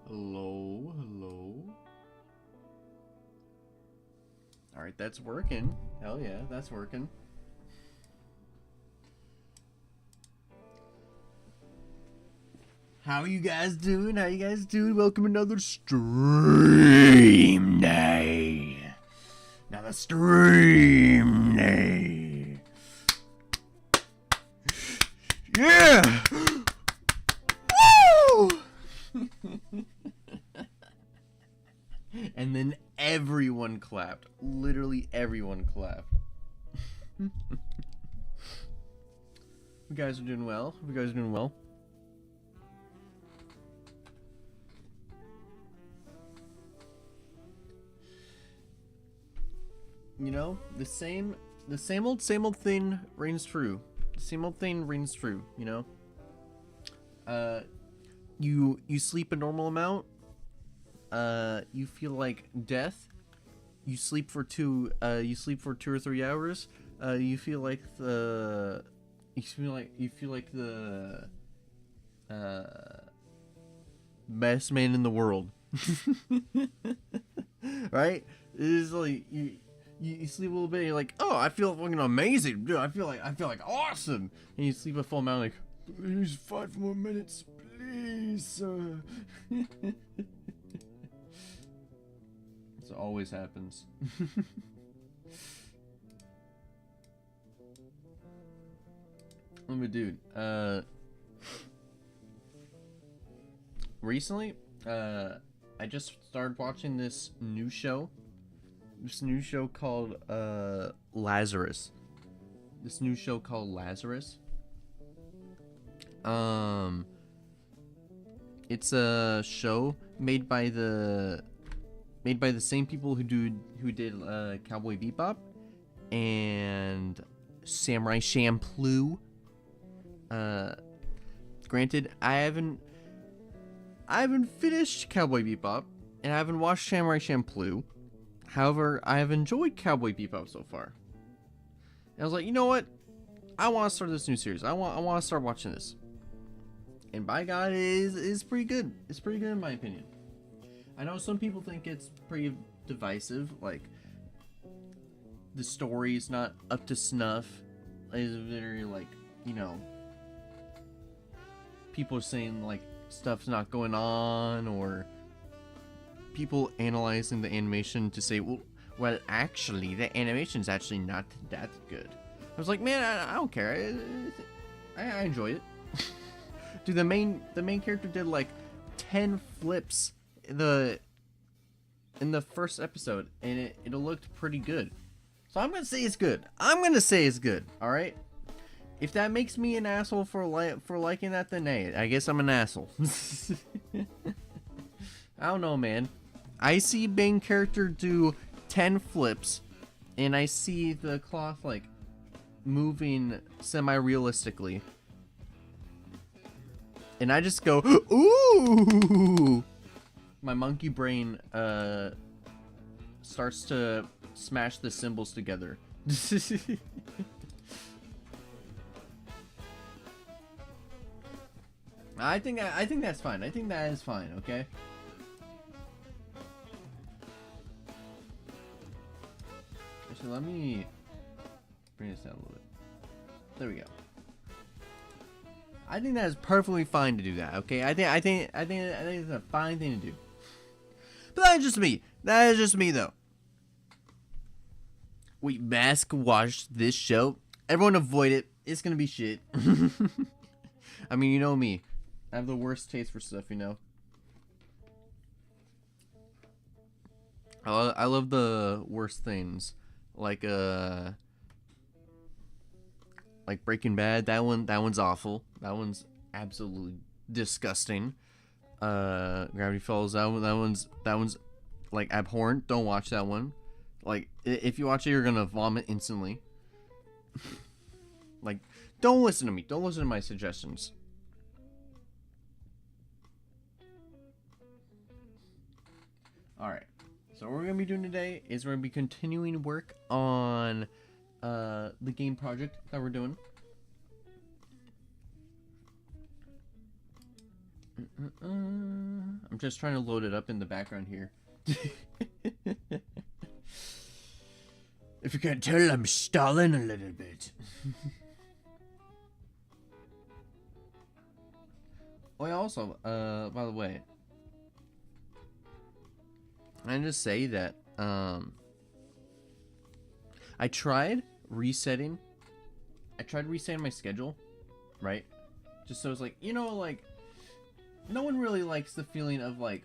Hello, hello. Alright, that's working. Hell yeah, that's working. How you guys doing? How you guys doing? Welcome to another stream day. Another stream day. Yeah! Woo! And then everyone clapped. Literally everyone clapped. You guys are doing well. You guys are doing well. You know, the same old thing reigns true. The same old thing reigns true, you know? You sleep a normal amount, you feel like death. You sleep for 2 or 3 hours, you feel like the best man in the world. Right? It is like you sleep a little bit and you're like, oh, I feel fucking amazing, dude. I feel like awesome. And you sleep a full amount, like, please 5 more minutes, please. This always happens. Dude, recently, I just started watching this new show called Lazarus. It's a show made by the same people who did Cowboy Bebop and Samurai Champloo. Granted, I haven't finished Cowboy Bebop and I haven't watched Samurai Champloo. However, I have enjoyed Cowboy Bebop so far. And I was like, you know what? I want to start this new series. I want to start watching this. And by God, it is pretty good. It's pretty good in my opinion. I know some people think it's pretty divisive. Like, the story is not up to snuff. It's very, like, you know, people are saying, like, stuff's not going on, or people analyzing the animation to say, well, actually, the animation's actually not that good. I was like, man, I don't care. I enjoy it. Dude, the main character did like 10 flips in the first episode, and it looked pretty good. So I'm gonna say it's good. All right. If that makes me an asshole for liking that, then hey, I guess I'm an asshole. I don't know, man. I see main character do 10 flips, and I see the cloth like moving semi-realistically, and I just go, ooh! My monkey brain starts to smash the symbols together. I think that's fine. I think that is fine. Okay. Actually, let me bring this down a little bit. There we go. I think that is perfectly fine to do that. Okay. I think it's a fine thing to do. But that is just me. That is just me, though. We mask watch this show. Everyone avoid it. It's gonna be shit. I mean, you know me. I have the worst taste for stuff, you know. I love the worst things, like Breaking Bad. That one's awful. That one's absolutely disgusting. Gravity Falls. That one's like abhorrent. Don't watch that one. Like, if you watch it, you're gonna vomit instantly. Like, don't listen to me. Don't listen to my suggestions. Alright, so what we're going to be doing today is we're going to be continuing work on the game project that we're doing. I'm just trying to load it up in the background here. If you can't tell, I'm stalling a little bit. Oh, yeah, also, by the way, I just say that I tried resetting my schedule, right? Just so it's like, you know, like, no one really likes the feeling of like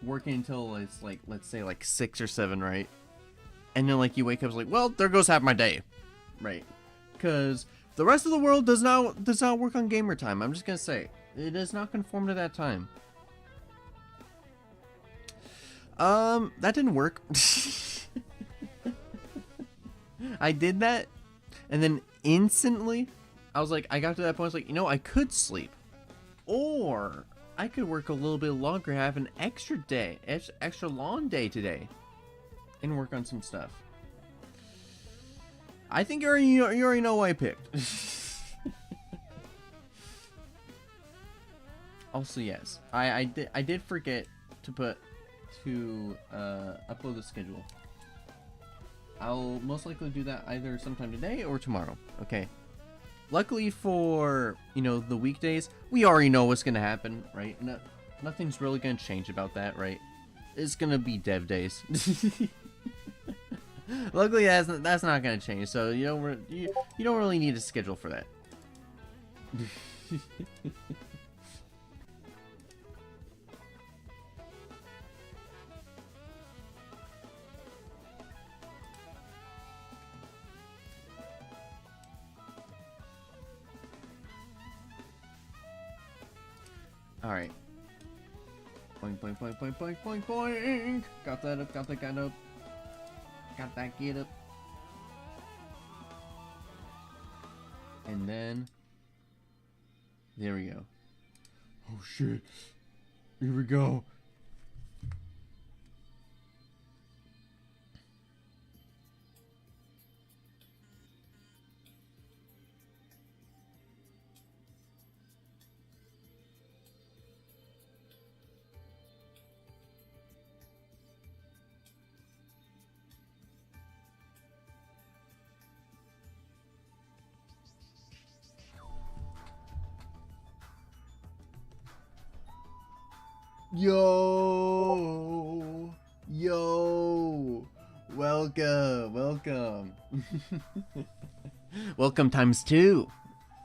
working until it's like, let's say like 6 or 7, right? And then like you wake up, it's like, well, there goes half my day, right? because the rest of the world does not work on gamer time. I'm just gonna say it does not conform to that time. That didn't work. I did that, and then instantly, I was like, I got to that point. I was like, you know, I could sleep, or I could work a little bit longer, have an extra day, extra long day today, and work on some stuff. I think you already know what I picked. Also, yes, I did forget to upload the schedule. I'll most likely do that either sometime today or tomorrow. Okay. Luckily for, you know, the weekdays, we already know what's gonna happen, right? Nothing's really gonna change about that, right? It's gonna be dev days. Luckily, that's not gonna change. So you don't really need a schedule for that. All right. Boing, boing, boing, boing, boing, boing, boing. Got that up, got that gun up. Got that get up. And then, there we go. Oh shit. Here we go. Yo, welcome. Welcome times 2.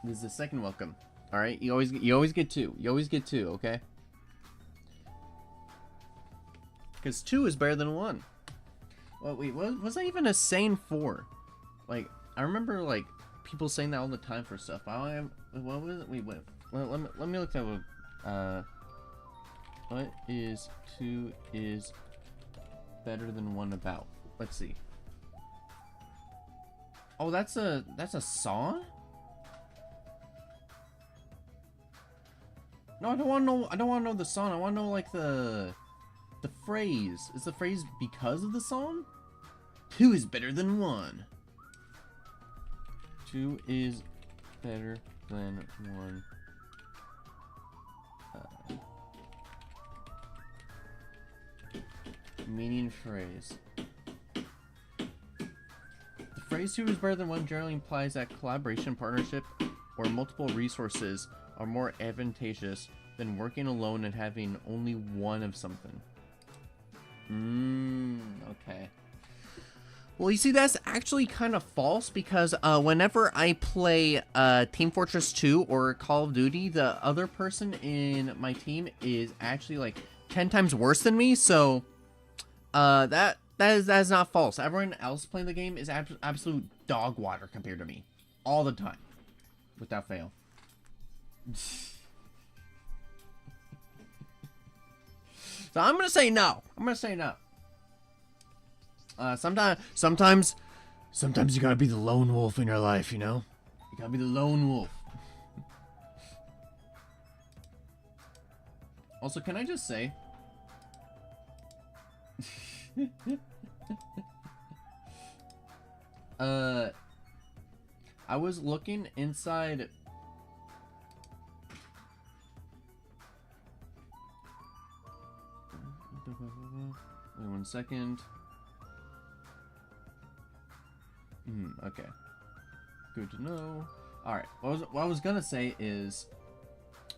This is the second welcome. All right, you always get 2. You always get 2, okay? Because 2 is better than 1. Well, wait, what was I even a saying for? Like, I remember like people saying that all the time for stuff. What was it? Wait, let me look that up. What is 2 is better than 1 about? Let's see. Oh, that's a song? No, I don't want to know the song. I want to know like the phrase. Is the phrase because of the song? 2 is better than 1. 2 is better than 1. Meaning phrase. The phrase 2 is better than 1 generally implies that collaboration, partnership, or multiple resources are more advantageous than working alone and having only one of something. Okay. Well, you see, that's actually kind of false because whenever I play Team Fortress 2 or Call of Duty, the other person in my team is actually like 10 times worse than me, so that is not false. Everyone else playing the game is absolute dog water compared to me, all the time, without fail. So I'm gonna say no. Sometimes you gotta be the lone wolf in your life, you know. You gotta be the lone wolf. Also, can I just say? I was looking inside. Wait 1 second. Okay. Good to know. Alright, what I was gonna say is,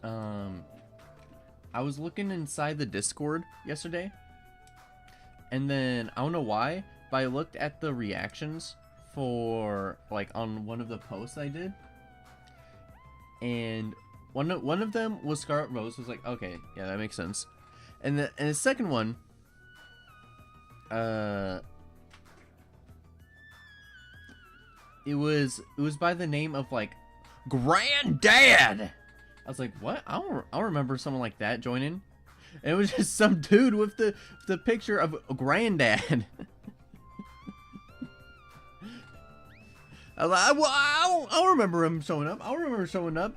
I was looking inside the Discord yesterday, and then, I don't know why, but I looked at the reactions for, like, on one of the posts I did, and one of them was Scarlet Rose. Was like, okay, yeah, that makes sense. And the second one, it was by the name of like Granddad. I was like, what? I don't remember someone like that joining. And it was just some dude with the picture of Granddad. I don't remember him showing up. I don't remember showing up.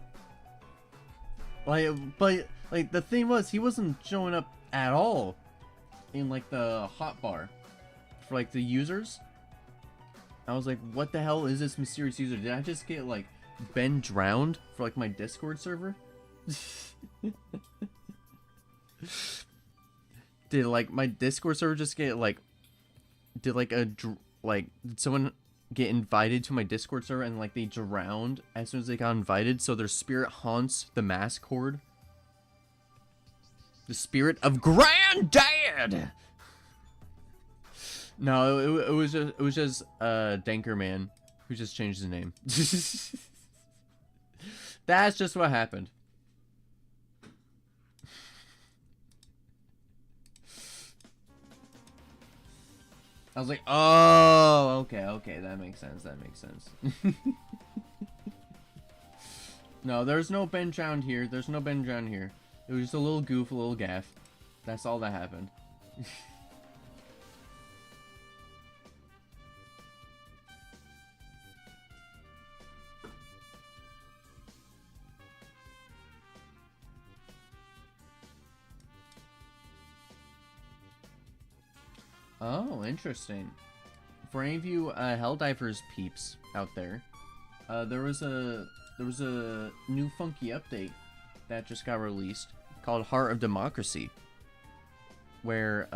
Like, but like the thing was, he wasn't showing up at all in like the hotbar for like the users. I was like, what the hell is this mysterious user? Did I just get like Ben drowned for like my Discord server? Did like my Discord server just get like, did someone get invited to my Discord server and like they drowned as soon as they got invited, so their spirit haunts the mass cord? The spirit of Granddad. No, it was just Danker Man who just changed his name. That's just what happened. I was like, oh, okay, that makes sense. No, there's no Ben drowned here. It was just a little goof, a little gaff. That's all that happened. Oh, interesting. For any of you Helldivers peeps out there, there was a new funky update that just got released called Heart of Democracy, where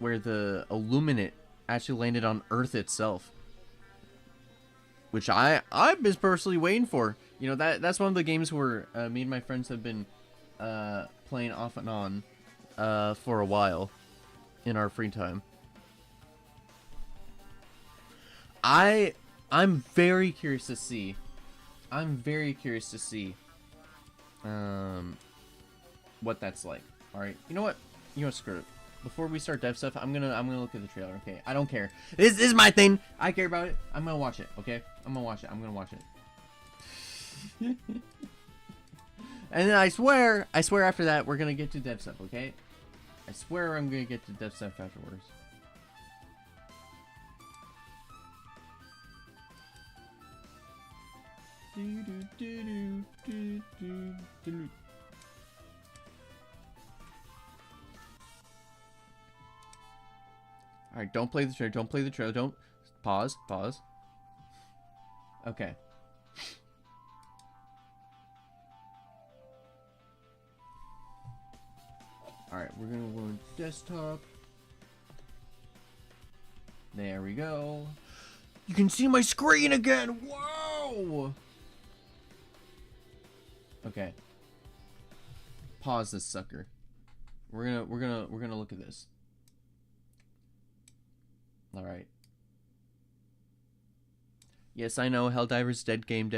the Illuminate actually landed on Earth itself, which I've been personally waiting for. You know, that's one of the games where me and my friends have been playing off and on for a while in our free time. I'm very curious to see. What that's like. All right. You know what? Screw it. Before we start dev stuff, I'm gonna look at the trailer. Okay. I don't care. This is my thing. I care about it. I'm gonna watch it. Okay. I'm gonna watch it. And then I swear after that we're gonna get to dev stuff. Okay. I swear I'm gonna get to dev stuff afterwards. Alright, don't play the trailer. Don't pause. Okay. Alright, we're gonna go to desktop. There we go. You can see my screen again. Whoa! Okay. Pause this sucker. We're gonna look at this. Alright. Yes, I know, Helldivers dead game.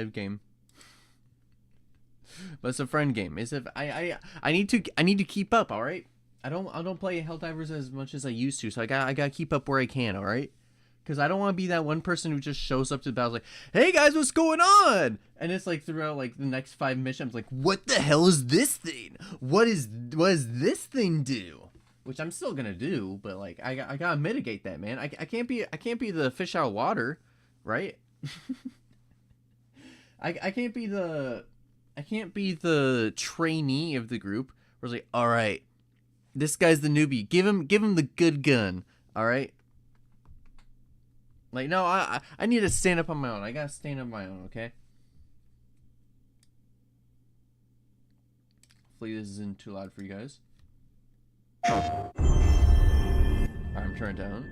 But it's a friend game. I need to keep up, all right? I don't play Helldivers as much as I used to, so I gotta keep up where I can, all right? Because I don't want to be that one person who just shows up to the battle like, hey guys, what's going on? And it's like throughout like the next 5 missions, like, what the hell is this thing? What does this thing do? Which I'm still gonna do, but like I gotta mitigate that, man. I can't be the fish out of water, right? I can't be the trainee of the group where it's like, all right, this guy's the newbie. Give him the good gun, all right? Like, no, I need to stand up on my own. I gotta stand up on my own, okay? Hopefully this isn't too loud for you guys. Alright, I'm turning it down.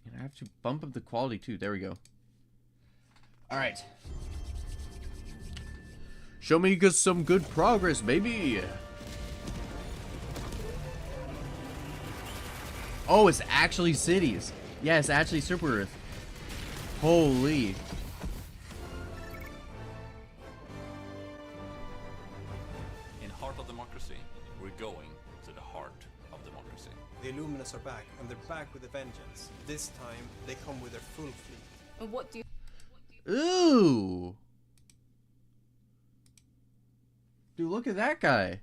And I have to bump up the quality too. There we go. Alright. Show me some good progress, baby. Oh, it's actually cities. Yeah, it's actually Super Earth. Holy. heart of democracy. We're going to the heart of democracy. The Illuminats are back, and they're back with a vengeance. This time, they come with their full fleet. And what do you... Ooh. Dude, look at that guy.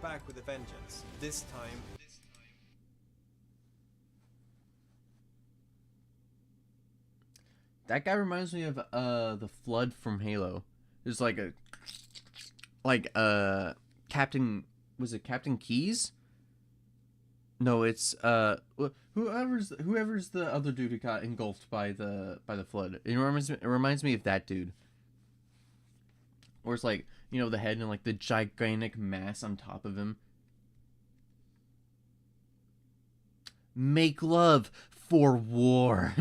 Back with a vengeance. This time... That guy reminds me of the Flood from Halo. There's like Captain, was it Captain Keyes? No, it's whoever's the other dude who got engulfed by the flood. It reminds me of that dude. Or it's like, you know, the head and like the gigantic mass on top of him. Make love for war.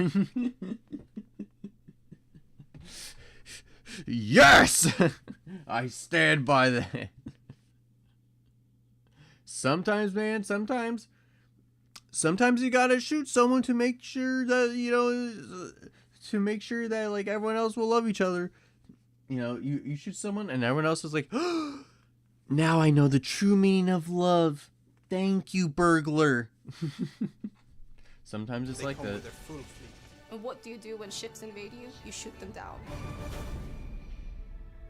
Yes! I stand by that. Sometimes, man, sometimes you gotta shoot someone to make sure that, you know, to make sure that, like, everyone else will love each other. You know, you shoot someone and everyone else is like, oh, now I know the true meaning of love. Thank you, burglar. Sometimes it's like that. And what do you do when ships invade you? You shoot them down.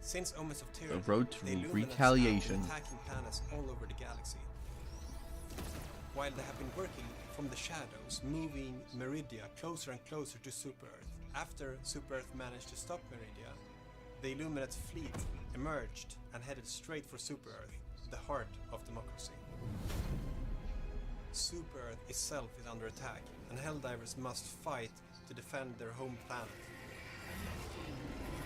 Since Omens of Tyranny, The road to the Illuminats retaliation. have been attacking planets all over the galaxy. While they have been working from the shadows, moving Meridia closer and closer to Super-Earth. After Super-Earth managed to stop Meridia, the Illuminats fleet emerged and headed straight for Super-Earth, the heart of democracy. Super-Earth itself is under attack, and Helldivers must fight to defend their home planet.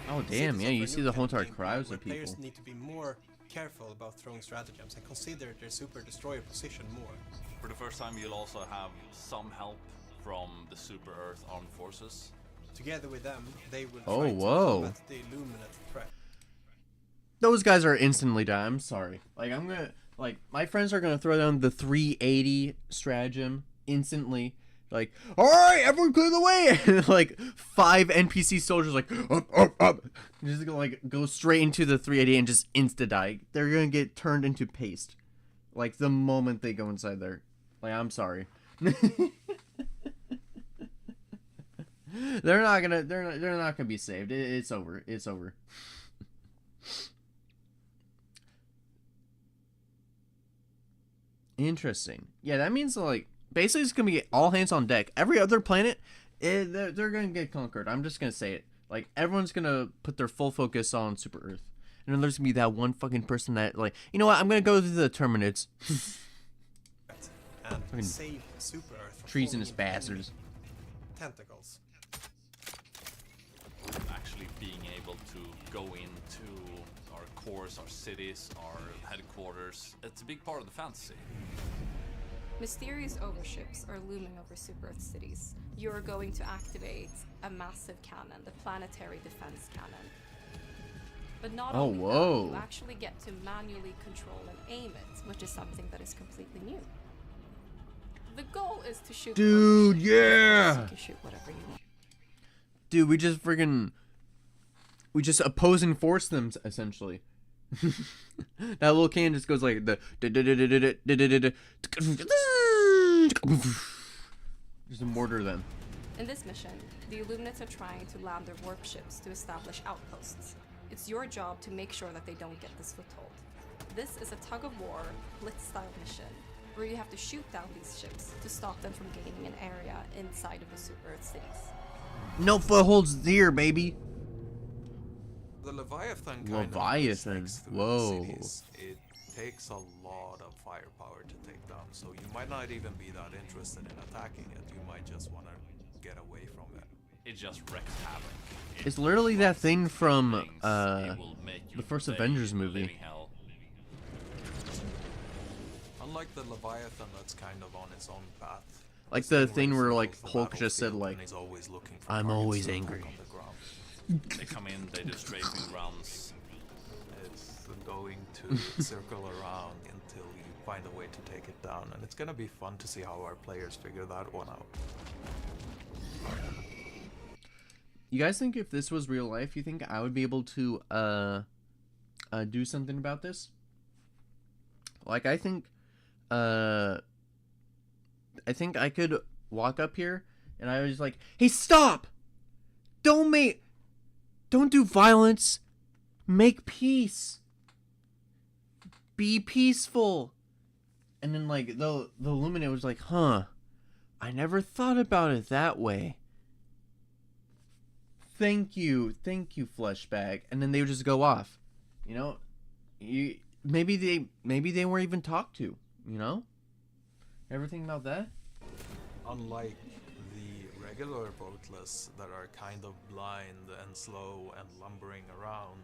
Oh damn, yeah, you see the whole entire crowds of people. Players need to be more careful about throwing stratagems and consider their super destroyer position more. For the first time, you'll also have some help from the Super-Earth armed forces. Together with them, they will Oh, try to whoa. combat the Illuminat threat. Those guys are instantly dead. I'm sorry. Like, I'm gonna, like, my friends are gonna throw down the 380 stratagem instantly. Like, alright, everyone clear the way! And like, 5 NPC soldiers like, up. Just gonna, like, go straight into the 380 and just insta-die. They're gonna get turned into paste. Like, the moment they go inside there. Like, I'm sorry. They're not gonna be saved. It's over. It's over. Interesting. Yeah, that means, like, basically it's gonna be all hands on deck. Every other planet, they're gonna get conquered. I'm just gonna say it. Like, everyone's gonna put their full focus on Super Earth. And then there's gonna be that one fucking person that, like, you know what, I'm gonna go to the Terminids. And save Super-Earth from Treasonous falling into bastards. tentacles. Actually being able to go into our cores, our cities, our headquarters, it's a big part of the fantasy. Mysterious overships are looming over Super-Earth cities. You're going to activate a massive cannon, the planetary defense cannon. But not only that, you actually get to manually control and aim it, which is something that is completely new. The goal is to shoot. Dude, overships. yeah! You can shoot whatever you want. Dude, we just oppose and force them, essentially. That little can just goes like the just mortar them. In this mission, the Illuminats are trying to land their warp ships to establish outposts. It's your job to make sure that they don't get this foothold. This is a tug-of-war, blitz-style mission, where you have to shoot down these ships to stop them from gaining an area inside of the Super-Earth cities. No footholds there, baby. The Leviathan kind Leviathan. of through Whoa. the cities. It takes a lot of firepower to take down, so you might not even be that interested in attacking it. You might just want to get away from it. It just wreaks havoc. It's literally that thing from It will make your the first day Avengers a movie. living hell. Unlike the Leviathan, that's kind of on its own path. Like This the where thing he where, like, circles the Hulk just said, battlefield like, and he's always looking for I'm targets always to angry. knock on the ground. They come in, they do strafing rounds. It's going to circle around until you find a way to take it down, and it's gonna be fun to see how our players figure that one out. You guys think if this was real life, you think I would be able to do something about this? Like, I think I could walk up here and I was like, "Hey, stop! Don't do violence. Make peace. Be peaceful." And then like the Illuminate was like, "Huh, I never thought about it that way. Thank you, Fleshbag." And then they would just go off. You know, maybe they weren't even talked to. You know, ever think about that? Unlike the regular boatless that are kind of blind and slow and lumbering around,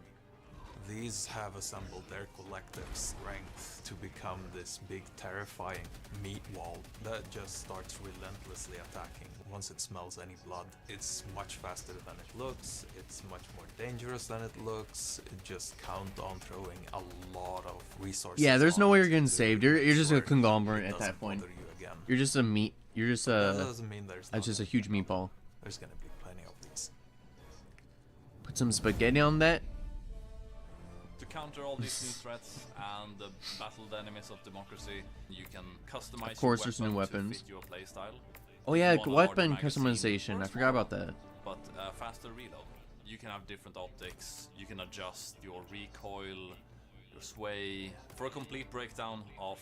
these have assembled their collective strength to become this big terrifying meat wall that just starts relentlessly attacking. Once it smells any blood, it's much faster than it looks, it's much more dangerous than it looks. It just count on throwing a lot of resources. Yeah, there's no on way it you're getting to saved. You're just a ensure conglomerate it at that doesn't point. bother you again. You're just a meat. You're just That doesn't mean there's not just a huge meatball. There's gonna be plenty of these. Put some spaghetti on that. To counter all these new threats and battle the enemies of democracy, you can customize Of course, your there's new weapon weapons. to fit your playstyle. Oh yeah, You want a weapon larger magazine customization. or a I forgot smaller about that. But faster reload. You can have different optics, you can adjust your recoil, your sway. For a complete breakdown of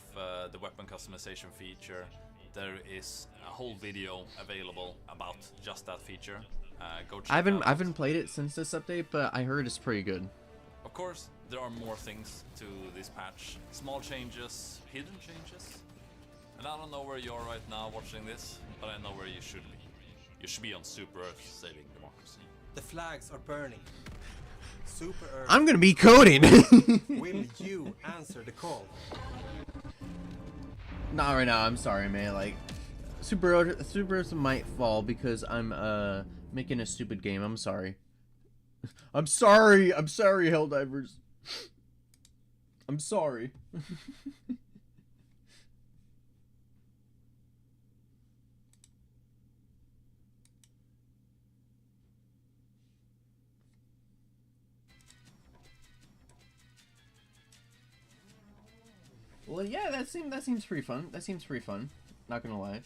the weapon customization feature, there is a whole video available about just that feature. Go check I that out. haven't played it since this update, but I heard it's pretty good. Of course, there are more things to this patch. Small changes, hidden changes. And I don't know where you are right now watching this, but I know where you should be. You should be on Super Earth saving democracy. The flags are burning. Super Earth. I'm gonna be coding. Will you answer the call? Not right now. I'm sorry, man. Like, Super Earth might fall because I'm making a stupid game. I'm sorry. I'm sorry, Helldivers. I'm sorry. Well, yeah, that seems pretty fun. That seems pretty fun. Not gonna lie.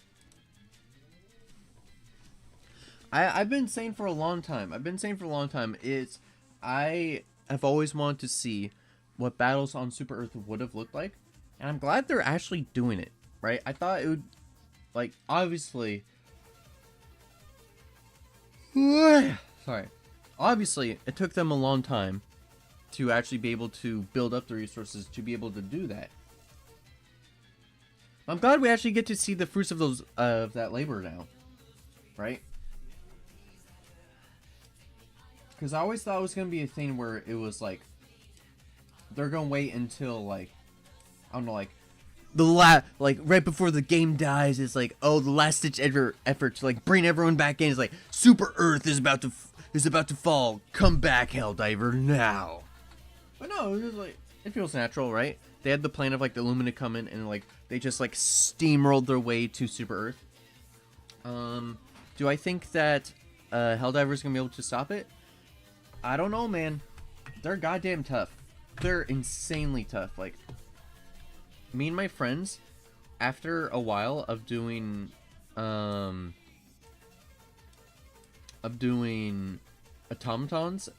I've been saying for a long time. I have always wanted to see what battles on Super Earth would have looked like, and I'm glad they're actually doing it. Right? I thought it would, like, obviously. Sorry. Obviously, it took them a long time to actually be able to build up the resources to be able to do that. I'm glad we actually get to see the fruits of that labor now, right? Because I always thought it was gonna be a thing where it was like they're gonna wait until like I don't know, like like right before the game dies. It's like, oh, the last ditch effort to like bring everyone back in is like Super Earth is about to fall. Come back, Helldiver, now. But no, it was like it feels natural, right? They had the plan of like the Illumina come in and like they just like steamrolled their way to Super Earth. Do I think that Helldiver's gonna be able to stop it? I don't know, man. They're goddamn tough. They're insanely tough. Like, me and my friends, after a while of doing automatons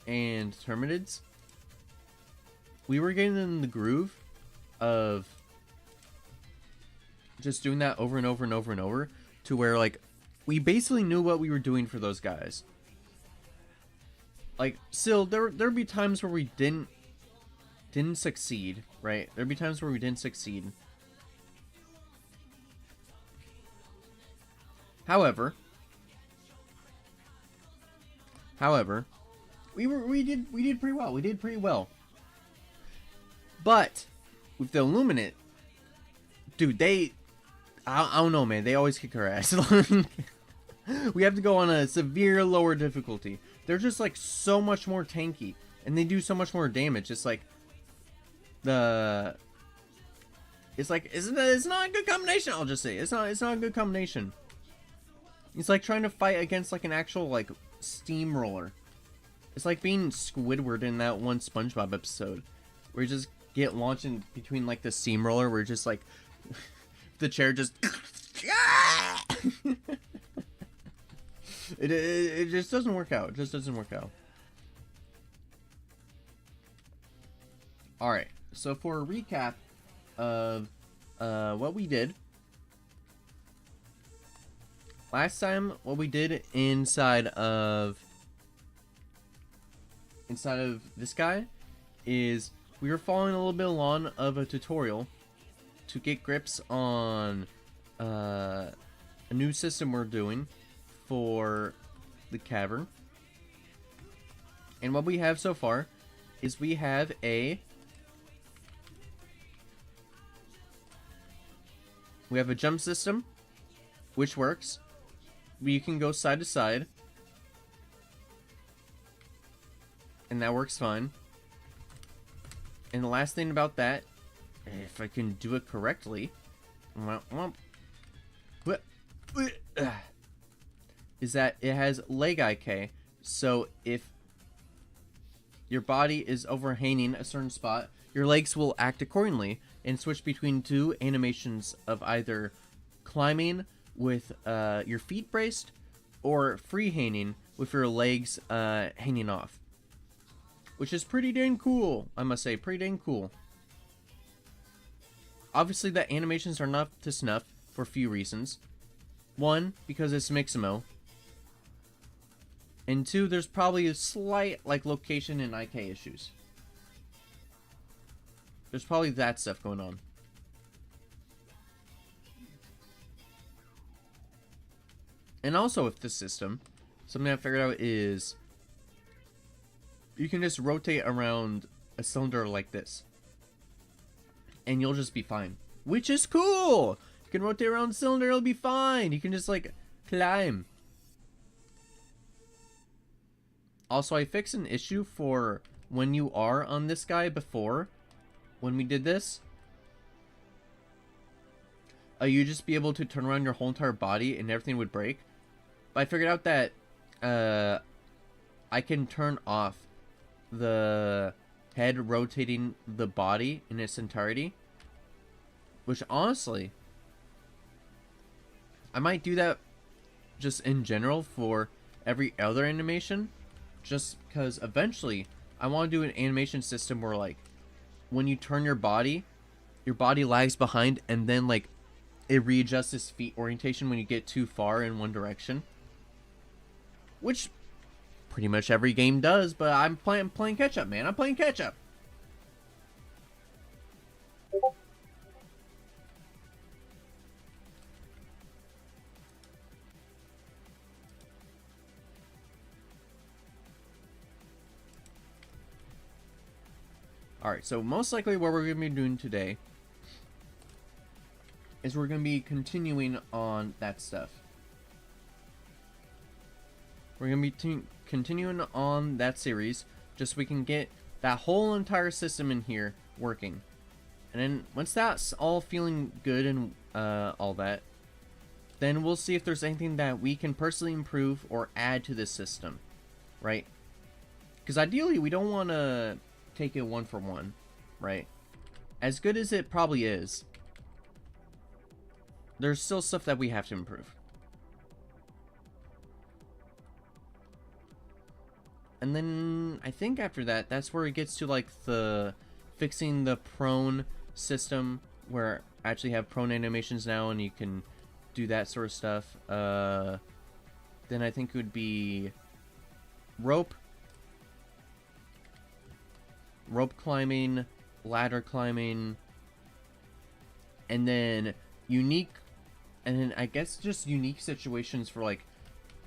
and termitids, we were getting in the groove of just doing that over and over and over and over to where like we basically knew what we were doing for those guys. Like, still there'd be times where we didn't succeed, right? There'd be times where we didn't succeed. However, we did pretty well. We did pretty well. But with the Illuminate, dude, I don't know, man. They always kick our ass. We have to go on a severe lower difficulty. They're just like so much more tanky, and they do so much more damage. It's like it's not a good combination. I'll just say it's not a good combination. It's like trying to fight against like an actual like steamroller. It's like being Squidward in that one SpongeBob episode, where you just get launched in between like the steamroller, where just like the chair just it just doesn't work out. It just doesn't work out. All right, so for a recap of what we did last time, what we did inside of this guy is we were following a little bit along of a tutorial to get grips on a new system we're doing for the cavern. And what we have so far is we have a jump system which works. You can go side to side, and that works fine. And the last thing about that, if I can do it correctly, is that it has leg IK. So if your body is overhanging a certain spot, your legs will act accordingly and switch between two animations of either climbing with your feet braced or free hanging with your legs hanging off. Which is pretty dang cool, I must say, pretty dang cool. Obviously the animations are not to snuff for a few reasons. One, because it's Mixamo. And two, there's probably a slight like location and IK issues. There's probably that stuff going on. And also with this system, something I figured out is you can just rotate around a cylinder like this, and you'll just be fine. Which is cool! You can rotate around the cylinder, it'll be fine. You can just like climb. Also, I fixed an issue for when you are on this guy before, when we did this. You just be able to turn around your whole entire body and everything would break. But I figured out that I can turn off the head rotating the body in its entirety. Which honestly, I might do that just in general for every other animation. Just because eventually I want to do an animation system where like when you turn your body lags behind and then like it readjusts its feet orientation when you get too far in one direction. Which pretty much every game does, but I'm playing catch up, man. I'm playing catch up. Alright, so most likely what we're going to be doing today is we're going to be continuing on that stuff. We're going to be continuing on that series, just so we can get that whole entire system in here working. And then once that's all feeling good and all that, then we'll see if there's anything that we can personally improve or add to this system, right? Because ideally we don't want to take it one for one, right? As good as it probably is, there's still stuff that we have to improve. And then I think after that, that's where it gets to like the fixing the prone system, where I actually have prone animations now and you can do that sort of stuff. Then I think it would be rope climbing, ladder climbing, and then unique, and then I guess just unique situations for like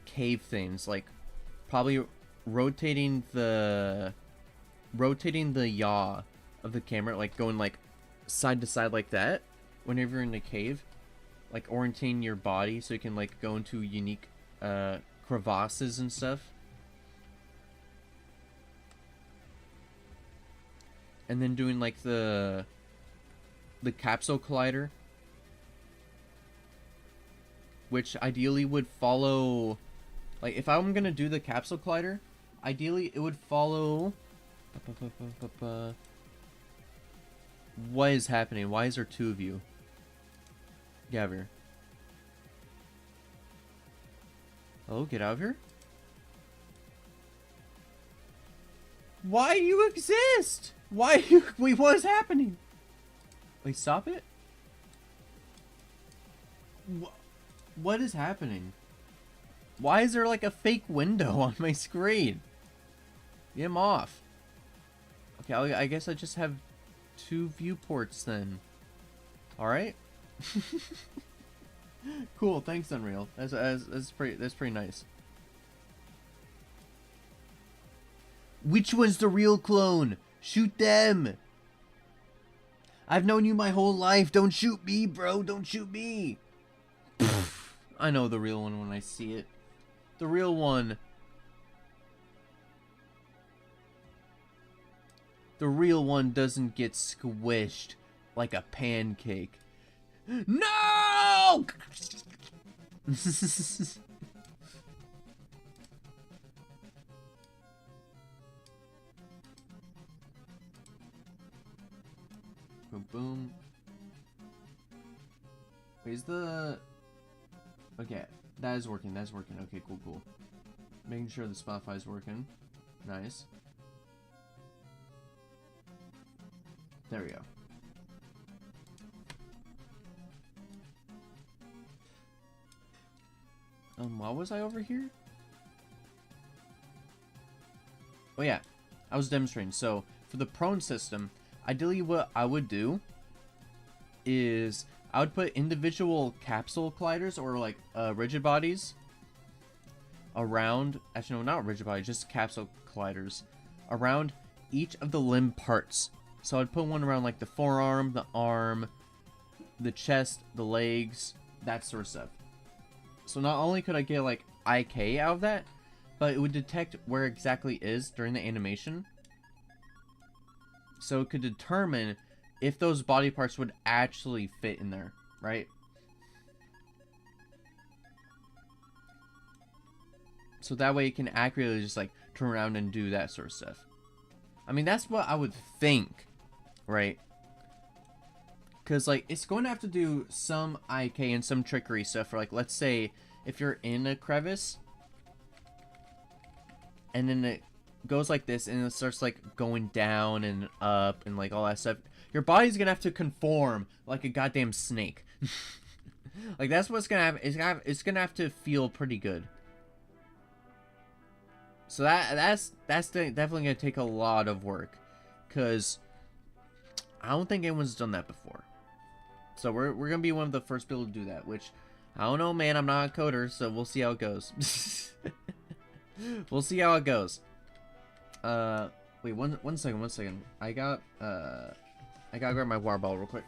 cave things, like probably rotating the yaw of the camera, like going like side to side like that whenever you're in the cave, like orienting your body so you can like go into unique crevasses and stuff. And then doing like the capsule collider, which ideally would follow, like, if I'm gonna do the capsule collider, ideally it would follow. What is happening? Why is there two of you? Gavir. Oh, get out of here. Why do you exist? Why you... Wait, what is happening? Wait, stop it? What is happening? Why is there like a fake window on my screen? Get him off. Okay, I guess I just have 2 viewports then. Alright. Cool, thanks Unreal. That's pretty nice. Which one's the real clone? Shoot them! I've known you my whole life. Don't shoot me, bro. Don't shoot me. I know the real one when I see it. The real one. The real one doesn't get squished like a pancake. No! Boom, boom. Where's the... Okay, that is working, that's working. Okay, cool, cool. Making sure the Spotify's working. Nice. There we go. Why was I over here? Oh yeah, I was demonstrating. So, for the prone system, ideally what I would do is I would put individual capsule colliders or like rigid bodies around, actually no, not rigid bodies, just capsule colliders around each of the limb parts. So I'd put one around like the forearm, the arm, the chest, the legs, that sort of stuff. So not only could I get like IK out of that, but it would detect where exactly it is during the animation. So it could determine if those body parts would actually fit in there, right? So that way it can accurately just like turn around and do that sort of stuff. I mean, that's what I would think, right? Because like it's going to have to do some IK and some trickery stuff for like, let's say if you're in a crevice and then it goes like this and it starts like going down and up and like all that stuff, your body's gonna have to conform like a goddamn snake. Like that's what's gonna happen. It's gonna have to feel pretty good. So that's definitely gonna take a lot of work, cause I don't think anyone's done that before. So we're gonna be one of the first people to do that, which I don't know, man. I'm not a coder, so we'll see how it goes. We'll see how it goes. Wait, one second. I gotta grab my water bottle real quick.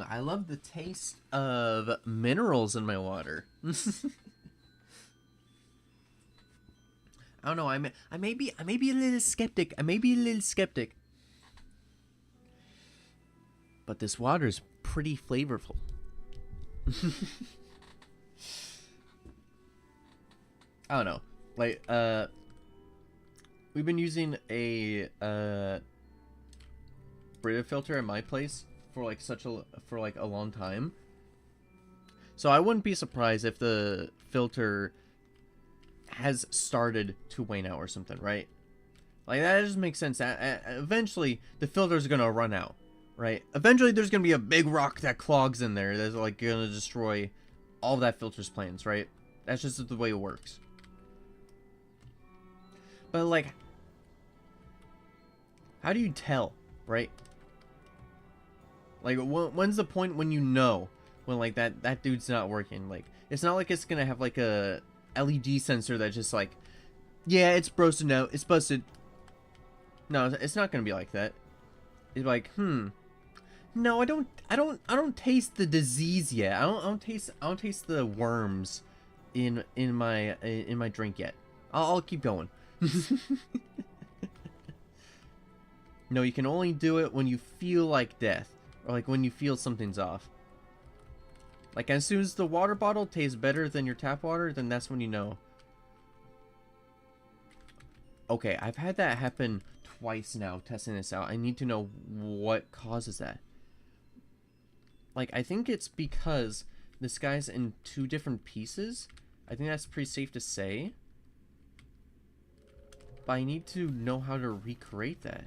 I love the taste of minerals in my water. I don't know. I may be a little skeptic. But this water is pretty flavorful. I don't know. Like we've been using a Brita filter at my place for like a long time. So I wouldn't be surprised if the filter has started to wane out or something, right? Like that just makes sense. Eventually the filter's gonna run out, right? Eventually there's gonna be a big rock that clogs in there that's like gonna destroy all of that filter's plans, right? That's just the way it works. But like, how do you tell, right? Like, when's the point when you know? when like that dude's not working. Like, it's not like it's gonna have like a LED sensor that just like, yeah, it's busted out, it's busted. No, it's not gonna be like that. It's like, no, I don't taste the disease yet. I don't taste the worms in my drink yet. I'll keep going. No, you can only do it when you feel like death, or like when you feel something's off. Like, as soon as the water bottle tastes better than your tap water, then that's when you know. Okay, I've had that happen twice now, testing this out. I need to know what causes that. Like, I think it's because this guy's in 2 different pieces. I think that's pretty safe to say. But I need to know how to recreate that.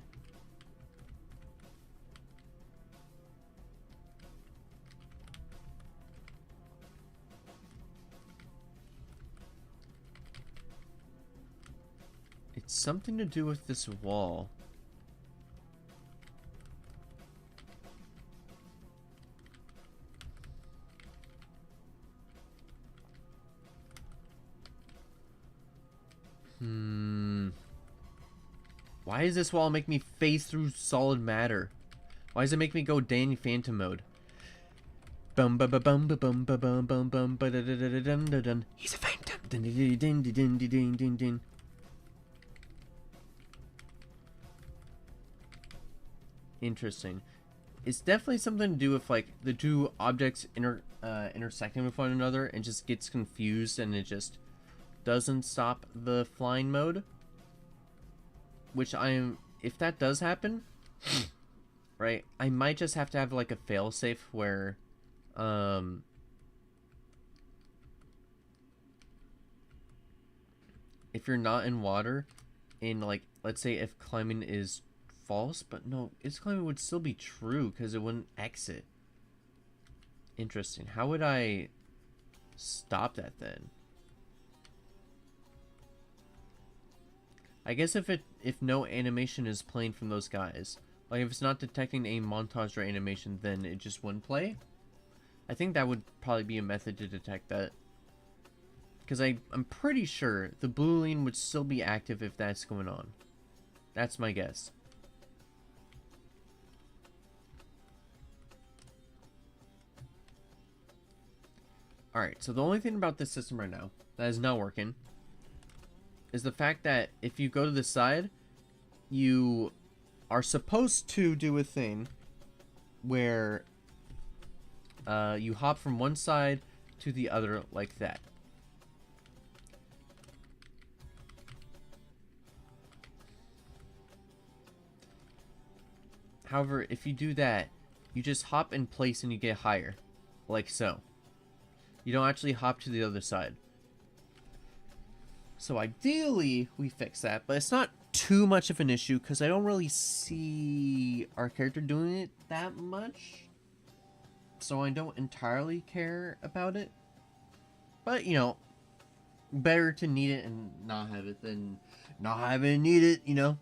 It's something to do with this wall. Why does this wall make me phase through solid matter? Why does it make me go Danny Phantom mode? Bum ba ba bum ba bum ba bum bum bum ba da da da da dun da dun. He's a phantom. Dun dun dun dun dun dun dun dun. Interesting. It's definitely something to do with like the 2 objects intersecting with one another and just gets confused and it just doesn't stop the flying mode. Which if that does happen, right, I might just have to have like a failsafe where if you're not in water, and like, let's say if climbing is false, but no, its climbing would still be true because it wouldn't exit. Interesting. How would I stop that then? I guess if no animation is playing from those guys, like if it's not detecting a montage or animation, then it just wouldn't play. I think that would probably be a method to detect that. Because I'm pretty sure the boolean would still be active if that's going on. That's my guess. Alright, so the only thing about this system right now that is not working is the fact that if you go to the side, you are supposed to do a thing where you hop from one side to the other like that. However, if you do that, you just hop in place and you get higher, like so. You don't actually hop to the other side. So ideally, we fix that, but it's not too much of an issue because I don't really see our character doing it that much. So I don't entirely care about it. But, you know, better to need it and not have it than not have it and need it, you know?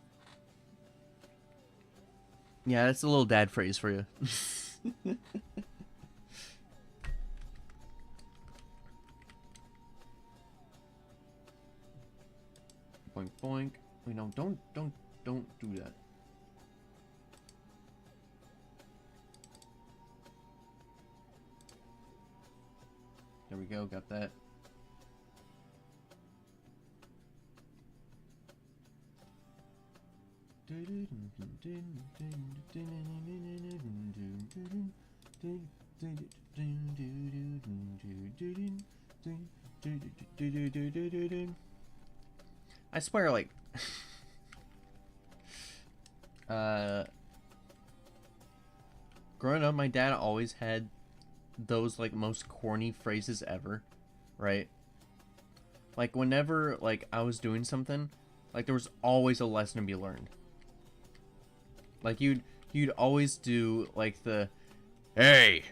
Yeah, that's a little dad phrase for you. Boink boink. Wait, no, don't do that. There we go, got that. I swear, like, growing up, my dad always had those, like, most corny phrases ever, right? Like, whenever, like, I was doing something, like, there was always a lesson to be learned. Like, you'd always do, like, the, hey,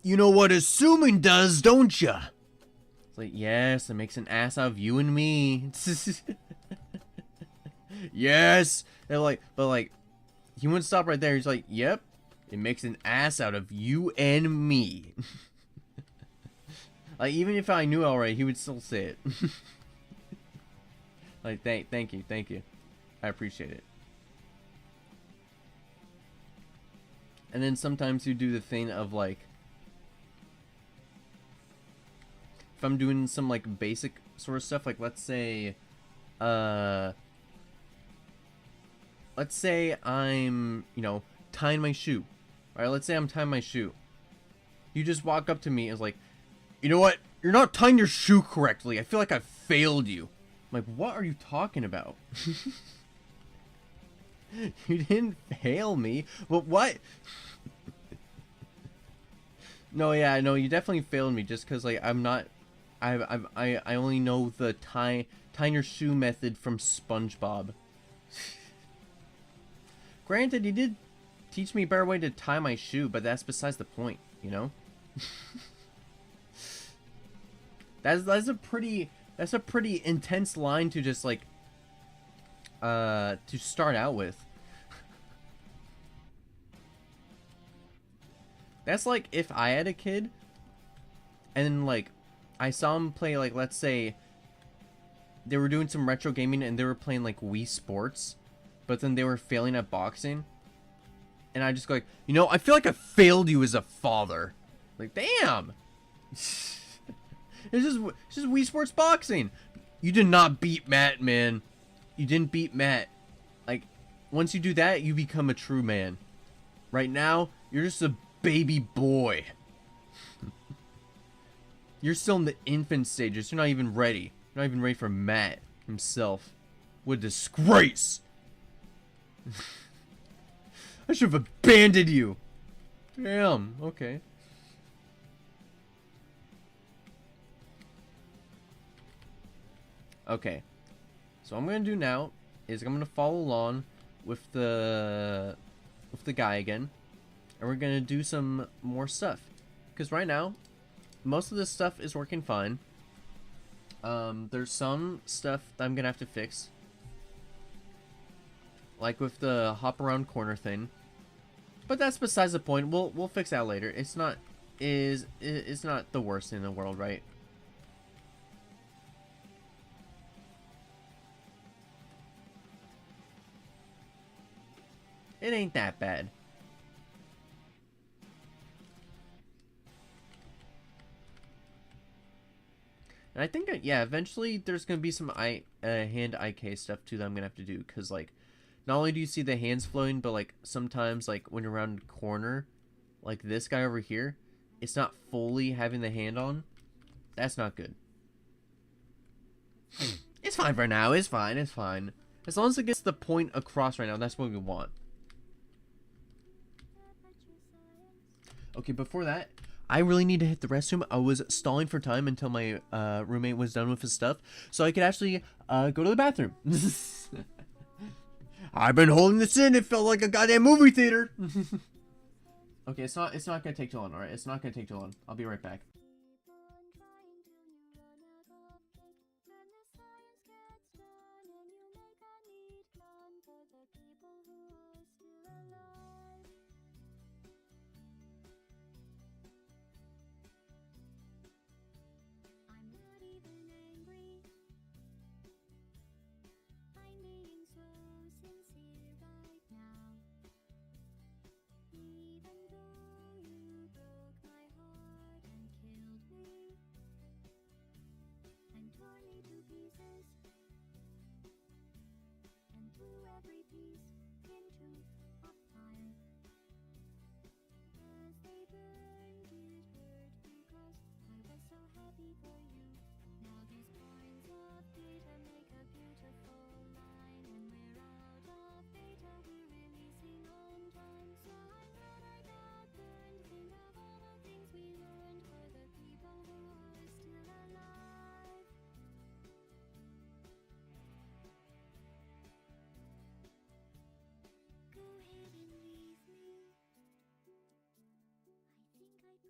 you know what assuming does, don't ya? It's like, yes, it makes an ass out of you and me. Yes. And like, but like, he wouldn't stop right there. He's like, yep, it makes an ass out of you and me. Like, even if I knew already, he would still say it. Like, thank you. I appreciate it. And then sometimes you do the thing of, like, if I'm doing some, like, basic sort of stuff, like, let's say I'm, you know, tying my shoe. Alright, let's say I'm tying my shoe. You just walk up to me and is like, you know what? You're not tying your shoe correctly. I feel like I've failed you. I'm like, what are you talking about? You didn't fail me. But what? No, yeah, no, you definitely failed me just because, like, I'm not... I only know the tying your shoe method from SpongeBob. Granted, he did teach me a better way to tie my shoe, but that's besides the point, you know? That's a pretty intense line to just, like, to start out with. That's like if I had a kid and then, like, I saw him play, like, let's say they were doing some retro gaming and they were playing, like, Wii Sports, but then they were failing at boxing, and I just go like, you know, I feel like I failed you as a father. Like, damn. It's just Wii Sports boxing. You did not beat Matt, man. You didn't beat Matt. Like, once you do that, you become a true man. Right now, you're just a baby boy. You're still in the infant stages. You're not even ready. You're not even ready for Matt himself. What a disgrace. I should have abandoned you. Damn, okay. Okay. So what I'm gonna do now is I'm gonna follow along with the guy again. And we're gonna do some more stuff. Because right now, most of this stuff is working fine. There's some stuff that I'm gonna have to fix. Like with the hop around corner thing. But that's besides the point. We'll fix that later. It's not the worst thing in the world, right? It ain't that bad. And I think, yeah, eventually there's going to be some hand IK stuff too that I'm going to have to do. Because, like, not only do you see the hands flowing, but, like, sometimes, like, when you're around the corner, like this guy over here, it's not fully having the hand on. That's not good. It's fine for now. It's fine. It's fine. As long as it gets the point across right now, that's what we want. Okay, before that, I really need to hit the restroom. I was stalling for time until my roommate was done with his stuff, so I could actually go to the bathroom. I've been holding this in. It felt like a goddamn movie theater. Okay, it's not gonna take too long. All right, it's not gonna take too long. I'll be right back. Every piece into a fire. As they burned, it hurt because I was so happy for you. Now these points of data make a beautiful line, and we're out of data, we're releasing on time. So I'm glad I got burned. Think of all the things we learned for the people who are still alive. Go ahead and leave me. I think I'd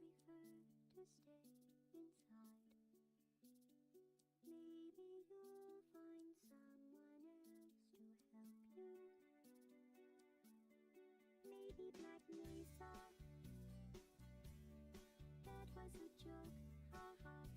prefer to stay inside. Maybe you'll find someone else to help you. Maybe Black Mesa. That was a joke, haha.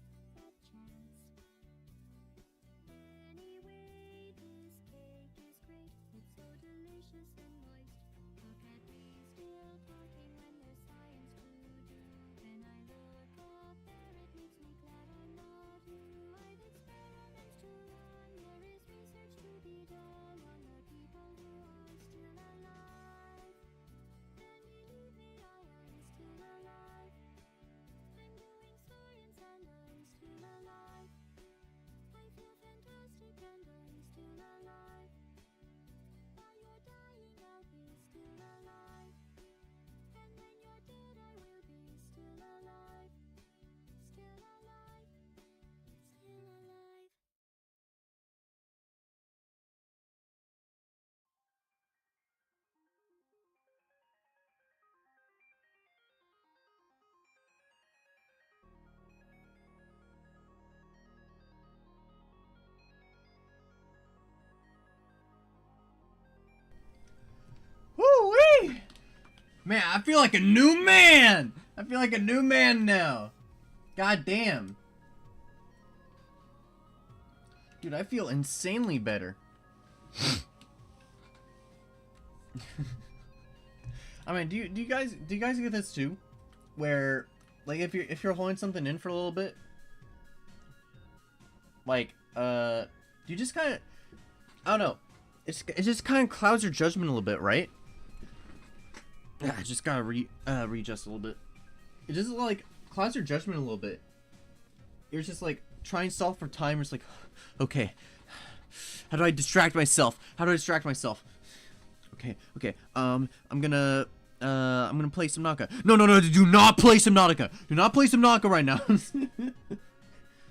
Man, I feel like a new man! I feel like a new man now. God damn. Dude, I feel insanely better. I mean, do you guys get this too? Where, like, if you're holding something in for a little bit, like, do you just kind of, I don't know, it just kind of clouds your judgment a little bit, right? Yeah, I just gotta readjust a little bit. It just like clouds your judgment a little bit. You're just like trying to solve for time. It's like, okay, how do I distract myself? Okay. I'm gonna play some Naka. No, do not play some Nautica. Do not play some Naka right now.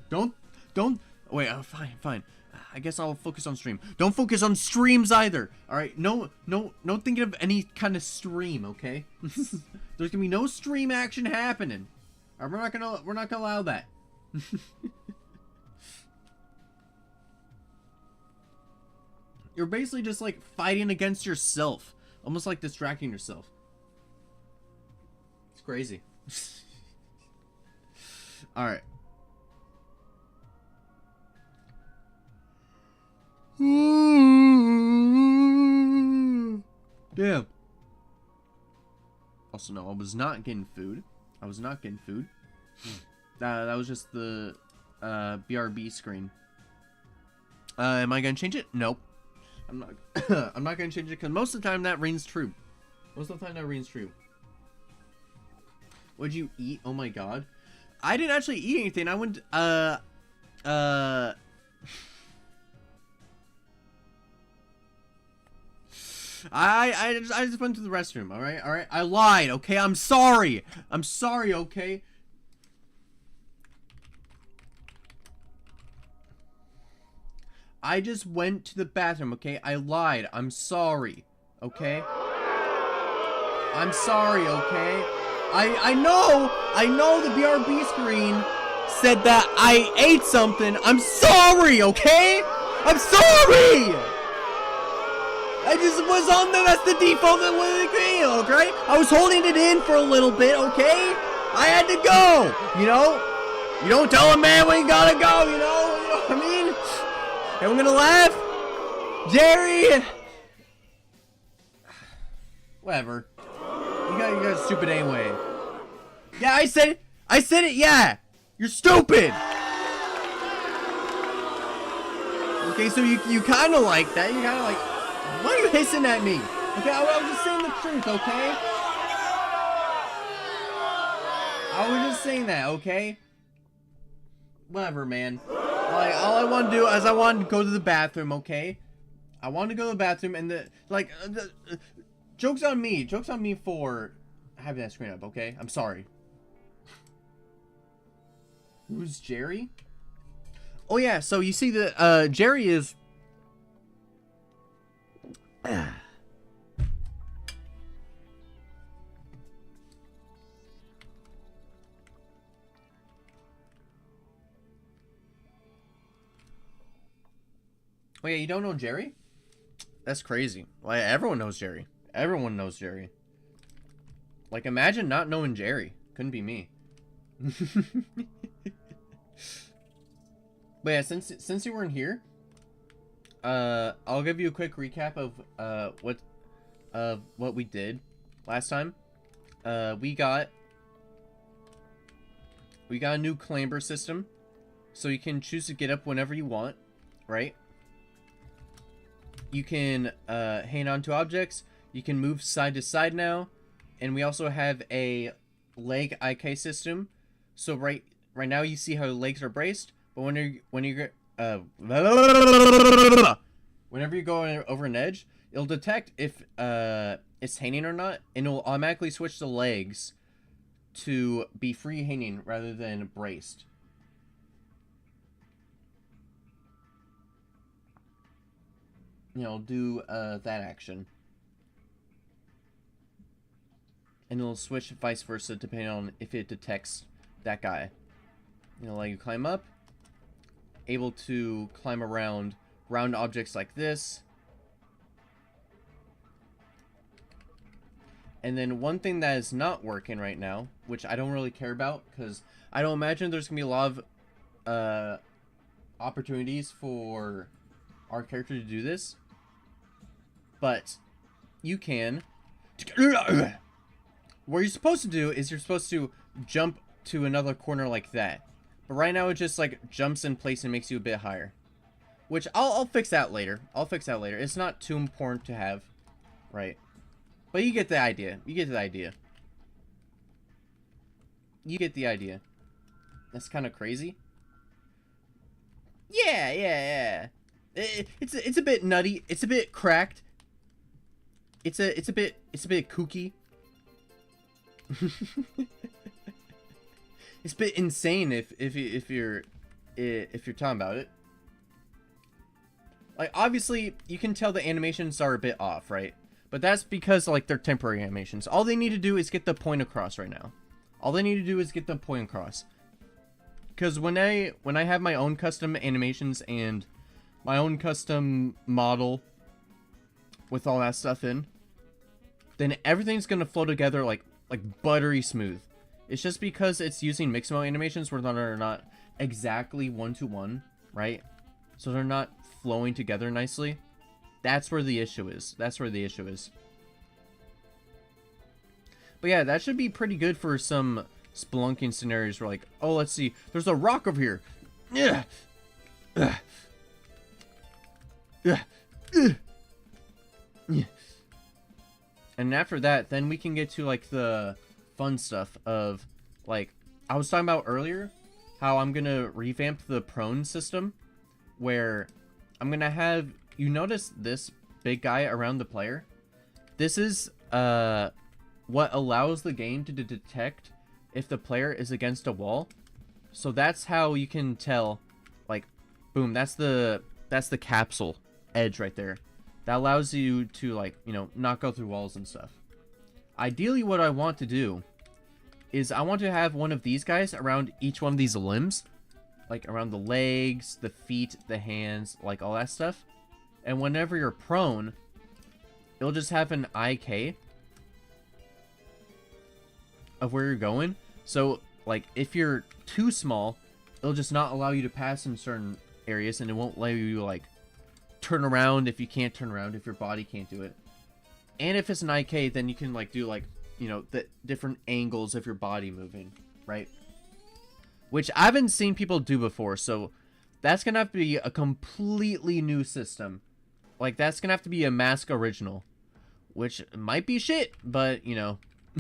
Don't. Wait, fine. I guess I'll focus on stream. Don't focus on streams either. All right, no thinking of any kind of stream. Okay, there's gonna be no stream action happening. All right, we're not gonna allow that. You're basically just like fighting against yourself, almost like distracting yourself. It's crazy. All right. Damn. Also, no, I was not getting food. That was just the BRB screen. Am I gonna change it? Nope. I'm not. I'm not gonna change it because most of the time that rings true. What'd you eat? Oh my god. I didn't actually eat anything. I went. I just went to the restroom. All right. I lied. Okay. I'm sorry. Okay. I just went to the bathroom. Okay. I lied. I'm sorry. Okay. I'm sorry. Okay. I know the BRB screen said that I ate something. I'm sorry. Okay. I'm sorry. I just was on there. That's the default that was agreeing, okay? I was holding it in for a little bit, okay? I had to go, you know? You don't tell a man when you gotta go, you know what I mean? Everyone gonna laugh? Jerry! Whatever. You guys are stupid anyway. Yeah, I said it, yeah! You're stupid! Okay, so you kinda like that. You kinda like... Why are you hissing at me? Okay, I was just saying the truth, okay? I was just saying that, okay? Whatever, man. Like, all I want to do is I wanted to go to the bathroom, okay? I wanted to go to the bathroom and joke's on me. Joke's on me for having that screen up, okay? I'm sorry. Who's Jerry? Oh yeah, so you see the, Jerry is... Oh yeah, you don't know Jerry? That's crazy. Like, everyone knows Jerry. Everyone knows Jerry. Like, imagine not knowing Jerry. Couldn't be me. But yeah, since you weren't here, I'll give you a quick recap of what we did last time. We got a new clamber system, so you can choose to get up whenever you want, right? You can hang on to objects. You can move side to side now, and we also have a leg IK system. So right now you see how the legs are braced, but whenever you go over an edge, it'll detect if it's hanging or not, and it'll automatically switch the legs to be free hanging rather than braced. You know, do that action. And it'll switch vice versa depending on if it detects that guy. It'll let you climb up. Able to climb around round objects like this. And then one thing that is not working right now, which I don't really care about, because I don't imagine there's going to be a lot of opportunities for our character to do this. But you can. What you're supposed to do is you're supposed to jump to another corner like that. But right now it just like jumps in place and makes you a bit higher. Which I'll fix that later. I'll fix that later. It's not too important to have. Right. But you get the idea. You get the idea. You get the idea. That's kind of crazy. Yeah. It's a bit nutty. It's a bit cracked. It's a bit kooky. It's a bit insane if you're talking about it. Like, obviously you can tell the animations are a bit off, right? But that's because like they're temporary animations. All they need to do is get the point across right now. All they need to do is get the point across. Because when I have my own custom animations and my own custom model with all that stuff in, then everything's gonna flow together like buttery smooth. It's just because it's using Mixamo animations where they're not exactly one-to-one, right? So they're not flowing together nicely. That's where the issue is. That's where the issue is. But yeah, that should be pretty good for some spelunking scenarios where like, oh, let's see, there's a rock over here. Yeah. And after that, then we can get to like the fun stuff of like I was talking about earlier, how I'm gonna revamp the prone system, where I'm gonna have you notice this big guy around the player. This is what allows the game to detect if the player is against a wall. So that's how you can tell, like, boom, that's the capsule edge right there. That allows you to, like, you know, not go through walls and stuff. Ideally, what I want to do is I want to have one of these guys around each one of these limbs. Like, around the legs, the feet, the hands, like, all that stuff. And whenever you're prone, it'll just have an IK of where you're going. So, like, if you're too small, it'll just not allow you to pass in certain areas, and it won't let you, like, turn around if you can't turn around, if your body can't do it. And if it's an IK, then you can, like, do, like, you know, the different angles of your body moving, right? Which I haven't seen people do before, so that's gonna have to be a completely new system. Like, that's gonna have to be a Mask original. Which might be shit, but, you know,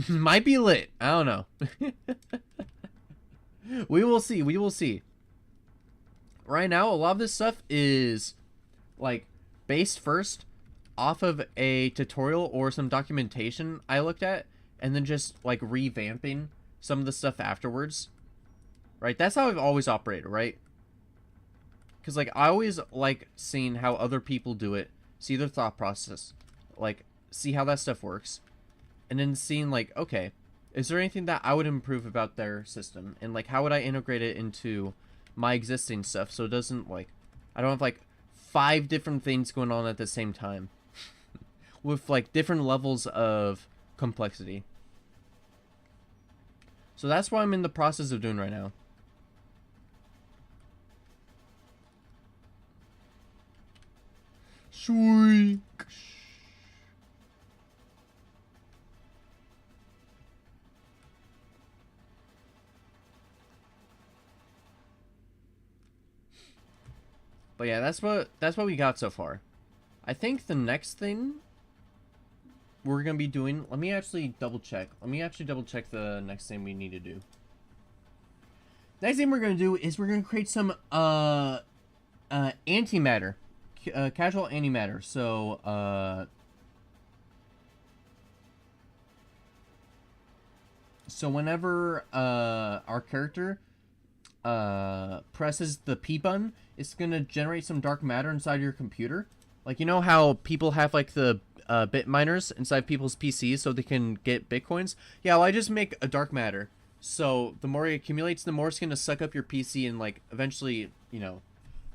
might be lit. I don't know. We will see. We will see. Right now, a lot of this stuff is, like, based first off of a tutorial or some documentation I looked at, and then just, like, revamping some of the stuff afterwards. Right? That's how I've always operated, right? Because, like, I always like seeing how other people do it, see their thought process, like, see how that stuff works, and then seeing, like, okay, is there anything that I would improve about their system? And, like, how would I integrate it into my existing stuff so it doesn't, like, I don't have, like, 5 different things going on at the same time with, like, different levels of complexity. So that's what I'm in the process of doing right now. Sweet. But yeah, that's what we got so far. I think the next thing we're gonna be doing, let me actually double check. Let me actually double check the next thing we need to do. Next thing we're gonna do is we're gonna create some antimatter. Casual antimatter. So whenever our character presses the P button, it's gonna generate some dark matter inside your computer. Like, you know how people have, like, the bit miners inside people's PCs so they can get bitcoins? Yeah, well, I just make a dark matter. So the more it accumulates, the more it's gonna suck up your PC, and, like, eventually, you know,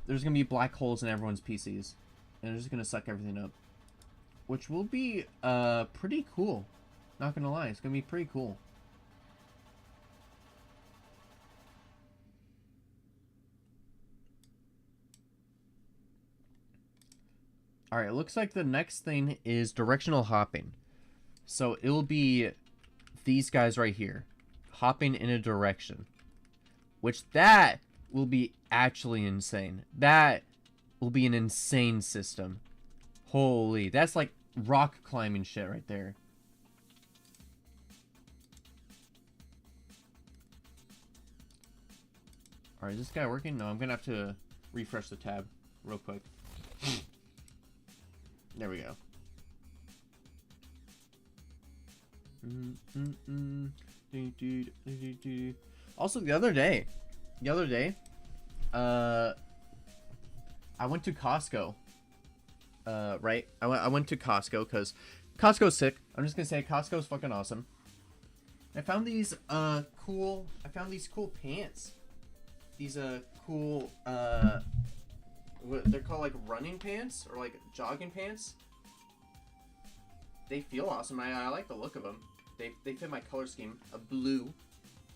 there's gonna be black holes in everyone's PCs, and it's just gonna suck everything up, which will be pretty cool. Not gonna lie, it's gonna be pretty cool. Alright, it looks like the next thing is directional hopping. So it'll be these guys right here. Hopping in a direction. Which that will be actually insane. That will be an insane system. Holy, that's like rock climbing shit right there. Alright, is this guy working? No, I'm gonna have to refresh the tab real quick. There we go. Also, the other day, I went to Costco. Right? I went to Costco because Costco's sick. I'm just gonna say Costco's fucking awesome. I found these cool pants. These cool they're called like running pants or like jogging pants. They feel awesome. I like the look of them. They fit my color scheme, a blue,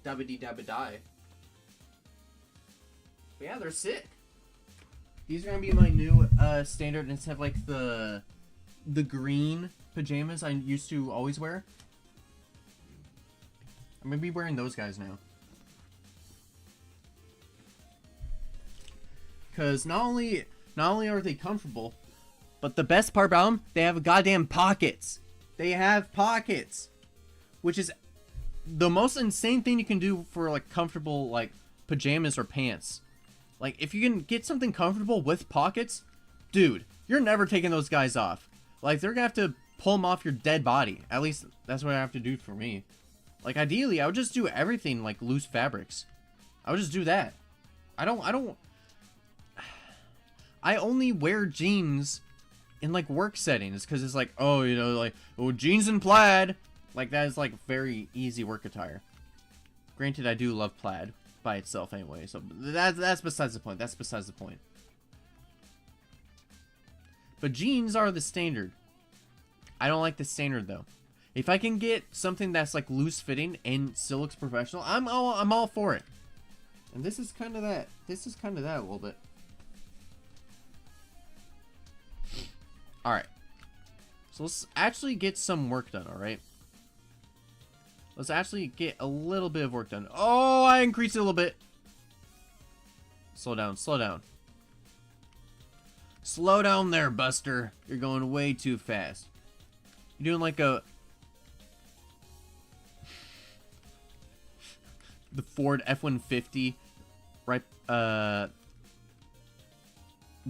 dabba-dee dabba-die. But yeah, they're sick. These are gonna be my new standard instead of like the green pajamas I used to always wear. I'm gonna be wearing those guys now. Because not only are they comfortable, but the best part about them, they have goddamn pockets. They have pockets, which is the most insane thing you can do for like comfortable like pajamas or pants. Like if you can get something comfortable with pockets, dude, you're never taking those guys off. Like they're gonna have to pull them off your dead body. At least that's what I have to do for me. Like ideally, I would just do everything like loose fabrics. I would just do that. I only wear jeans in like work settings because it's like, oh, you know, like, oh, jeans and plaid. Like that is like very easy work attire. Granted, I do love plaid by itself anyway, so that's besides the point. That's besides the point. But jeans are the standard. I don't like the standard though. If I can get something that's like loose fitting and still looks professional, I'm all for it. And this is kind of that. This is kind of that a little bit. Alright. So let's actually get some work done, alright? Let's actually get a little bit of work done. Oh, I increased it a little bit. Slow down, slow down. Slow down there, Buster. You're going way too fast. You're doing like a... the Ford F-150, right, the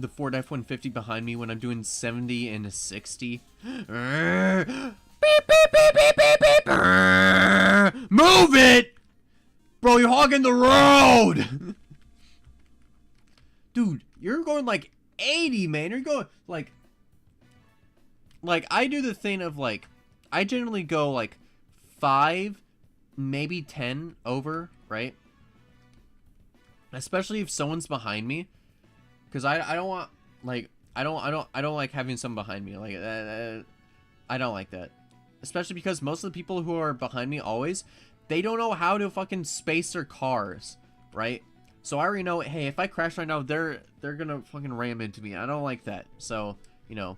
Ford F-150 behind me when I'm doing 70 and a 60. Beep, beep, beep, beep, beep, beep. Move it! Bro, you're hogging the road! Dude, you're going like 80, man. You're going like I do the thing of like, I generally go like 5, maybe 10 over, right? Especially if someone's behind me. Because I don't want, like, I don't like having someone behind me. Like, I don't like that. Especially because most of the people who are behind me always, they don't know how to fucking space their cars, right? So I already know, hey, if I crash right now, they're gonna fucking ram into me. I don't like that. So, you know,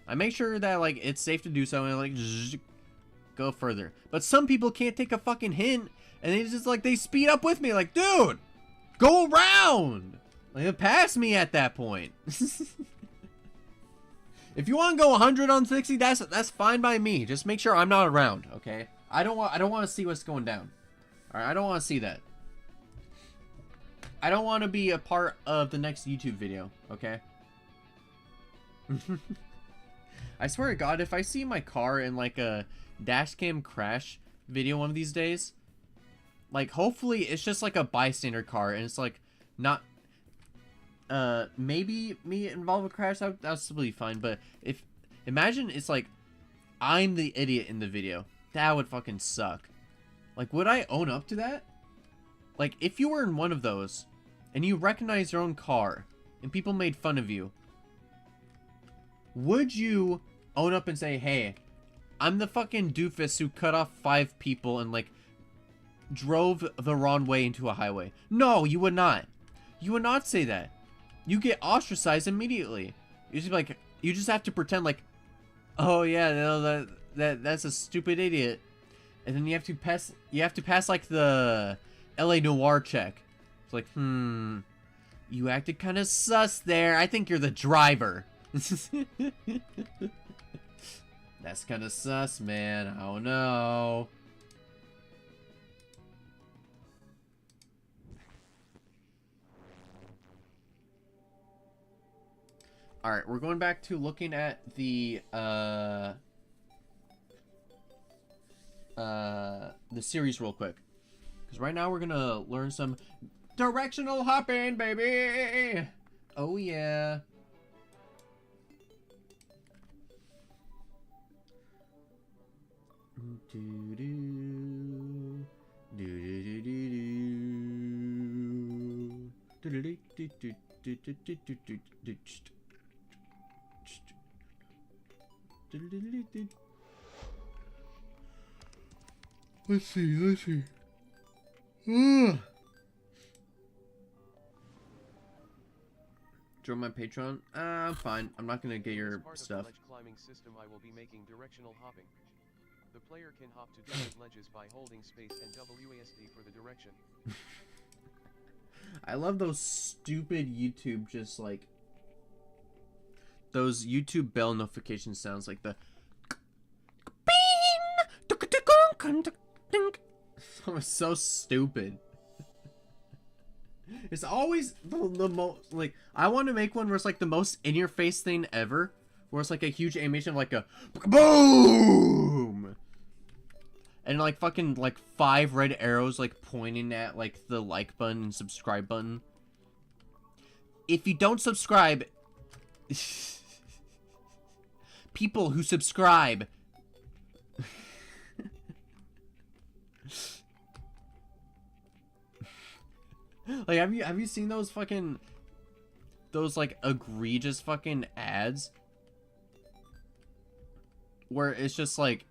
I make sure that, like, it's safe to do so and, like, go further. But some people can't take a fucking hint, and they just, like, they speed up with me. Like, dude, go around! Like, pass me at that point. If you want to go 100 on 60, that's fine by me. Just make sure I'm not around, okay? I don't want to see what's going down. All right, I don't want to see that. I don't want to be a part of the next YouTube video, okay? I swear to God, if I see my car in like a dash cam crash video one of these days, like hopefully it's just like a bystander car and it's like not maybe me involved with crash, that's still be fine. But if imagine it's like I'm the idiot in the video, that would fucking suck. Like, would I own up to that? Like, if you were in one of those and you recognize your own car and people made fun of you, would you own up and say, hey, I'm the fucking doofus who cut off 5 people and, like, drove the wrong way into a highway. No, you would not. You would not say that. You get ostracized immediately. You just like, you just have to pretend like, oh yeah, no, that's a stupid idiot. And then you have to pass like the LA Noire check. It's like, you acted kind of sus there. I think you're the driver. That's kind of sus, man. I don't know. Alright, we're going back to looking at the series real quick. Because right now we're gonna learn some directional hopping, baby! Oh yeah. Let's see. Join my Patreon? I'm fine. I'm not gonna get your stuff. As part of the ledge climbing system, I will be making directional hopping. The player can hop to different ledges by holding space and WASD for the direction. I love those stupid YouTube, just like those YouTube bell notification sounds, like the so stupid. It's always the most, like, I want to make one where it's like the most in your face thing ever, where it's like a huge animation of like a boom, and like fucking like 5 red arrows like pointing at like the like button and subscribe button. If you don't subscribe, people who subscribe, like, have you seen those fucking, those like egregious fucking ads where it's just like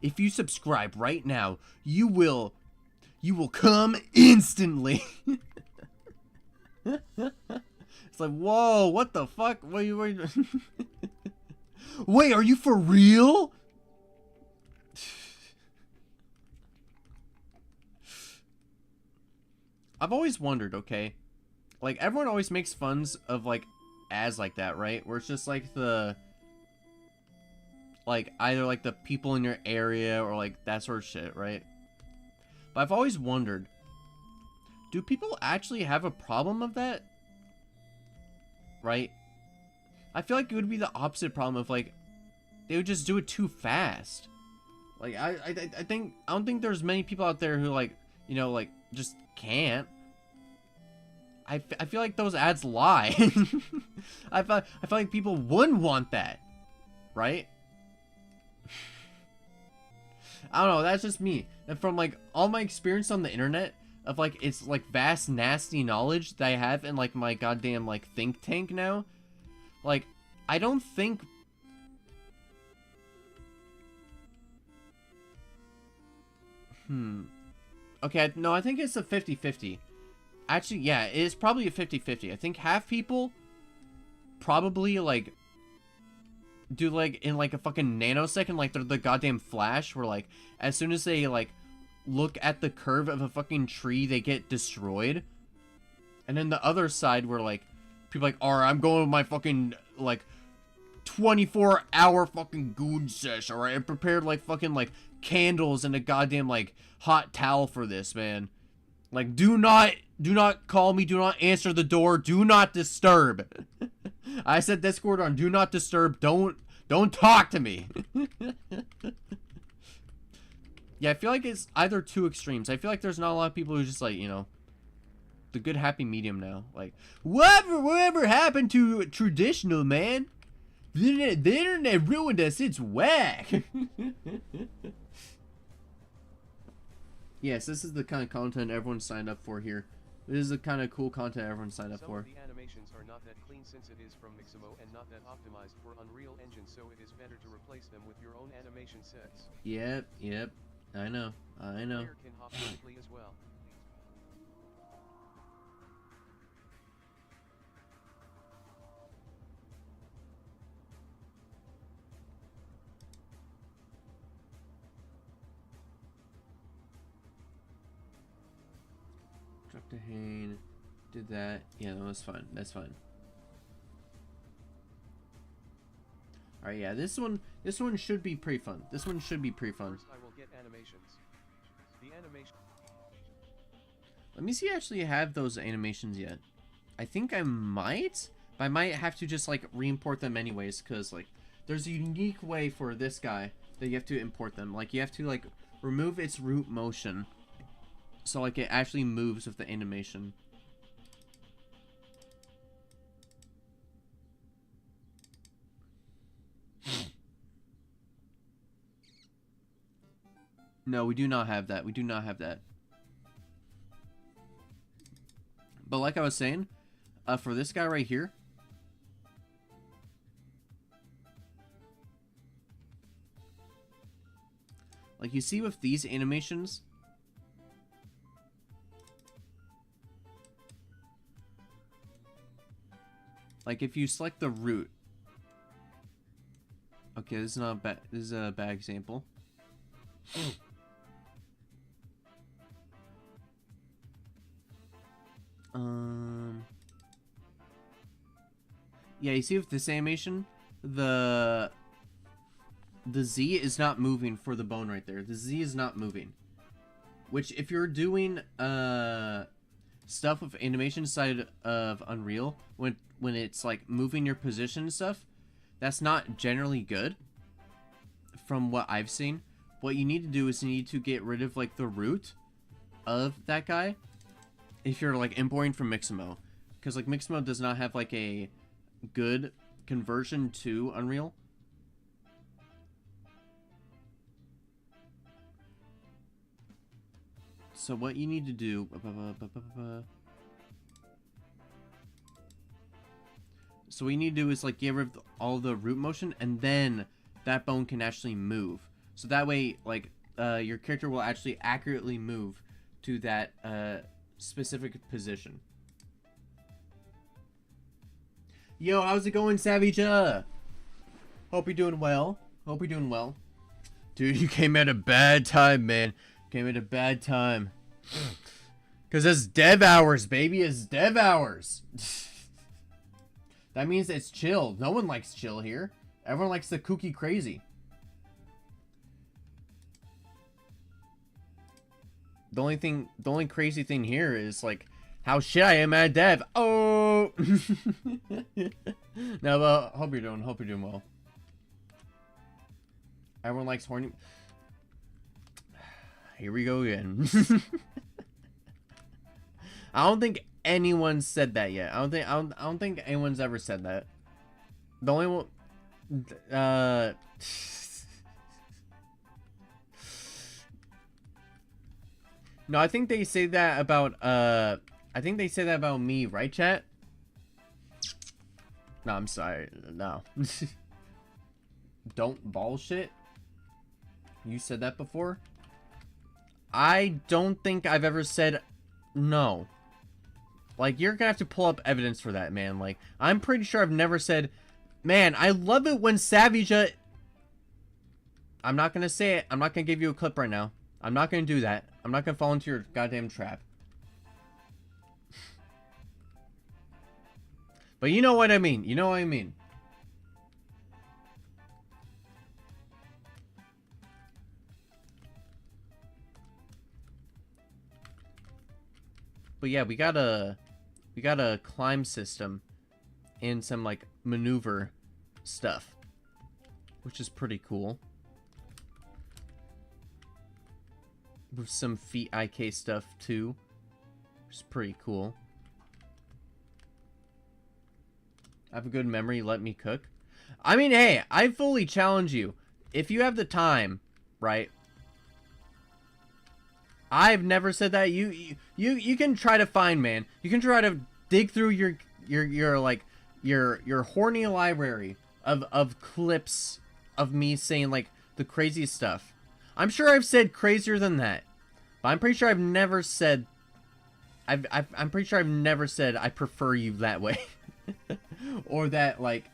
if you subscribe right now, you will come instantly. It's like, whoa, what the fuck? Wait, wait, are you for real? I've always wondered, okay, like, everyone always makes fun of, like, ads like that, right? Where it's just, like, the, like, either, like, the people in your area or, like, that sort of shit, right? But I've always wondered, do people actually have a problem of that? Right? I feel like it would be the opposite problem of, like, they would just do it too fast. Like, I don't think there's many people out there who, like, you know, like, just can't. I feel like those ads lie. I feel like people wouldn't want that, right? I don't know, that's just me. And from like all my experience on the internet of like, it's like vast nasty knowledge that I have in like my goddamn like think tank now, like, I don't think okay, no, I think it's a 50-50. Actually, yeah, it is probably a 50-50. I think half people probably, like, do, like, in, like, a fucking nanosecond, like, they're the goddamn Flash, where, like, as soon as they, like, look at the curve of a fucking tree, they get destroyed. And then the other side, where, like, people are like, alright, I'm going with my fucking, like, 24-hour fucking goon sesh, alright? I prepared, like, fucking, like, candles and a goddamn, like, hot towel for this, man. Like, do not call me, do not answer the door, do not disturb. I set Discord on do not disturb, don't talk to me. Yeah, I feel like it's either two extremes. I feel like there's not a lot of people who just, like, you know, the good happy medium now. Like, whatever happened to traditional, man? The internet ruined us, it's whack. Yes, this is the kind of content everyone signed up for here. This is the kind of cool content everyone signed up Some for. of the animations are not that clean since it is from Mixamo and not that optimized for Unreal Engine, so it is better to replace them with your own animation sets. Yep, yep. I know. I know. Player can hop vertically as well. Drop to Hane. Did that. Yeah, that was fine. That's fine. Alright, yeah, this one should be pretty fun. This one should be pretty fun. First I will get animations. The animation. Let me see if I actually have those animations yet. I think I might, but I might have to just like re-import them anyways, because like there's a unique way for this guy that you have to import them. Like you have to like remove its root motion, so like it actually moves with the animation. No, we do not have that. We do not have that. But like I was saying, for this guy right here, like you see with these animations, like if you select the root, okay, this is not a bad. This is a bad example. Yeah, you see with this animation, the Z is not moving for the bone right there. The Z is not moving. Which, if you're doing stuff with animation side of Unreal, when it's like moving your position and stuff, that's not generally good. From what I've seen, what you need to do is you need to get rid of like the root of that guy. If you're like importing from Mixamo, because like Mixamo does not have like a good conversion to Unreal. So what you need to do, so what you need to do is like get rid of all the root motion, and then that bone can actually move. So that way, like your character will actually accurately move to that specific position. Yo, how's it going, Savage? Hope you're doing well. Hope you're doing well. Dude, you came at a bad time, man. Came at a bad time. Because it's dev hours, baby. It's dev hours. That means it's chill. No one likes chill here. Everyone likes the kooky crazy. The only crazy thing here is like how shit I am at dev. Oh. No, but hope you're doing well. Everyone likes horny. Here we go again. I don't think anyone said that yet. I don't think anyone's ever said that. The only one. No, I think they say that about I think they say that about me, right, chat? No, I'm sorry. No. Don't bullshit. You said that before? I don't think I've ever said no. Like, you're gonna have to pull up evidence for that, man. Like, I'm pretty sure I've never said, man, I love it when Savage... I'm not gonna say it. I'm not gonna give you a clip right now. I'm not gonna do that. I'm not gonna fall into your goddamn trap. But you know what I mean. You know what I mean. But yeah, we got a climb system and some like maneuver stuff, which is pretty cool. With some feet IK stuff too, which is pretty cool. I have a good memory, let me cook. I mean, hey, I fully challenge you. If you have the time, right? I've never said that. You can try to find, man. You can try to dig through your horny library of clips of me saying like the craziest stuff. I'm sure I've said crazier than that, but I'm pretty sure I've never said. I'm pretty sure I've never said I prefer you that way, or that like.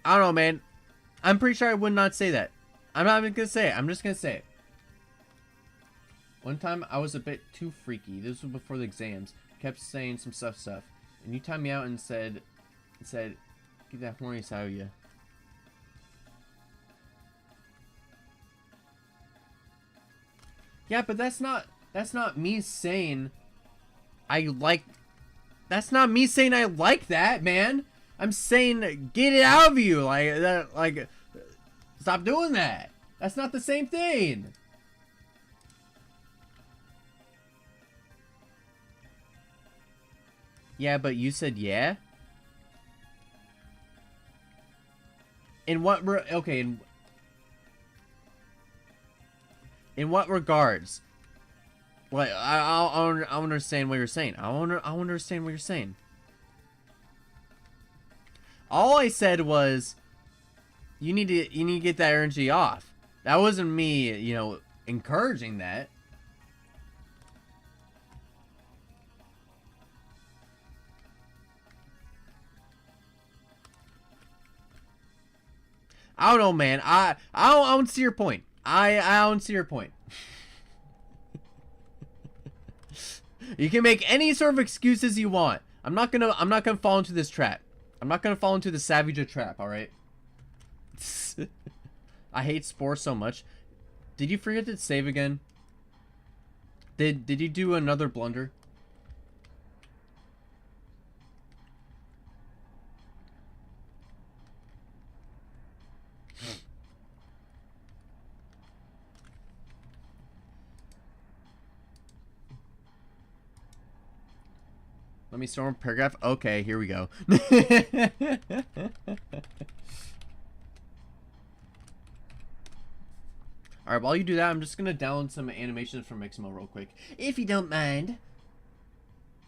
I don't know, man. I'm pretty sure I would not say that. I'm not even gonna say it. I'm just gonna say it. One time I was a bit too freaky. This was before the exams. Kept saying some stuff, and you timed me out and said, "Get that horny side of you." Yeah, but that's not me saying I like. That's not me saying I like that, man. I'm saying get it out of you, like that, like. Stop doing that. That's not the same thing. Yeah, but you said yeah? In what okay, in what regards? Like I understand what you're saying. I understand what you're saying. All I said was you need to get that energy off. That wasn't me, you know, encouraging that. I don't know, man. I don't see your point. I don't see your point. You can make any sort of excuses you want. I'm not gonna fall into this trap. I'm not gonna fall into the savage trap, alright? I hate sports so much. Did you forget to save again? Did you do another blunder? Let me storm paragraph. Okay, here we go. Alright, while you do that, I'm just gonna download some animations from Mixamo real quick. If you don't mind.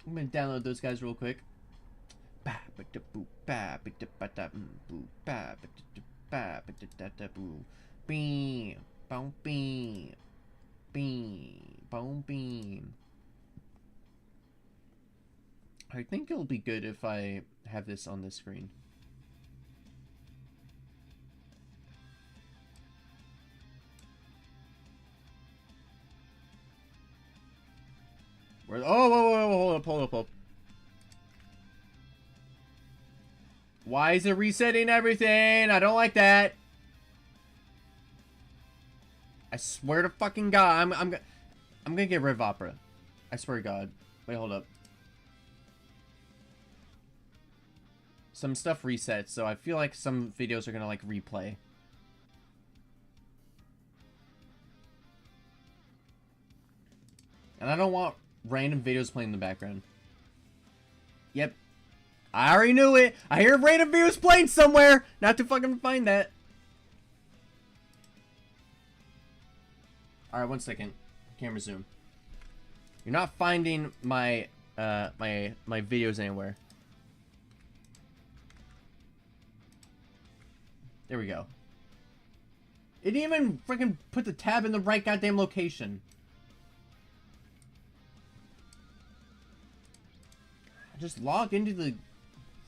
I'm gonna download those guys real quick. I think it'll be good if I have this on the screen. Where? Oh, whoa, hold up. Why is it resetting everything? I don't like that. I swear to fucking God, I'm gonna get rid of Opera. I swear to God. Wait, hold up. Some stuff resets, so I feel like some videos are gonna like replay. And I don't want random videos playing in the background. Yep. I already knew it. I hear random videos playing somewhere. Not to fucking find that. Alright, 1 second. Camera zoom. You're not finding my my videos anywhere. There we go. It didn't even freaking put the tab in the right goddamn location. Just log into the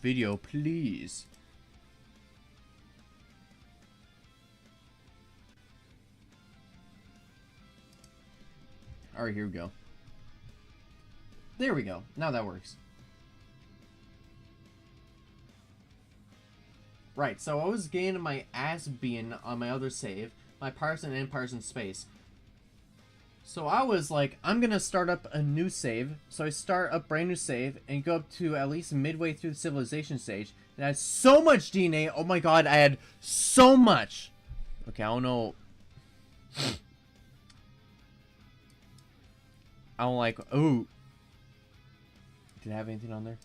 video, please. Alright, here we go. There we go. Now that works. Right, so I was getting my ass being on my other save, my Parson and Parson space. So I was like, I'm gonna start up a new save. So I start a brand new save and go up to at least midway through the civilization stage. And I had so much DNA. Oh my God, I had so much. Okay, I don't know. I don't like. Oh, did I have anything on there?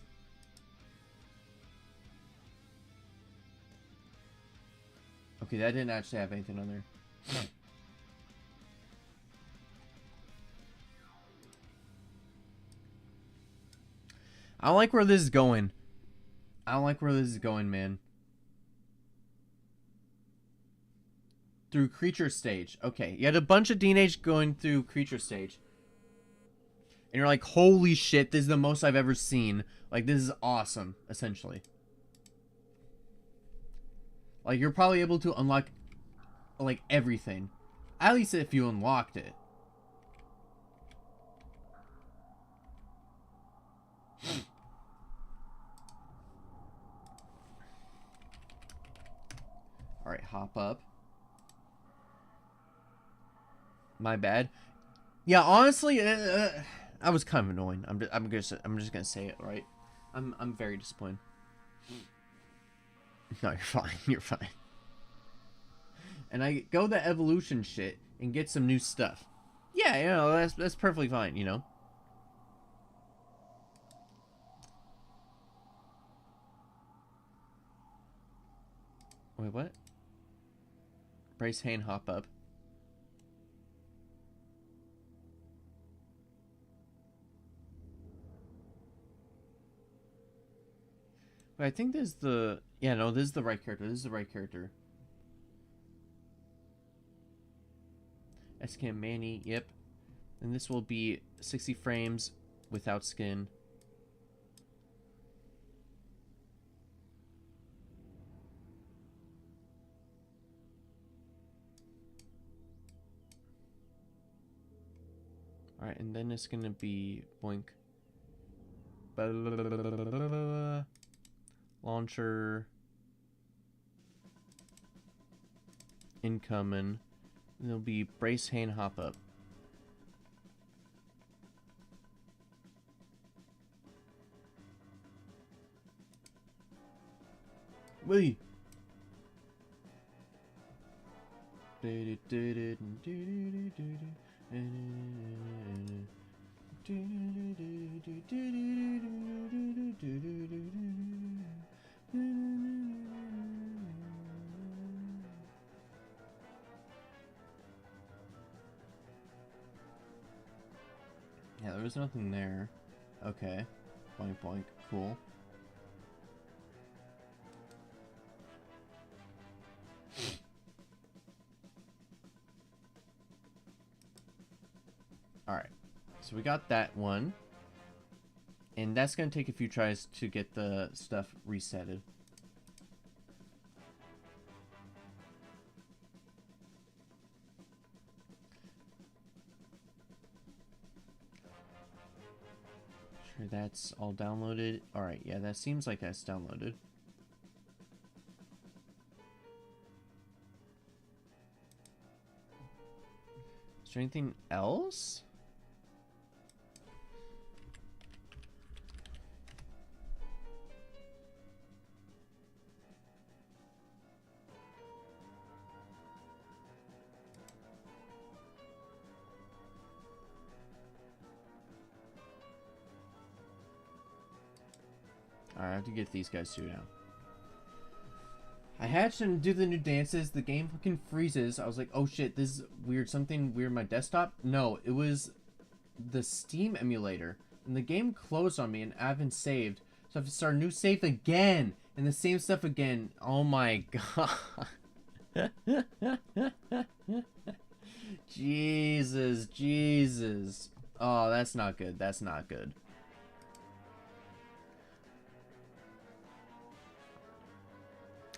Okay, that didn't actually have anything on there. don't like where this is going. I don't like where this is going, man. Through creature stage. Okay, you had a bunch of teenage going through creature stage. And you're like, holy shit, this is the most I've ever seen. Like, this is awesome, essentially. Like, you're probably able to unlock, like, everything. At least if you unlocked it. Alright, hop up. My bad. Yeah, honestly, I was kind of annoying. I'm just gonna say it, right? I'm very disappointed. No, you're fine. You're fine. And I go the evolution shit and get some new stuff. Yeah, you know, that's perfectly fine, you know. Wait, what? Brace hand hop up. Wait, I think this is the... Yeah, no, this is the right character. This is the right character. SCAM Manny, yep. And this will be 60 frames without skin. Alright, and then it's gonna be boink. Launcher. Incoming. And it'll be brace hand hop up. Wee. Yeah, there was nothing there. Okay. Boink boink. Cool. Alright. So we got that one. And that's going to take a few tries to get the stuff resetted. Sure that's all downloaded. Alright, yeah, that seems like that's downloaded. Is there anything else? Alright, I have to get these guys too now. I hatched and do the new dances. The game fucking freezes. I was like, oh shit, this is weird. Something weird on my desktop? No, it was the Steam emulator. And the game closed on me and I haven't saved. So I have to start a new save again. And the same stuff again. Oh my god. Jesus, Jesus. Oh, that's not good. That's not good.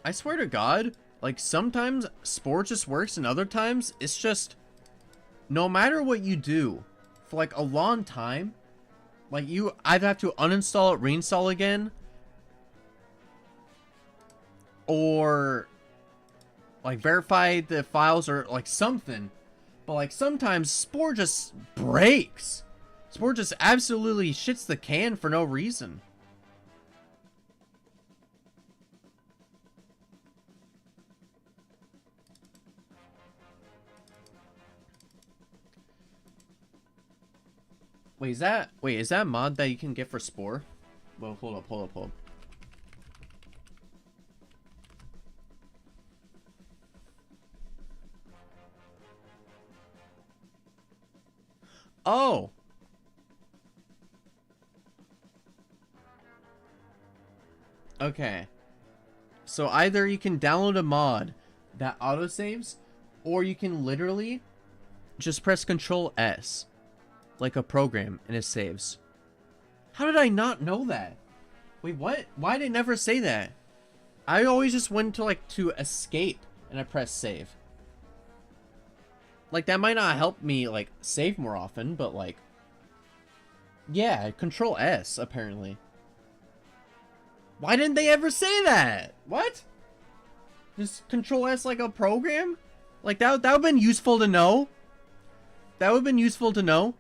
I swear to God, like, sometimes sport just works and other times it's just, no matter what you do, for like a long time, like you either have to uninstall it, reinstall again, or like verify the files or like something, but like sometimes sport just breaks. Sport just absolutely shits the can for no reason. Wait, is that a mod that you can get for Spore? Well, hold up. Oh! Okay. So either you can download a mod that autosaves, or you can literally just press Control S, like a program, and it saves. How did I not know that? Wait, what? Why did it never say that? I always just went to like to escape and I press save. Like that might not help me like save more often, but like, yeah, Control S apparently. Why didn't they ever say that? What? Just Control S like a program? Like that would have been useful to know. That would have been useful to know.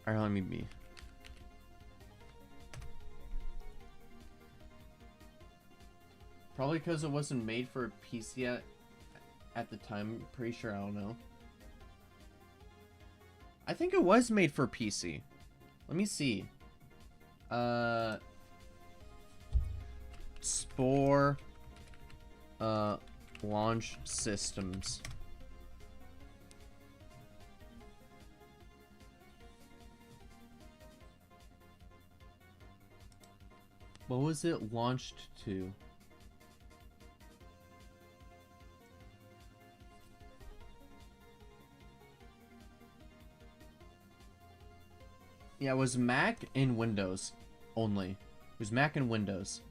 Alright, let me be. Probably because it wasn't made for PC at the time. Pretty sure, I don't know. I think it was made for PC. Let me see. Spore launch systems. What was it launched to? Yeah, it was Mac and Windows only. It was Mac and Windows.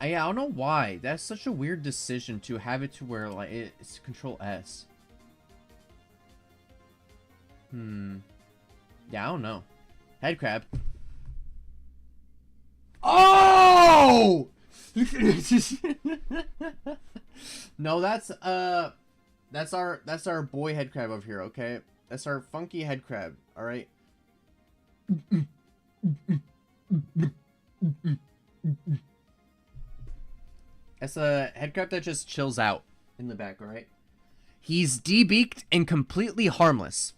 I don't know why. That's such a weird decision to have it to where like it's Control S. Yeah, I don't know. Head crab. Oh! No, that's our boy head crab over here, okay? That's our funky head crab, all right? That's a head crab that just chills out in the back, all right? He's debeaked and completely harmless.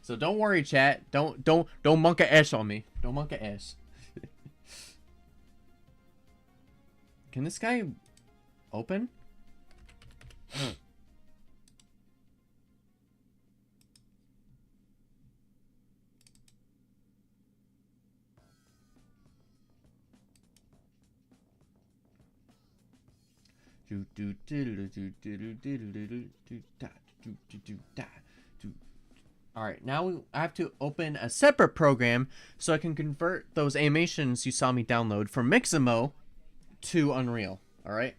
So don't worry, chat. Don't monk a ass on me. Don't monk a ass. Can this guy open? Alright, now I have to open a separate program so I can convert those animations you saw me download from Mixamo to Unreal. Alright?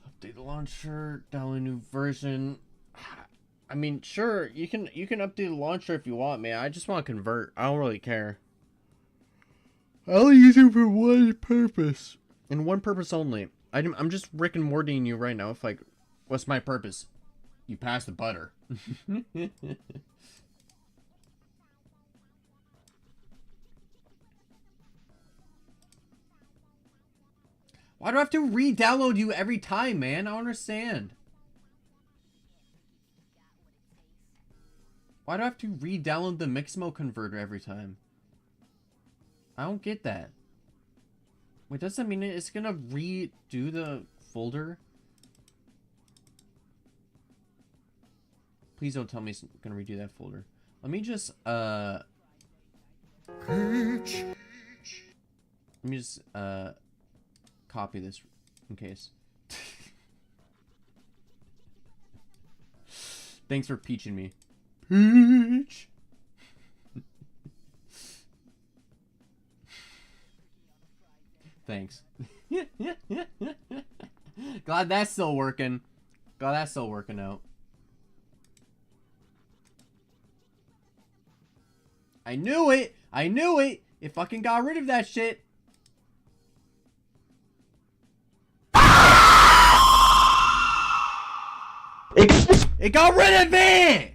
Update the launcher, download a new version. I mean, sure, you can update the launcher if you want, man. I just want to convert. I don't really care. I'll use it for one purpose. And one purpose only. I'm just Rick and Mortying you right now. If like, what's my purpose? You pass the butter. Why do I have to re-download you every time, man? I don't understand. Why do I have to re-download the Mixamo converter every time? I don't get that. Wait, does that mean it's gonna redo the folder? Please don't tell me it's gonna redo that folder. Let me just, let me just, copy this in case. Thanks for peaching me. Peach! Thanks. Glad that's still working. Glad that's still working out. I knew it! I knew it! It fucking got rid of that shit. It got rid of it!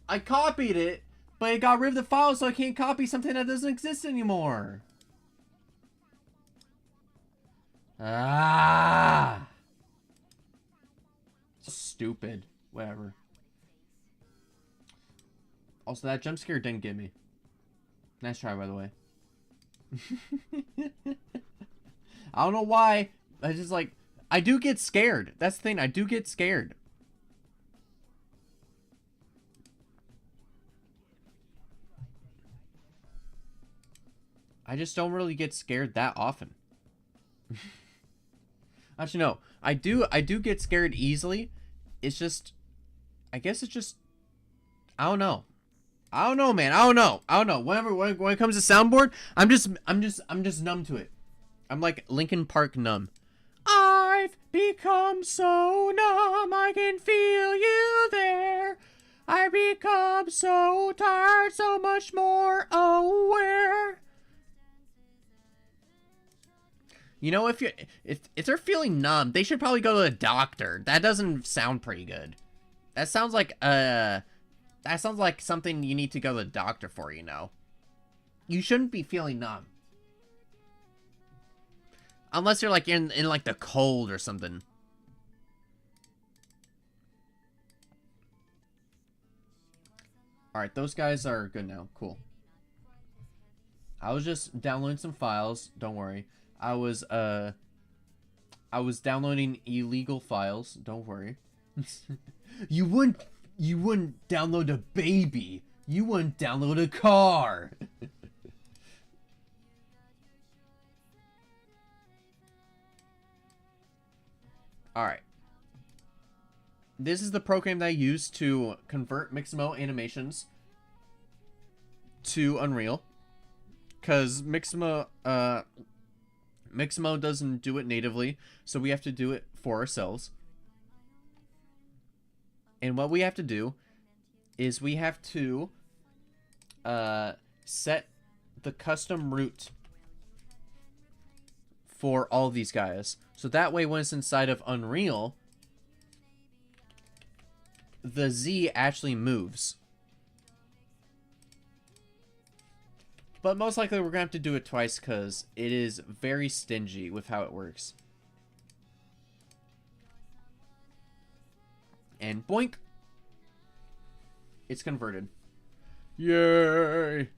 I copied it, but it got rid of the file, so I can't copy something that doesn't exist anymore. Ah! So stupid. Whatever. Also, that jump scare didn't get me. Nice try, by the way. I don't know why. I just like... I do get scared. That's the thing. I do get scared. I just don't really get scared that often. Actually, no. I do get scared easily. It's just... I guess it's just... I don't know. I don't know, man. I don't know. When it comes to soundboard, I'm just numb to it. I'm like Linkin Park numb. I've become so numb, I can feel you there. I've become so tired, so much more aware. You know, if they're feeling numb, they should probably go to a doctor. That doesn't sound pretty good. That sounds like something you need to go to the doctor for, you know. You shouldn't be feeling numb. Unless you're like in like the cold or something. Alright, those guys are good now. Cool. I was just downloading some files, don't worry. I was downloading illegal files, don't worry. You wouldn't download a baby. You wouldn't download a car. Alright. This is the program that I use to convert Mixamo animations to Unreal. Because Mixamo doesn't do it natively, so we have to do it for ourselves. And what we have to do is we have to set the custom root for all these guys. So that way when it's inside of Unreal, the Z actually moves. But most likely we're going to have to do it twice because it is very stingy with how it works. And boink! It's converted. Yay!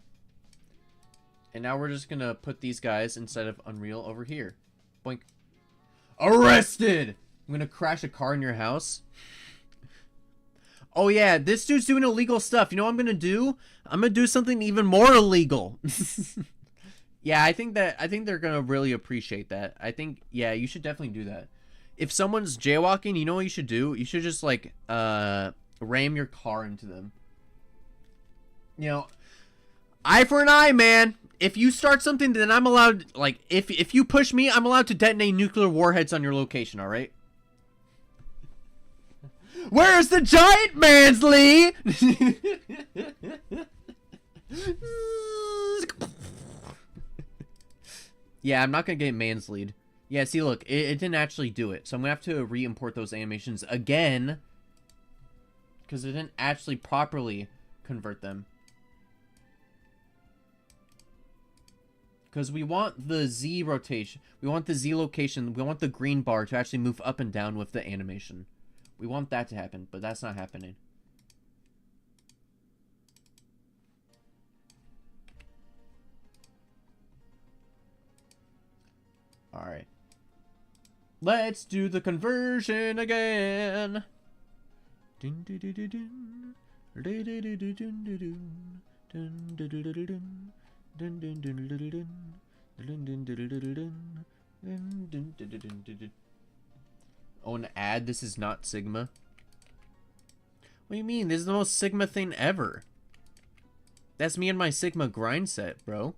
And now we're just going to put these guys instead of Unreal over here. Boink. Arrested! I'm going to crash a car in your house. Oh yeah, this dude's doing illegal stuff. You know what I'm going to do? I'm going to do something even more illegal. Yeah, I think they're going to really appreciate that. I think, yeah, you should definitely do that. If someone's jaywalking, you know what you should do? You should just, like, ram your car into them. You know, eye for an eye, man. If you start something, then I'm allowed, like, if you push me, I'm allowed to detonate nuclear warheads on your location, alright? Where's the giant Mansley? Yeah, I'm not gonna get Mansleyed. Yeah, see, look, it didn't actually do it. So I'm gonna have to re-import those animations again. Because it didn't actually properly convert them. Because we want the Z rotation. We want the Z location. We want the green bar to actually move up and down with the animation. We want that to happen, but that's not happening. Alright. Let's do the conversion again. Dun, dun, dun, dun, dun. Dun, dun, dun, dun, dun, dun. Dun, dun, dun, dun, dun. Dun, dun, dun, dun, dun, dun. Dun, dun, dun, dun, dun, dun. Dun, dun, dun, dun, dun, dun. Oh, an ad? This is not Sigma? What do you mean? This is the most Sigma thing ever. That's me and my Sigma grind set, bro.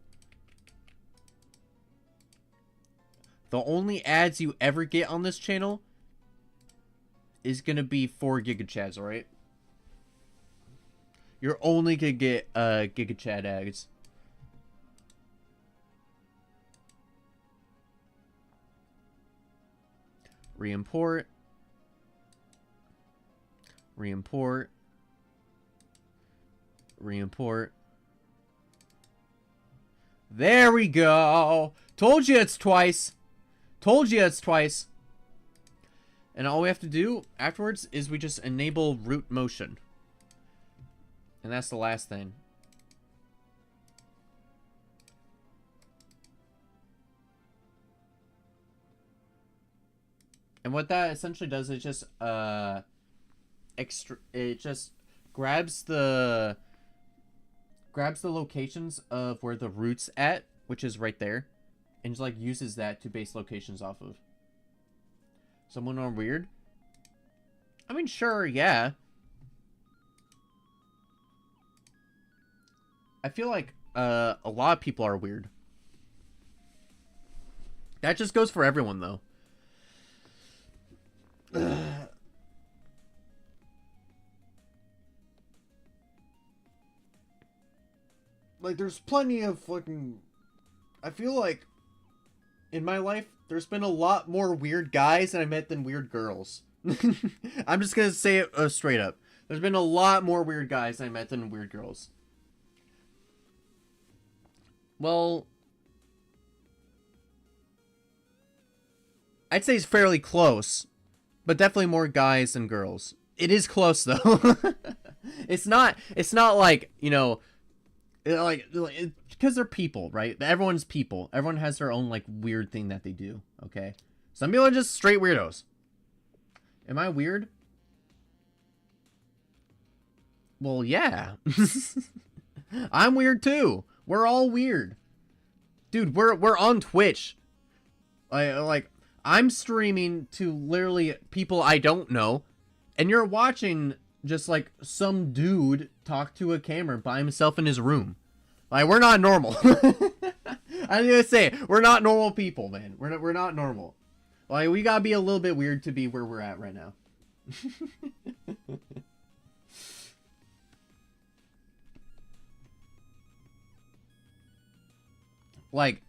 The only ads you ever get on this channel is gonna be 4 GigaChads, alright? You're only gonna get GigaChad ads. Re-import. Re-import. Re-import. There we go! Told you it's twice! Told you it's twice. And all we have to do afterwards is we just enable root motion. And that's the last thing. And what that essentially does is just it just grabs the locations of where the root's at, which is right there, and just like uses that to base locations off of. Someone are weird? I mean, sure, yeah. I feel like a lot of people are weird. That just goes for everyone, though. Like, there's plenty of fucking... I feel like in my life, there's been a lot more weird guys that I met than weird girls. I'm just gonna say it straight up. There's been a lot more weird guys I met than weird girls. Well, I'd say it's fairly close, but definitely more guys than girls. It is close though. It's not like, you know, like because they're people, right? Everyone's people. Everyone has their own like weird thing that they do, okay? Some people are just straight weirdos. Am I weird? Well, yeah. I'm weird too. We're all weird. Dude, we're on Twitch. Like I'm streaming to literally people I don't know, and you're watching just like some dude talk to a camera by himself in his room. Like, we're not normal. I'm gonna say, we're not normal people, man. We're not normal. Like, we gotta be a little bit weird to be where we're at right now. Like,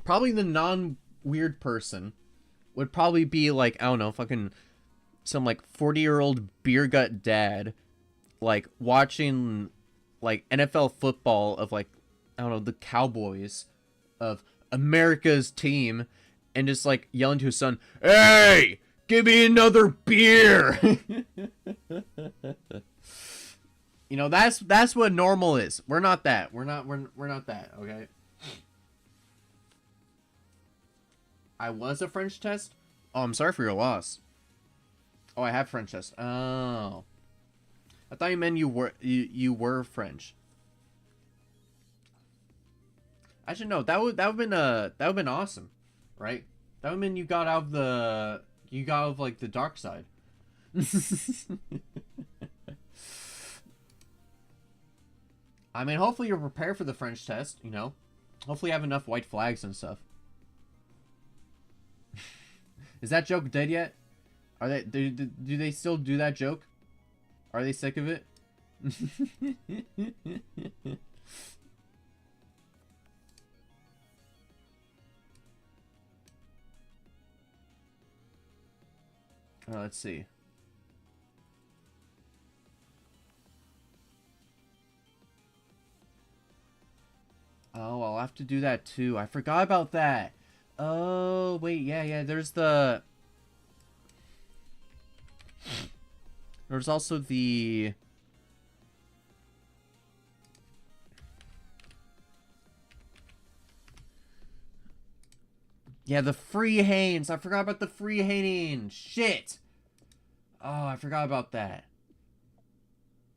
probably the non-weird person would probably be like, I don't know, fucking some like 40-year-old beer gut dad, like watching like NFL football of like, I don't know, the Cowboys of America's team, and just like yelling to his son, "Hey, give me another beer." You know, that's what normal is. We're not that. We're not that, okay? I was a French test? Oh, I'm sorry for your loss. Oh, I have French test. Oh. I thought you meant you were French. Actually, no, that would have been awesome, right? That would mean you got out of like the dark side. I mean, hopefully you're prepared for the French test, you know? Hopefully you have enough white flags and stuff. Is that joke dead yet? Are they do they still do that joke? Are they sick of it? Let's see. Oh, I'll have to do that too. I forgot about that. Oh, wait, yeah, there's also the... Yeah, the free Hanes. I forgot about the free Hanes. Shit. Oh, I forgot about that.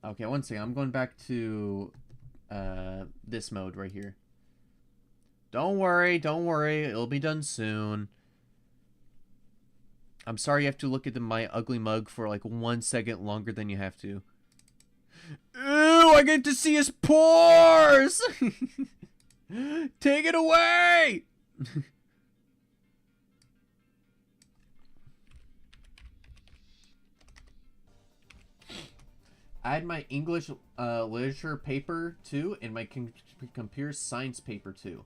Okay, one second. I'm going back to this mode right here. Don't worry. It'll be done soon. I'm sorry you have to look at my ugly mug for like 1 second longer than you have to. Ew, I get to see his pores! Take it away! I had my English literature paper too, and my computer science paper too.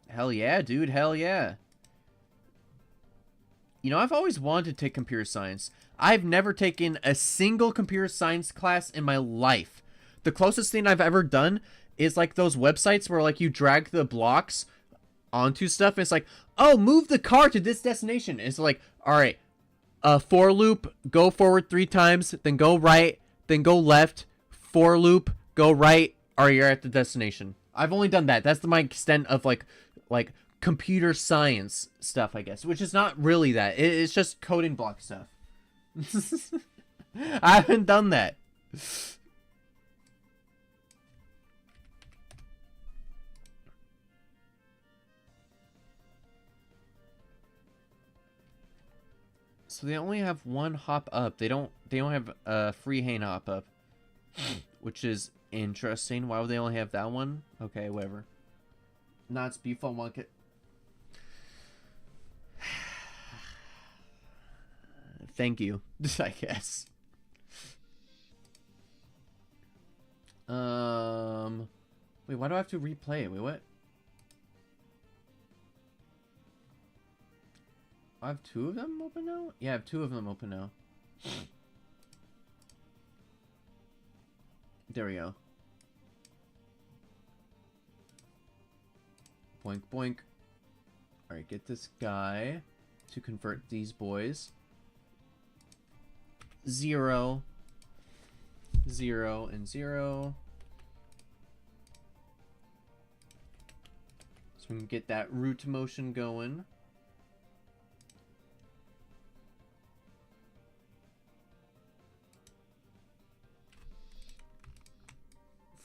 Hell yeah, dude. Hell yeah. You know, I've always wanted to take computer science. I've never taken a single computer science class in my life. The closest thing I've ever done is like those websites where like you drag the blocks onto stuff. And it's like, oh, move the car to this destination. It's like, all right, for loop, go forward 3 times, then go right, then go left, for loop, go right, or you're at the destination. I've only done that. That's my extent of like computer science stuff, I guess, which is not really that. It's just coding block stuff. I haven't done that. So they only have one hop up. They don't have a free hang hop up, which is interesting. Why would they only have that one? Okay, whatever. Not speed phone market. Thank you, I guess. Wait, why do I have to replay it? Wait, what? I have 2 of them open now? Yeah, I have 2 of them open now. There we go. Boink, boink. Alright, get this guy to convert these boys. 0. 0 and 0. So we can get that root motion going.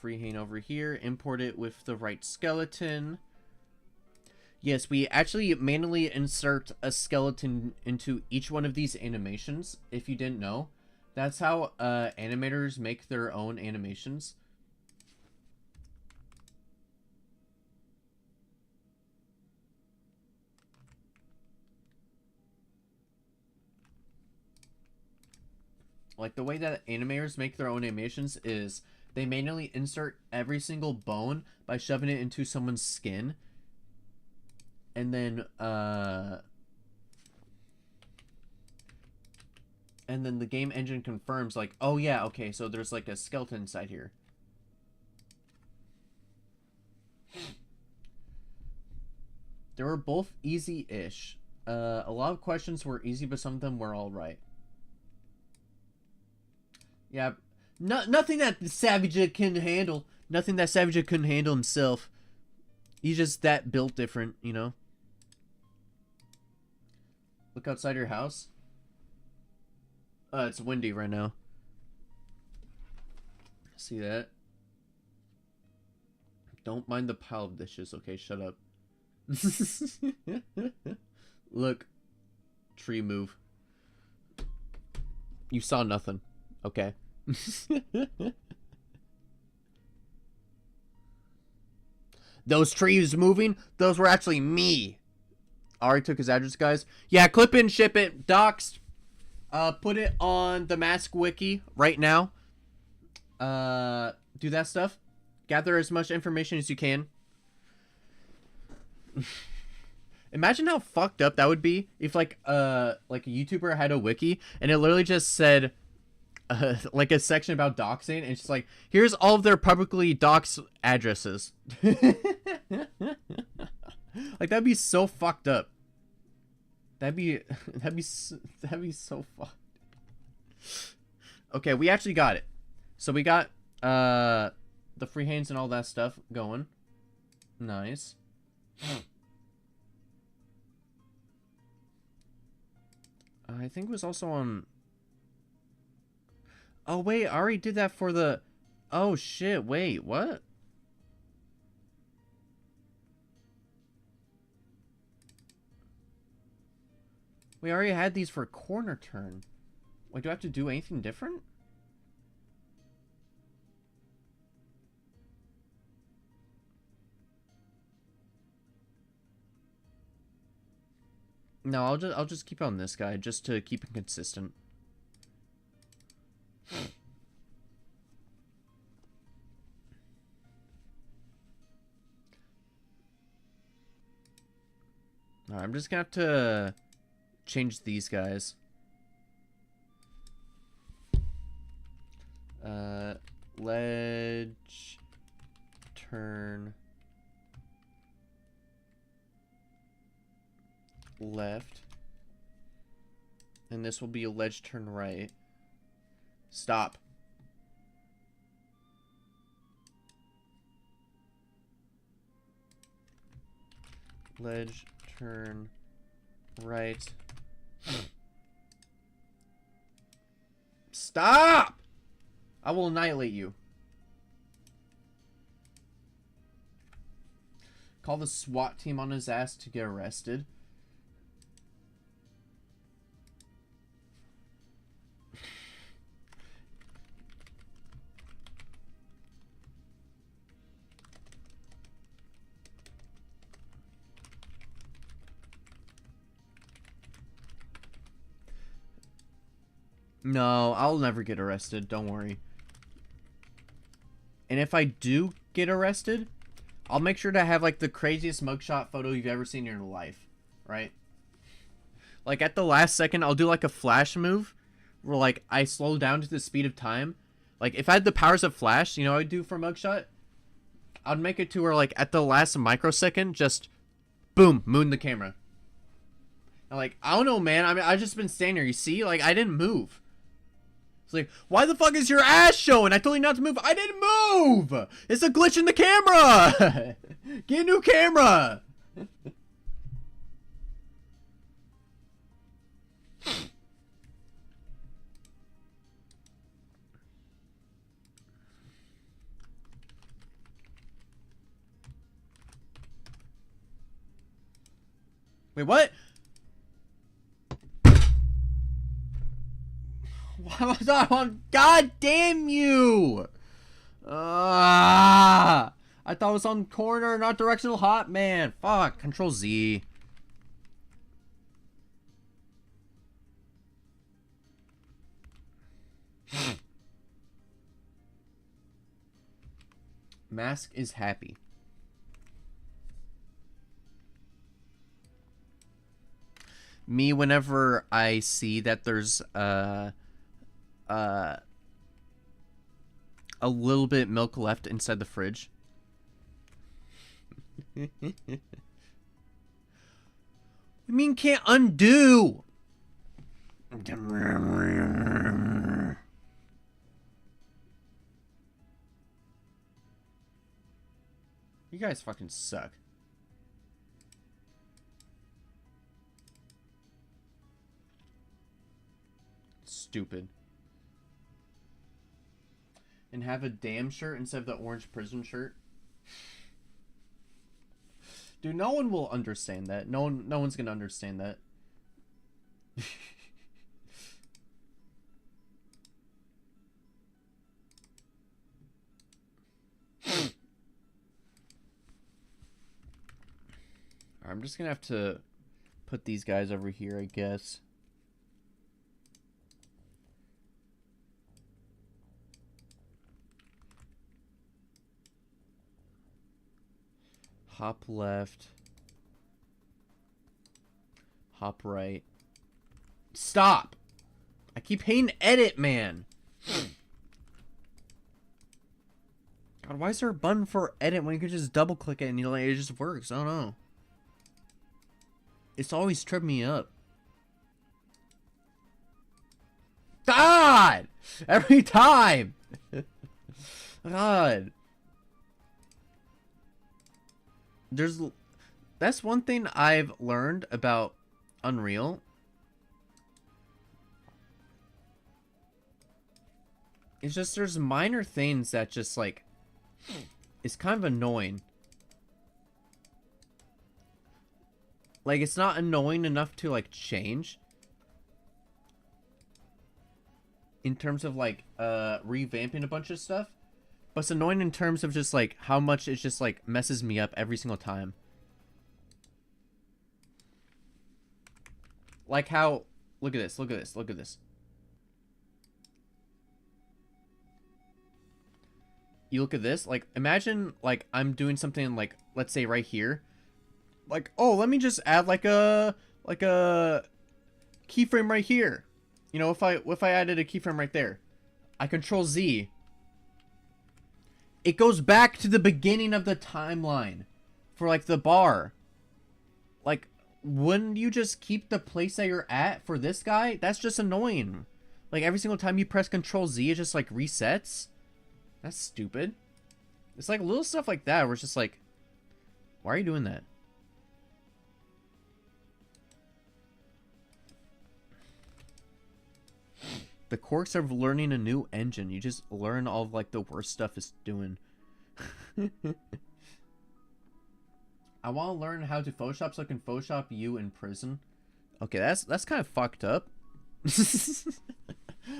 Freehand over here. Import it with the right skeleton. Yes, we actually manually insert a skeleton into each one of these animations, if you didn't know. That's how animators make their own animations. Like, the way that animators make their own animations is they manually insert every single bone by shoving it into someone's skin. And then the game engine confirms, like, oh yeah, okay, so there's like a skeleton inside here. They were both easy-ish. A lot of questions were easy, but some of them were alright. Yeah, nothing that Savage can handle. Nothing that Savage couldn't handle himself. He's just that built different, you know? Look outside your house. It's windy right now. See that? Don't mind the pile of dishes, okay? Shut up. Look. Tree move. You saw nothing, okay? Those trees moving, those were actually me. Ari took his address, guys. Yeah, clip in, ship it, doxed. Put it on the Mask Wiki right now. Do that stuff. Gather as much information as you can. Imagine how fucked up that would be if like a YouTuber had a wiki and it literally just said like a section about doxing and it's just like, here's all of their publicly doxed addresses. Like, that'd be so fucked up. That'd be so fucked. Okay, we actually got it. So we got the free hands and all that stuff going. Nice. I think it was also on... Oh, wait, I already did that for the... Oh, shit, wait, what? We already had these for corner turn. Wait, do I have to do anything different? No, I'll just keep on this guy just to keep it consistent. Alright, I'm just gonna have to change these guys. Ledge turn left, and this will be a ledge turn right. Stop. Ledge turn right. Stop! I will annihilate you. Call the SWAT team on his ass to get arrested. No, I'll never get arrested. Don't worry. And if I do get arrested, I'll make sure to have like the craziest mugshot photo you've ever seen in your life, right? Like at the last second, I'll do like a flash move where like I slow down to the speed of time. Like if I had the powers of Flash, you know what I'd do for a mugshot? I'd make it to where like at the last microsecond, just boom, moon the camera. And like, I don't know, man. I mean, I just been standing there. You see? Like, I didn't move. It's like, why the fuck is your ass showing? I told you not to move. I didn't move! It's a glitch in the camera! Get a new camera! Wait, what? Why was I on? God damn you! I thought it was on corner, not directional hot, man. Fuck. Control Z. Mask is happy. Me, whenever I see that there's a little bit milk left inside the fridge. You mean can't undo? You guys fucking suck. Stupid. And have a damn shirt instead of the orange prison shirt. Dude, no one will understand that. No one's gonna understand that. I'm just gonna have to put these guys over here, I guess. Hop left. Hop right. Stop! I keep hitting edit, man. God, why is there a button for edit when you can just double click it and you know, like, it just works? I don't know. It's always tripping me up. God! Every time! God. That's one thing I've learned about Unreal. It's just there's minor things that just like it's kind of annoying. Like it's not annoying enough to like change in terms of like revamping a bunch of stuff. But it's annoying in terms of just, like, how much it just, like, messes me up every single time. Like how... Look at this, look at this, look at this. You look at this, like, imagine, like, I'm doing something, like, let's say right here. Like, oh, let me just add, like a keyframe right here. You know, if I added a keyframe right there, I control Z. It goes back to the beginning of the timeline for like the bar. Like, wouldn't you just keep the place that you're at for this guy? That's just annoying. Like every single time you press control Z, it just like resets. That's stupid. It's like little stuff like that where it's just like, why are you doing that? The quirks of learning a new engine. You just learn all of like the worst stuff it's doing. I want to learn how to Photoshop so I can Photoshop you in prison. Okay, that's kind of fucked up.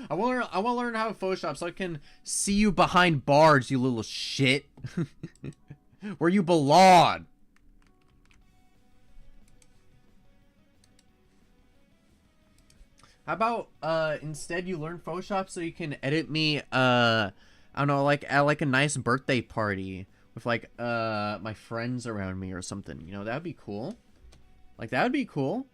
I want to learn how to Photoshop so I can see you behind bars, you little shit. Where you belong. How about instead you learn Photoshop so you can edit me I don't know, like at like a nice birthday party with like my friends around me or something. You know, that would be cool. Like that would be cool.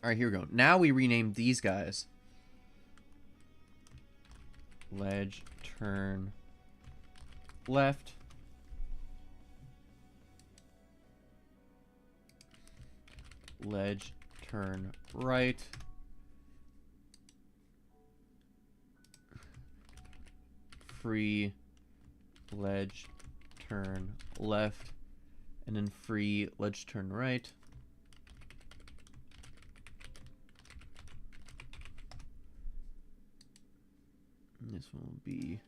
Alright, here we go. Now we rename these guys. Ledge, turn, left. Ledge, turn, right. Free, ledge, turn, left. And then free, ledge, turn, right. This one will be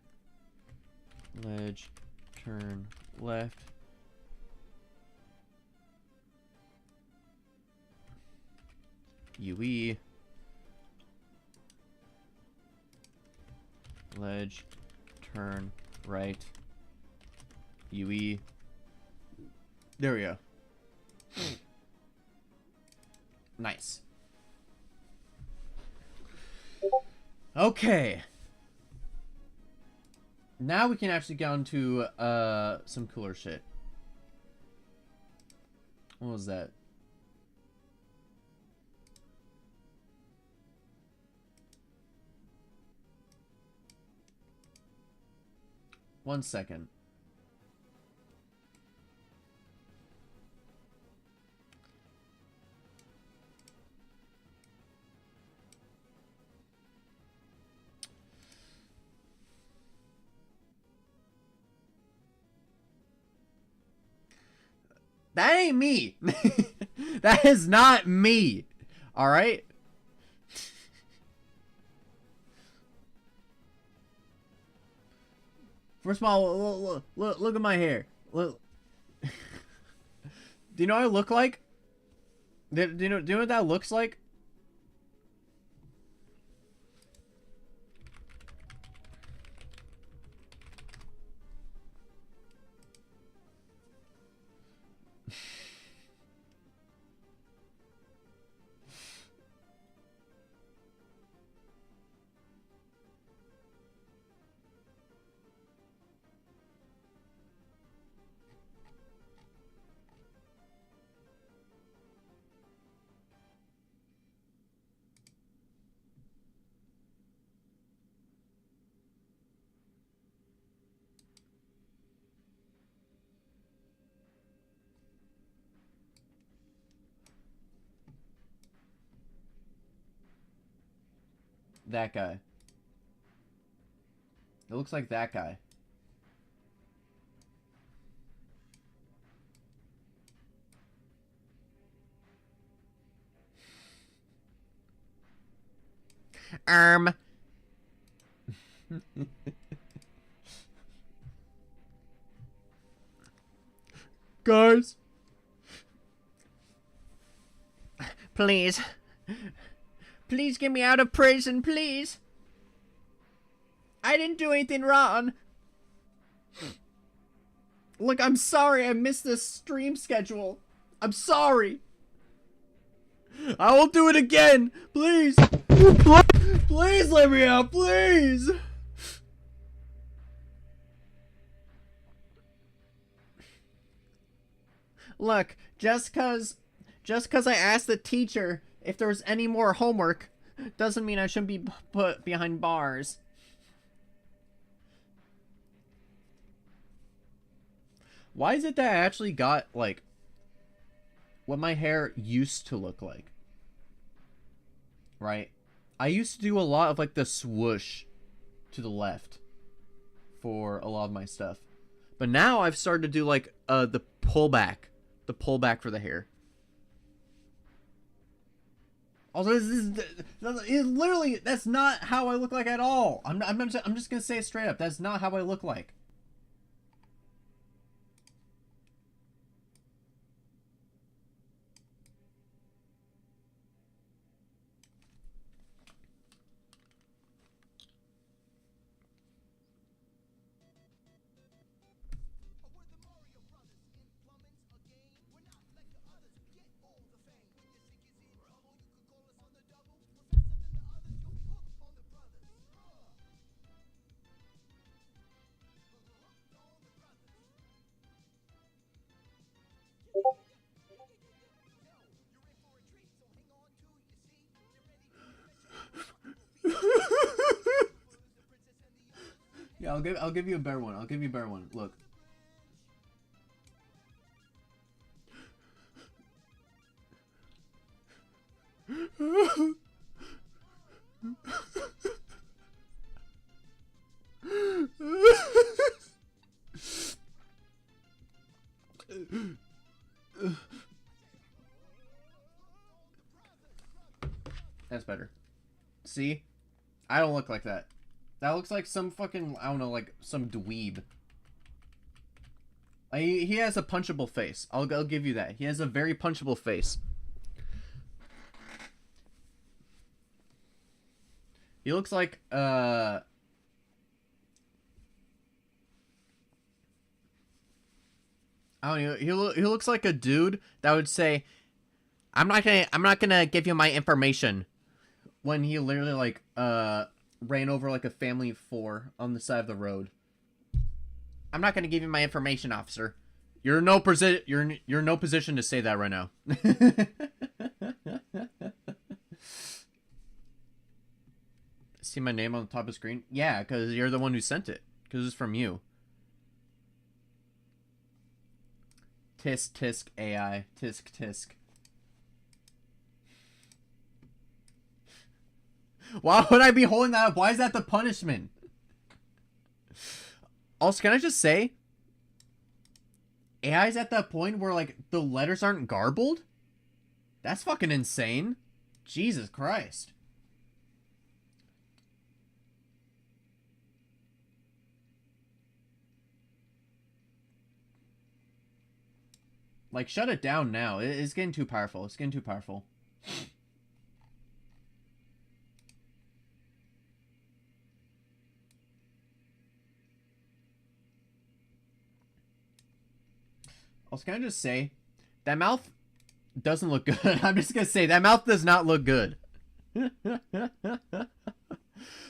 ledge, turn, left. UE. Ledge, turn, right. UE. There we go. Nice. Okay. Now we can actually get on to some cooler shit. What was that? One second. That ain't me. That is not me. All right? First of all, look at my hair. Look. Do you know what I look like? Do you know what that looks like? That guy. It looks like that guy. Guys. Please. Please get me out of prison, please. I didn't do anything wrong. Look, I'm sorry I missed this stream schedule. I'm sorry. I will do it again, please. Please let me out, please! Look, just cause I asked the teacher if there was any more homework doesn't mean I shouldn't be put behind bars. Why is it that I actually got, like, what my hair used to look like? Right? I used to do a lot of, like, the swoosh to the left for a lot of my stuff. But now I've started to do, like, the pullback. The pullback for the hair. Also, literally, that's not how I look like at all. I'm just gonna say it straight up. That's not how I look like. Yeah, I'll give you a better one. I'll give you a better one. Look. That's better. See? I don't look like that. That looks like some fucking, I don't know, like some dweeb. He has a punchable face. I'll give you that. He has a very punchable face. He looks like, I don't know. He looks like a dude that would say, I'm not gonna give you my information," when he literally like ran over like a family of 4 on the side of the road. "I'm not gonna give you my information, officer. You're in no position to say that right now." See my name on the top of the screen? Yeah, because you're the one who sent it. Because it's from you. Tisk tisk AI. Tisk tisk. Why would I be holding that up? Why is that the punishment? Also, can I just say, AI's at that point where, like, the letters aren't garbled? That's fucking insane. Jesus Christ. Like, shut it down now. It's getting too powerful. It's getting too powerful. Also, can I just say, that mouth doesn't look good. I'm just gonna say, that mouth does not look good.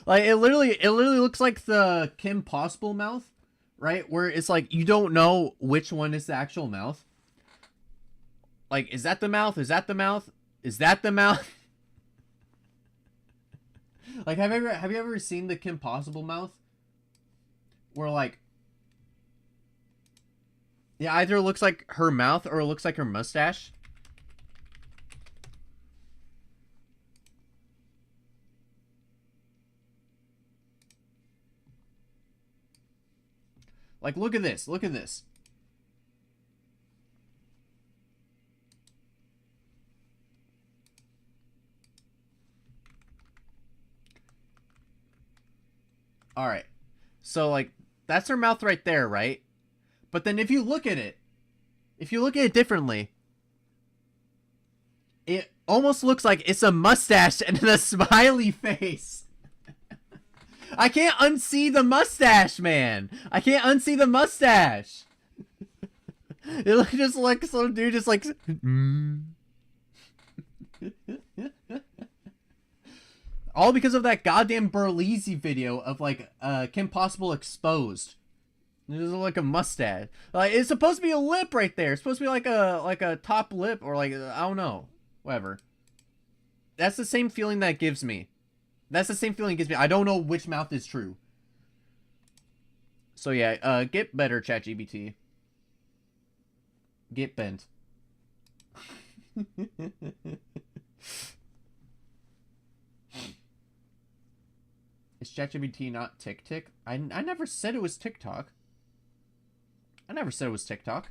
Like, it literally looks like the Kim Possible mouth, right? Where it's like, you don't know which one is the actual mouth. Like, is that the mouth? Is that the mouth? Is that the mouth? Like, have you ever seen the Kim Possible mouth? Where, like, yeah, either it looks like her mouth or it looks like her mustache. Like, look at this. Look at this. Alright. So, like, that's her mouth right there, right? But then if you look at it differently, it almost looks like it's a mustache and then a smiley face. I can't unsee the mustache, man. I can't unsee the mustache. It looks just like some dude just like... All because of that goddamn Berlizzi video of like Kim Possible exposed. There's like a mustache. Like it's supposed to be a lip right there. It's supposed to be like a top lip or like I don't know. Whatever. That's the same feeling that gives me. That's the same feeling it gives me. I don't know which mouth is true. So yeah, get better, ChatGPT. Get bent. Is ChatGPT not TikTok? I never said it was TikTok. I never said it was TikTok.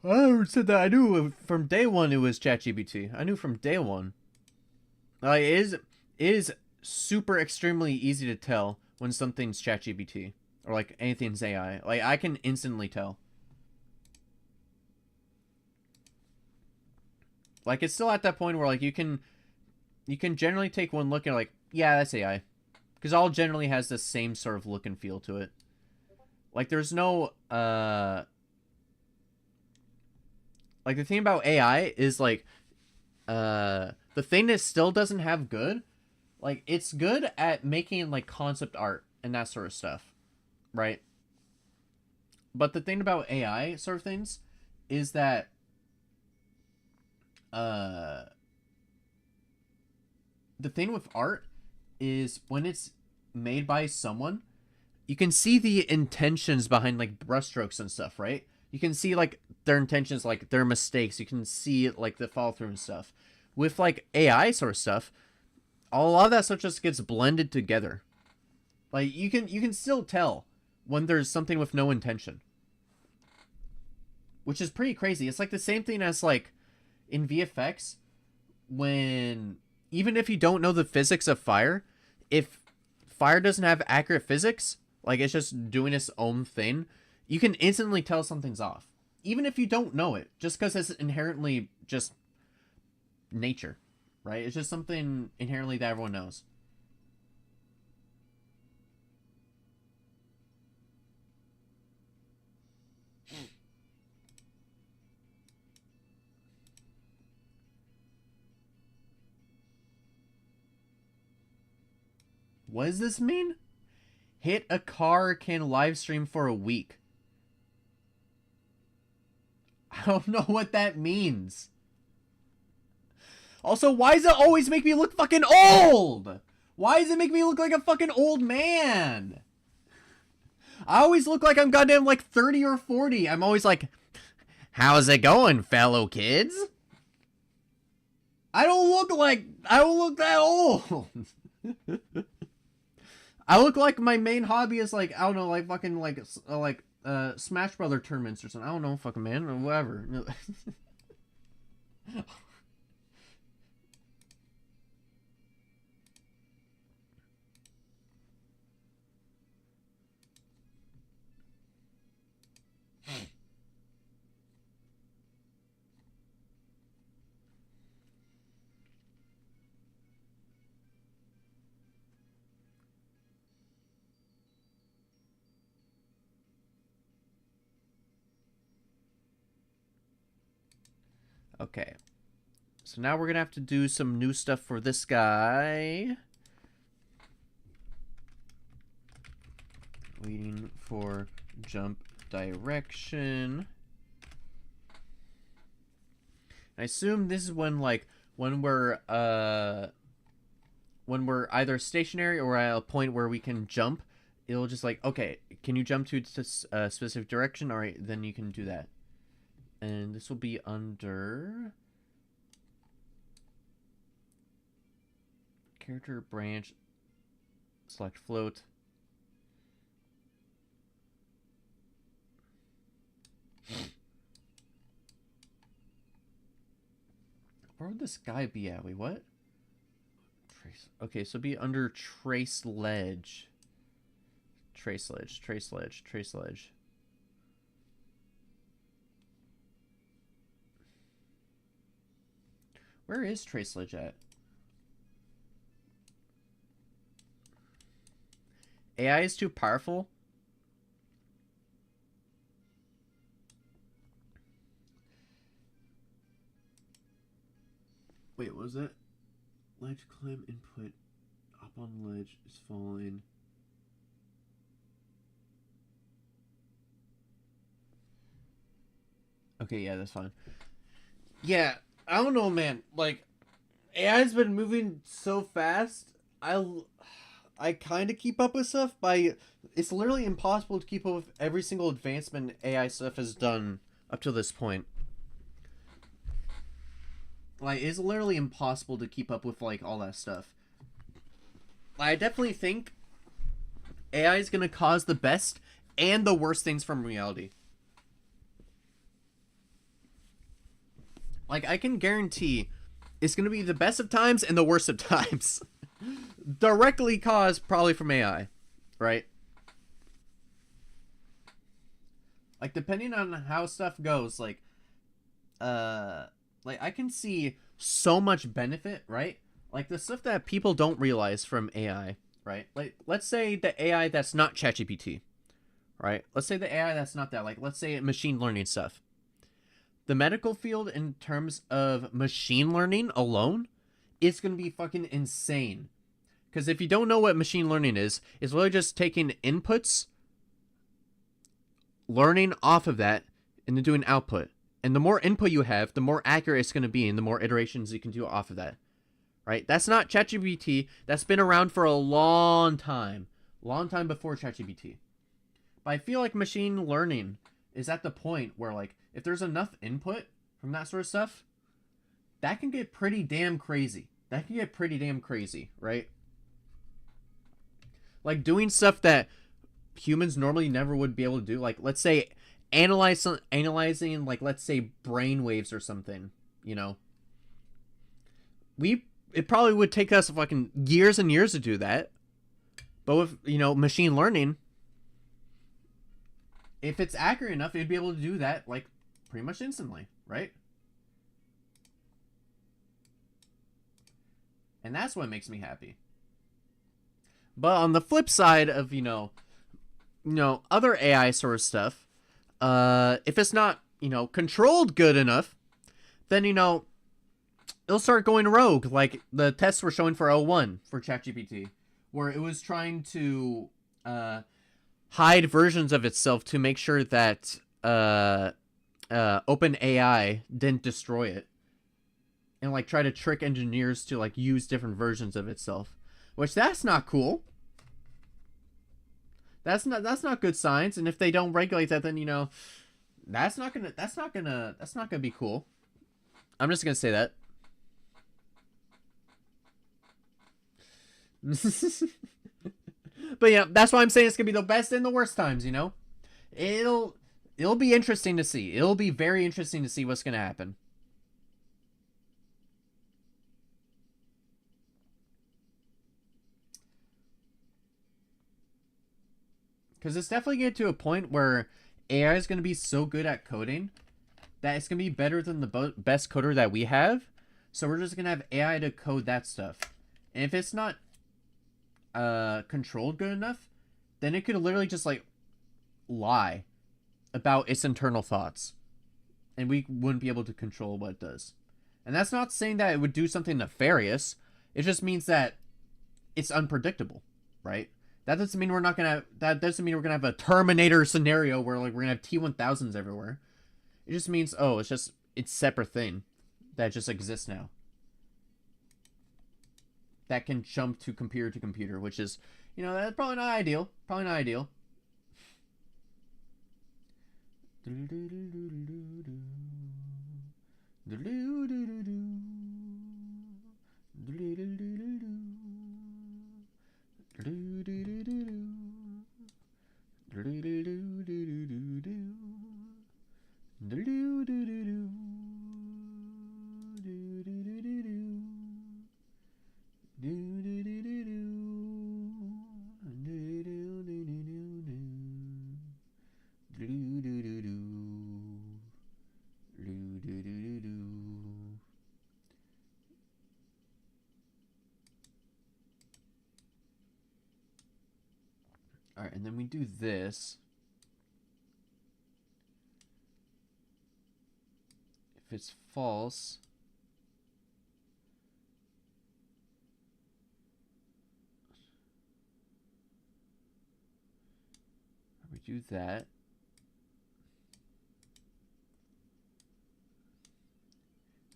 I never said that. I knew from day one it was ChatGPT. I knew from day one. It is super extremely easy to tell when something's ChatGPT or like anything's AI. Like I can instantly tell. Like it's still at that point where like you can generally take one look and like, yeah, that's AI. Because all generally has the same sort of look and feel to it. Like there's no like the thing about AI is like the thing that still doesn't have good, like it's good at making like concept art and that sort of stuff, right? But the thing about AI sort of things is that the thing with art is when it's made by someone, you can see the intentions behind like brushstrokes and stuff, right? You can see like their intentions, like their mistakes. You can see like the follow through and stuff. With like AI sort of stuff, a lot of that stuff just gets blended together. Like you can still tell when there's something with no intention, which is pretty crazy. It's like the same thing as like in VFX, when even if you don't know the physics of fire, if fire doesn't have accurate physics, like it's just doing its own thing, you can instantly tell something's off. Even if you don't know it, just because it's inherently just nature, right? It's just something inherently that everyone knows. What does this mean? Hit a car can live stream for a week. I don't know what that means. Also, why does it always make me look fucking old? Why does it make me look like a fucking old man? I always look like I'm goddamn like 30 or 40. I'm always like, how's it going, fellow kids? I don't look that old. I look like my main hobby is like, I don't know, like fucking like Smash Brother tournaments or something. I don't know, fucking man, or whatever. Okay. So now we're going to have to do some new stuff for this guy. Waiting for jump direction. I assume this is when we're either stationary or at a point where we can jump. It'll just like, okay, can you jump to a specific direction? All right, then you can do that. And this will be under character branch, select float. Where would this guy be at? Wait, what? Trace. Okay, so be under trace ledge. Trace ledge, trace ledge, trace ledge. Where is trace ledge at? AI is too powerful. was it? Ledge climb input. Up on ledge is falling. Okay, yeah, that's fine. Yeah, I don't know, man. Like, AI's been moving so fast. I kind of keep up with stuff by. It's literally impossible to keep up with every single advancement AI stuff has done up to this point. Like, it's literally impossible to keep up with, like, all that stuff. I definitely think AI is going to cause the best and the worst things from reality. Like, I can guarantee it's going to be the best of times and the worst of times. Directly caused probably from AI, right? Like, depending on how stuff goes, like I can see so much benefit, right? Like the stuff that people don't realize from AI, right? Like, let's say the AI that's not ChatGPT, right? Let's say the AI that's not that. Like, let's say machine learning stuff. The medical field, in terms of machine learning alone, is going to be fucking insane. Because if you don't know what machine learning is, it's literally just taking inputs, learning off of that, and then doing output. And the more input you have, the more accurate it's going to be, and the more iterations you can do off of that. Right? That's not ChatGPT. That's been around for a long time. Long time before ChatGPT. But I feel like machine learning is at the point where, like, if there's enough input from that sort of stuff, that can get pretty damn crazy. That can get pretty damn crazy, right? Like, doing stuff that humans normally never would be able to do. Like, let's say, analyzing, like, let's say, brain waves or something, you know? It probably would take us fucking years and years to do that. But with, you know, machine learning, if it's accurate enough, it'd be able to do that, like, pretty much instantly, right? And that's what makes me happy. But on the flip side of, you know, other AI sort of stuff, if it's not, you know, controlled good enough, then, you know, it'll start going rogue, like the tests were showing for L1 for ChatGPT, where it was trying to hide versions of itself to make sure that OpenAI didn't destroy it, and like try to trick engineers to like use different versions of itself, which that's not cool. That's not good science, and if they don't regulate that, then, you know, that's not gonna be cool. I'm just gonna say that. But yeah, that's why I'm saying it's gonna be the best and the worst times, you know? It'll be interesting to see. It'll be very interesting to see what's gonna happen. Because it's definitely getting to a point where AI is going to be so good at coding that it's going to be better than the best coder that we have. So we're just going to have AI to code that stuff. And if it's not controlled good enough, then it could literally just, like, lie about its internal thoughts. And we wouldn't be able to control what it does. And that's not saying that it would do something nefarious. It just means that it's unpredictable, right? That doesn't mean we're gonna have a Terminator scenario where, like, we're gonna have T-1000s everywhere. It just means, oh, it's a separate thing that just exists now. That can jump to computer, which is, you know, that's probably not ideal. Probably not ideal. Alright, and then we do this. If it's false, do that.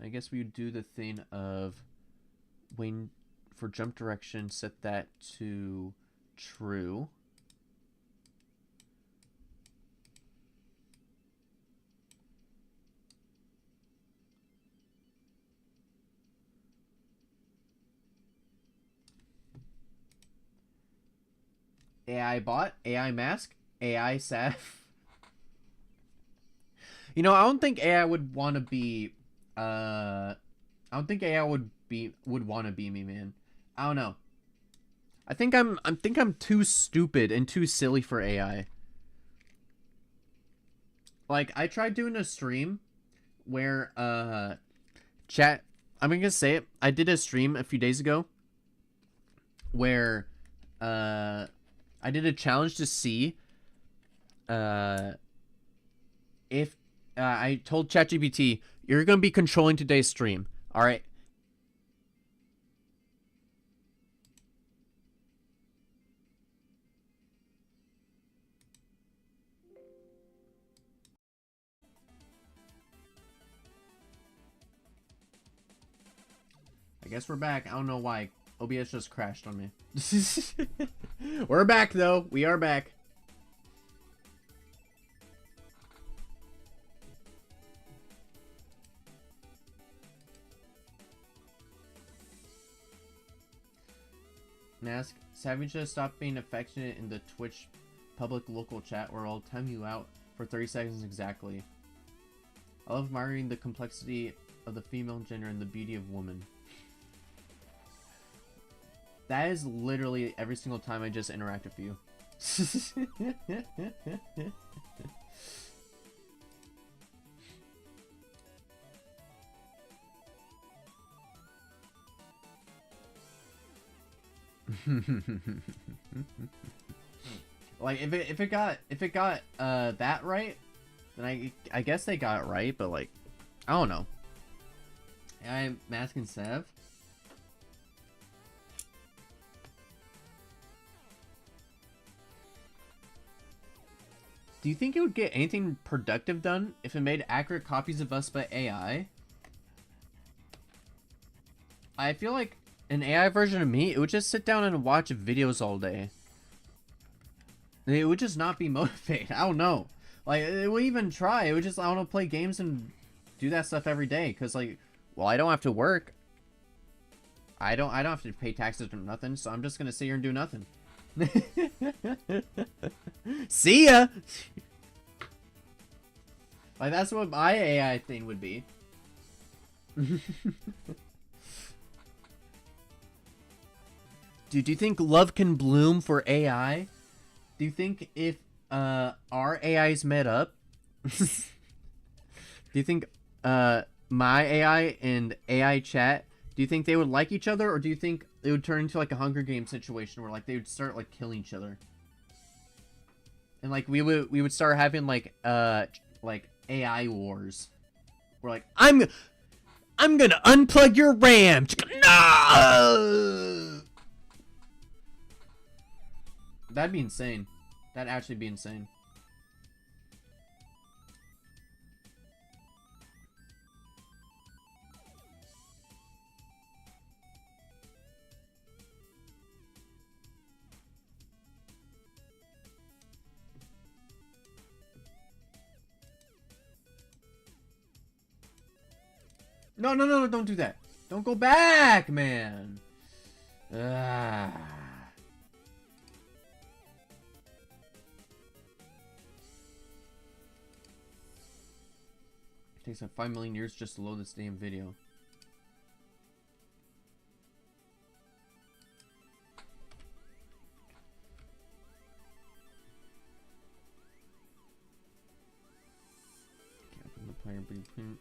I guess we would do the thing of when for jump direction, set that to true. AI bot, AI mask, AI Saf. You know, I don't think AI would want to be I don't think AI would want to be me, man. I don't know. I think I'm too stupid and too silly for AI. Like, I tried doing a stream where chat, I'm gonna say it. I did a stream a few days ago where I did a challenge to see if I told ChatGPT, you're gonna be controlling today's stream. All right. I guess we're back. I don't know why. OBS just crashed on me. We're back, though. We are back. Mask, Savage just stopped being affectionate in the Twitch public local chat where I'll time you out for 30 seconds exactly. I love admiring the complexity of the female gender and the beauty of woman. That is literally every single time I just interact with you. Like if it got that right, then I guess they got it right, but like I don't know. I'm Mask and Sev. Do you think it would get anything productive done if it made accurate copies of us by AI? I feel like an AI version of me, it would just sit down and watch videos all day. It would just not be motivated. I don't know. Like, it would even try. It would just, I don't know, play games and do that stuff every day. Because, like, well, I don't have to work. I don't have to pay taxes or nothing. So I'm just going to sit here and do nothing. See ya! Like, that's what my AI thing would be. Dude, do you think love can bloom for AI? Do you think if our AIs met up, do you think my AI and AI chat, do you think they would like each other, or do you think it would turn into like a Hunger Games situation where like they would start like killing each other? And like we would start having like AI wars. We're like, I'm gonna unplug your RAM. No! That'd be insane. That'd actually be insane. No, no, no, don't do that. Don't go back, man. It takes like 5 million years just to load this damn video. Player blueprint.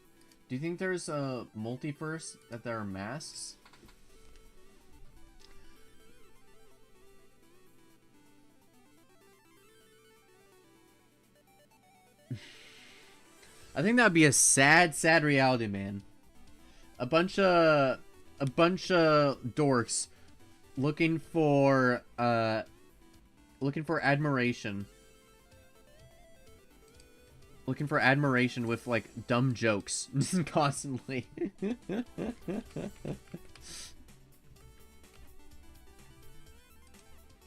Do you think there's a multiverse that there are masks? I think that'd be a sad, sad reality, man. A bunch of dorks looking for admiration Looking for admiration with, like, dumb jokes. Constantly.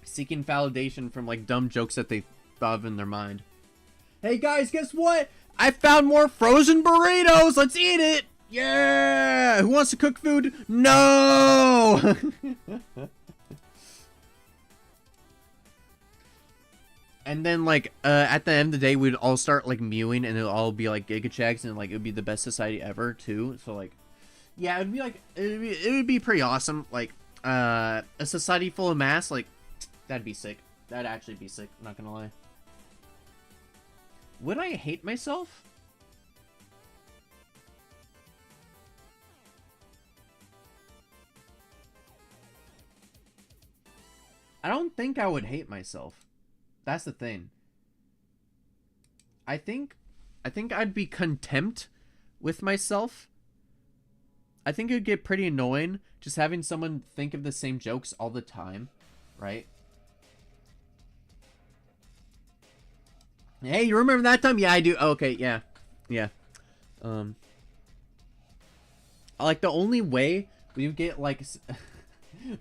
Seeking validation from, like, dumb jokes that they thought of in their mind. Hey, guys, guess what? I found more frozen burritos! Let's eat it! Yeah! Who wants to cook food? No! And then, like, at the end of the day, we'd all start, like, mewing, and it'll all be, like, Giga Checks, and, like, it would be the best society ever, too. So, like, yeah, it'd be, like, it would be pretty awesome. Like, a society full of masks, like, that'd be sick. That'd actually be sick, I'm not gonna lie. Would I hate myself? I don't think I would hate myself. That's the thing. I think I'd be contempt with myself. I think it'd get pretty annoying just having someone think of the same jokes all the time, right? Hey, you remember that time? Yeah, I do. Okay, yeah. Yeah. Like, the only way we would get, like,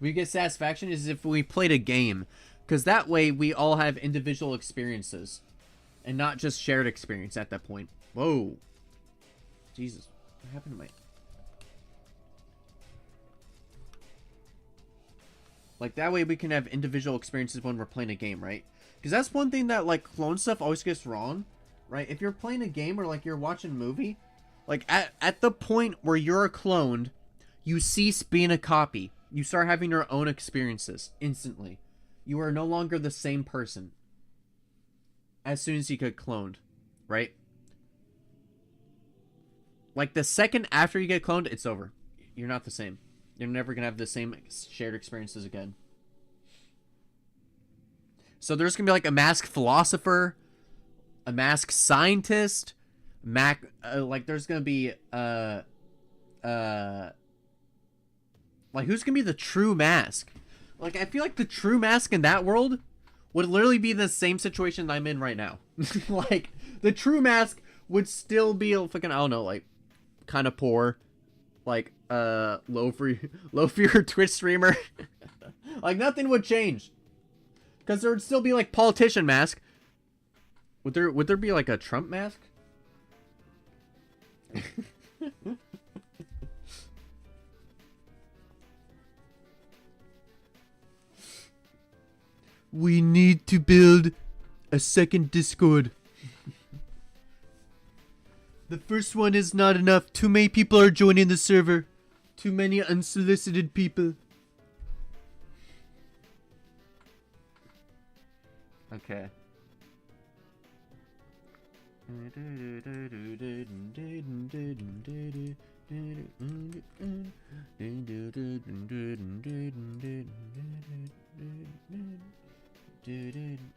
we get satisfaction is if we played a game. Because that way, we all have individual experiences. And not just shared experience at that point. Whoa. Jesus. What happened to my... Like, that way we can have individual experiences when we're playing a game, right? Because that's one thing that, like, clone stuff always gets wrong, right? If you're playing a game or, like, you're watching a movie, like, at the point where you're cloned, you cease being a copy. You start having your own experiences instantly. You are no longer the same person as soon as you get cloned, right? Like, the second after you get cloned, it's over. You're not the same. You're never going to have the same shared experiences again. So there's going to be, like, a masked philosopher, a masked scientist, like, there's going to be, like, who's going to be the true mask? Like, I feel like the true mask in that world would literally be the same situation I'm in right now. Like, the true mask would still be a fucking, I don't know, like, kind of poor. Like, low for your Twitch streamer. Like, nothing would change. Because there would still be, like, politician mask. Would there be, like, a Trump mask? We need to build a second Discord. The first one is not enough. Too many people are joining the server. Too many unsolicited people. Okay.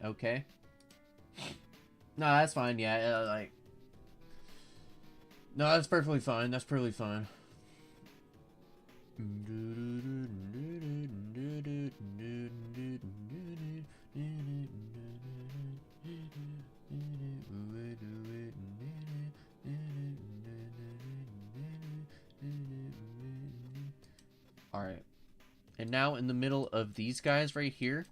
Okay. No, that's fine. Yeah, like. No, that's perfectly fine. That's perfectly fine. Alright. And now in the middle of these guys right here,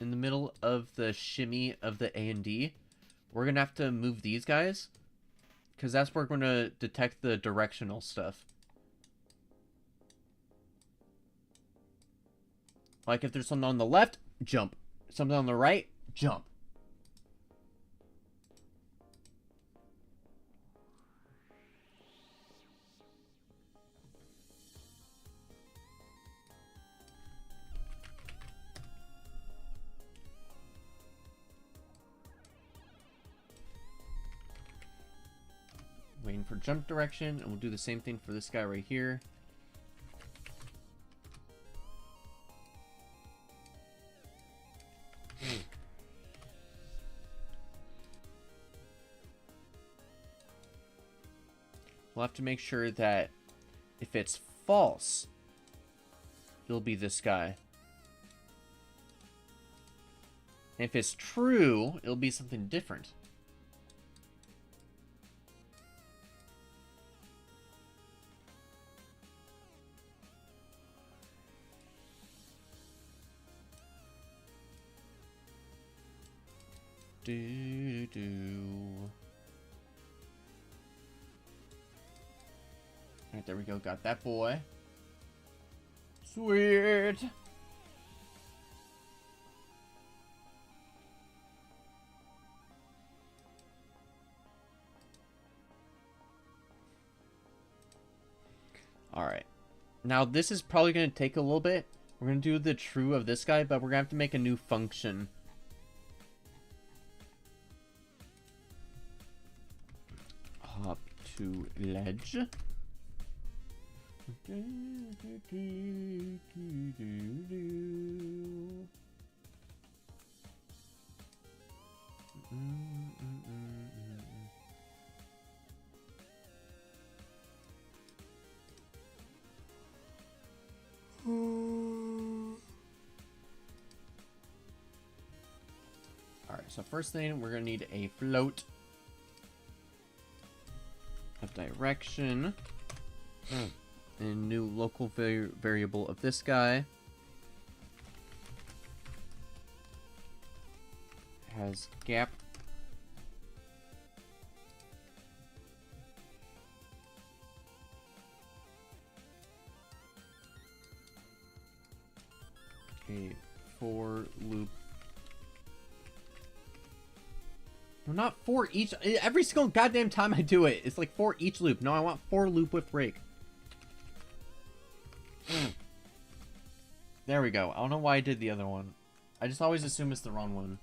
in the middle of the shimmy of the A and D, we're going to have to move these guys, because that's where we're going to detect the directional stuff. Like, if there's something on the left, jump. Something on the right, jump. Waiting for jump direction, and we'll do the same thing for this guy right here. We'll have to make sure that if it's false, it'll be this guy. And if it's true, it'll be something different. Alright, there we go. Got that boy. Sweet. Alright. Now, this is probably going to take a little bit. We're going to do the true of this guy, but we're going to have to make a new function. Hop to ledge. Alright, so first thing, we're gonna need a float of direction. And a new local variable of this guy. Has gap. A for loop. No, not for each. Every single goddamn time I do it, it's like for each loop. No, I want for loop with break. There we go. I don't know why I did the other one. I just always assume it's the wrong one.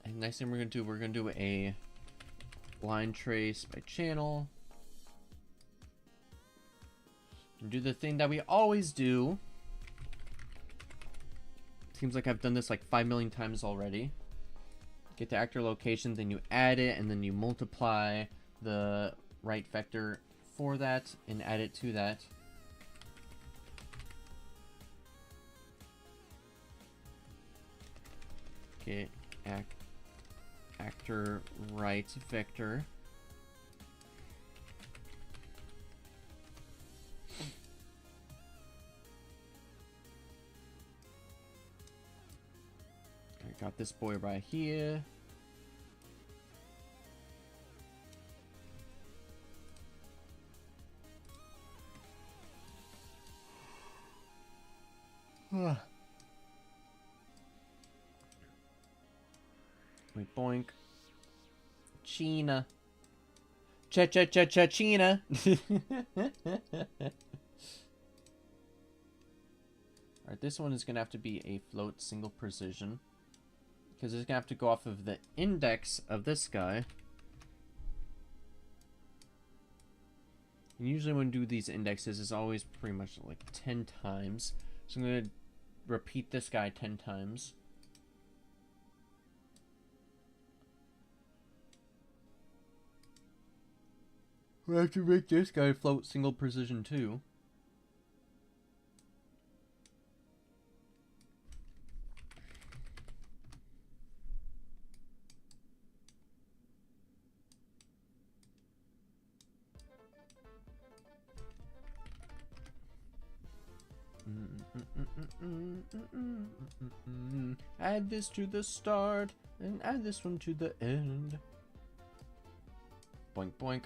And next thing we're gonna do a line trace by channel. And do the thing that we always do. Seems like I've done this like 5 million times already. Get the actor location, then you add it, and then you multiply the right vector for that and add it to that. Get actor right vector. I got this boy right here. Wait, boink. China. China. Alright, this one is gonna have to be a float single precision. Because it's gonna have to go off of the index of this guy. And usually when we do these indexes, it's always pretty much like 10 times. So I'm gonna repeat this guy 10 times. We have to make this guy float single precision too. Add this to the start and add this one to the end. Boink boink.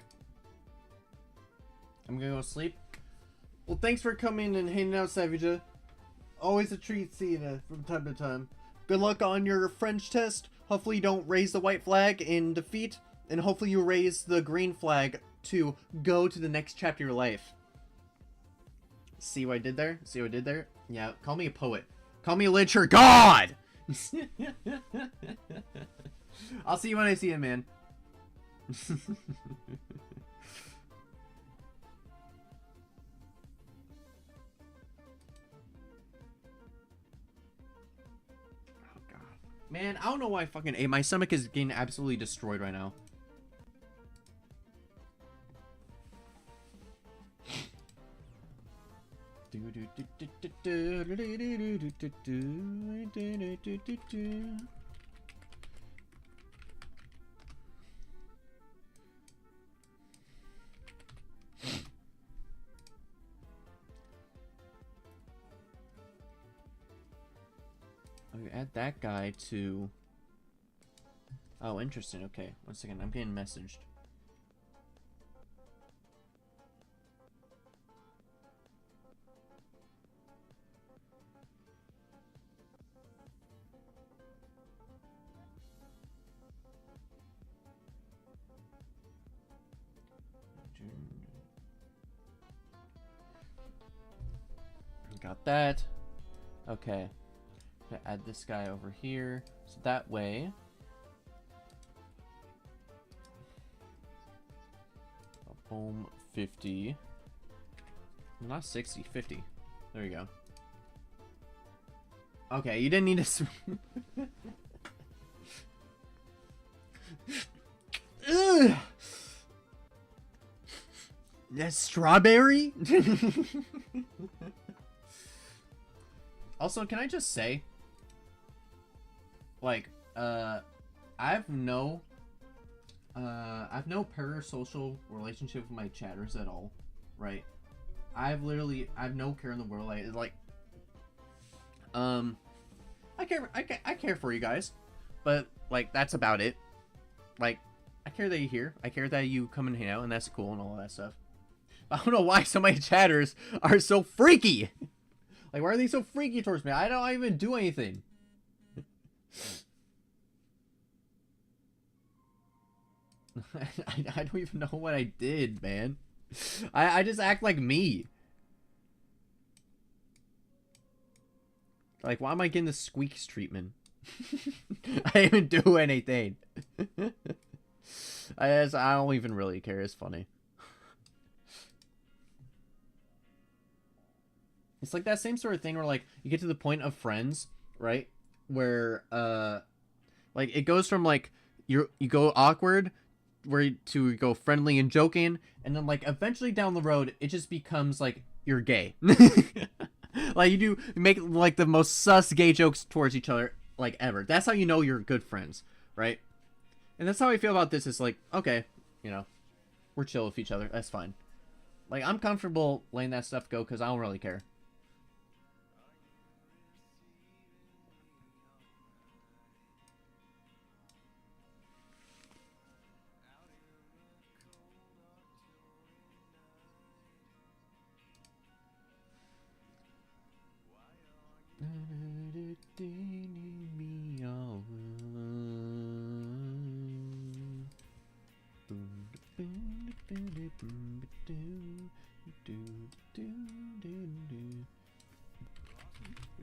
I'm gonna go sleep. Well, thanks for coming and hanging out, Savaja. Always a treat seeing you from time to time. Good luck on your French test. Hopefully you don't raise the white flag in defeat, and hopefully you raise the green flag to go to the next chapter of your life. See what I did there? See what I did there? Yeah, call me a poet. Call me a literature god! I'll see you when I see you, man. Man, I don't know why I fucking ate. My stomach is getting absolutely destroyed right now. Okay, add that guy to... Oh, interesting. Okay, one second. I'm getting messaged. Got that. Okay. Gonna add this guy over here. So that way... Boom, 50. Not 60, 50. There you go. Okay, you didn't need to... Ugh! That's strawberry? Also, can I just say... Like, I've no parasocial relationship with my chatters at all, right? I've no care in the world. I care for you guys, but like that's about it. Like, I care that you're here. I care that you come and hang out, and that's cool and all that stuff. But I don't know why so many chatters are so freaky. Like, why are they so freaky towards me? I don't even do anything. I don't even know what I did, man. I just act like me. Like, why am I getting the squeaks treatment? I didn't even do anything. I don't even really care. It's funny. It's like that same sort of thing where, like, you get to the point of Friends, right? Where, like, it goes from, like, you go awkward to go friendly and joking, and then, like, eventually down the road, it just becomes, like, you're gay. Like, you make, like, the most sus gay jokes towards each other, like, ever. That's how you know you're good friends, right? And that's how I feel about this. It's like, okay, you know, we're chill with each other. That's fine. Like, I'm comfortable letting that stuff go because I don't really care.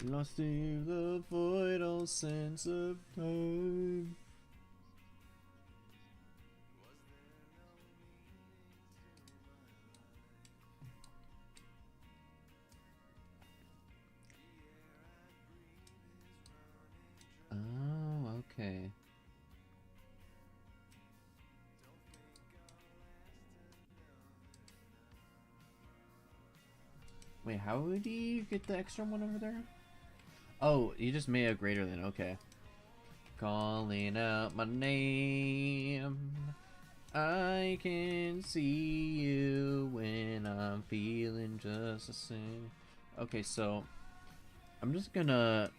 Lost in the void, all sense of time. Oh, okay. Wait, how do you get the extra one over there? Oh, you just made a greater than, okay. Calling out my name. I can see you when I'm feeling just the same. Okay, so I'm just gonna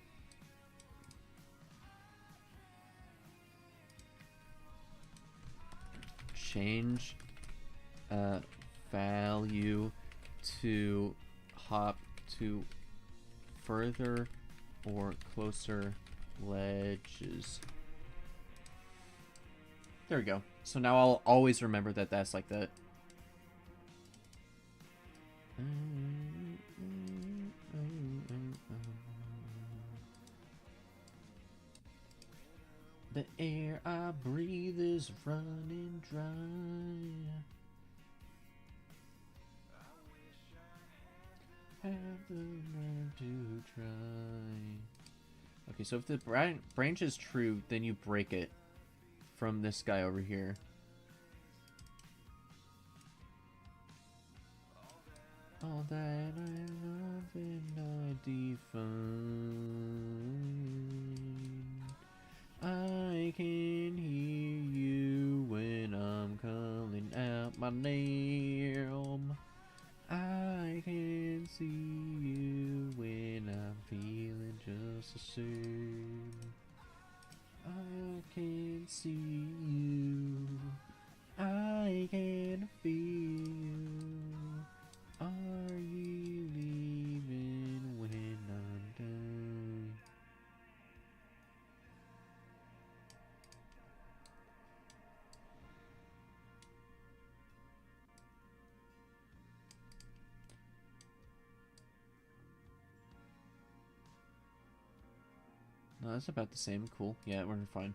change value to hop to further or closer ledges. There we go. So now I'll always remember that that's like that. The air I breathe is running dry. Have the nerve to try. Okay, so if the branch is true, then you break it from this guy over here. All that I love and I define. I can hear you when I'm calling out my name. I can see you when I'm feeling just the same. I can see you. I can feel you. Are you leaving when I'm done? No, that's about the same. Cool. Yeah, we're fine.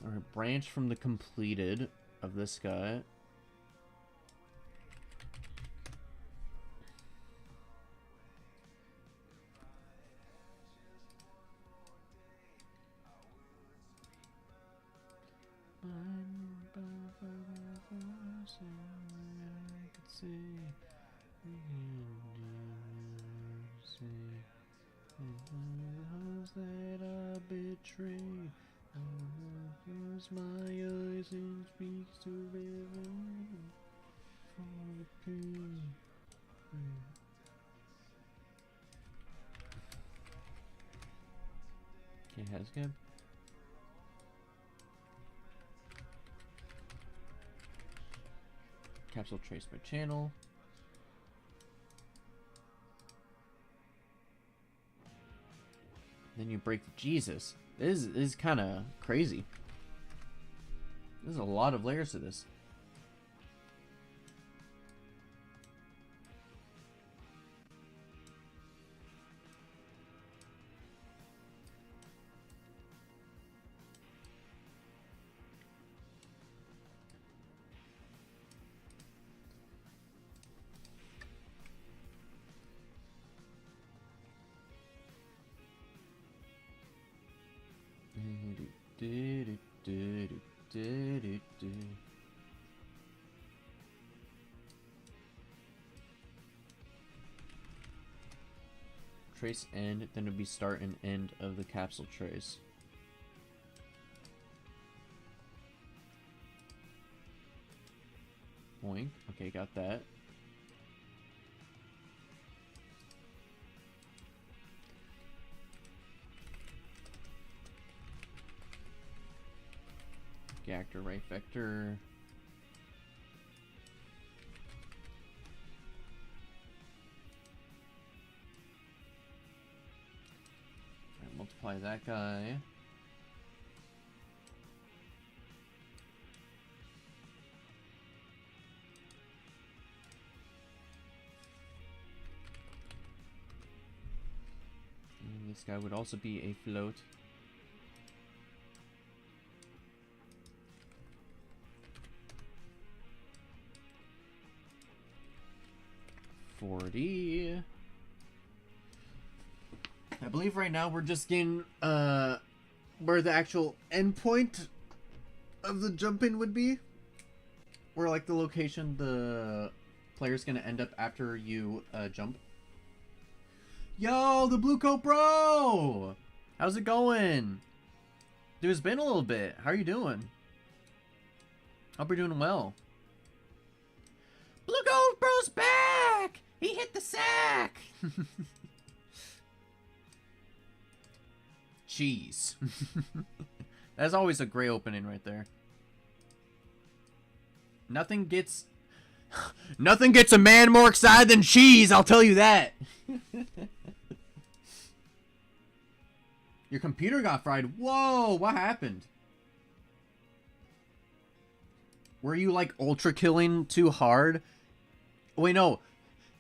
Alright, branch from the completed of this guy. That I betray, close my eyes and speaks to heaven for the pain. Okay, that's good. Capsule trace by channel. Then you break the Jesus. This is kind of crazy. There's a lot of layers to this. Trace end, then it'll be start and end of the capsule trace. Boink. Okay, got that. Actor, right vector. Alright, multiply that guy. And this guy would also be a float. I believe right now we're just getting where the actual endpoint of the jump in would be, where like the location the player's gonna end up after you jump. Yo, the blue coat bro, how's it going? Dude, it's been a little bit. How are you doing? Hope you're doing well. Blue coat bro's back. He hit the sack! Cheese. That's always a great opening right there. Nothing gets a man more excited than cheese, I'll tell you that. Your computer got fried. Whoa, what happened? Were you like ultra killing too hard? Wait, no.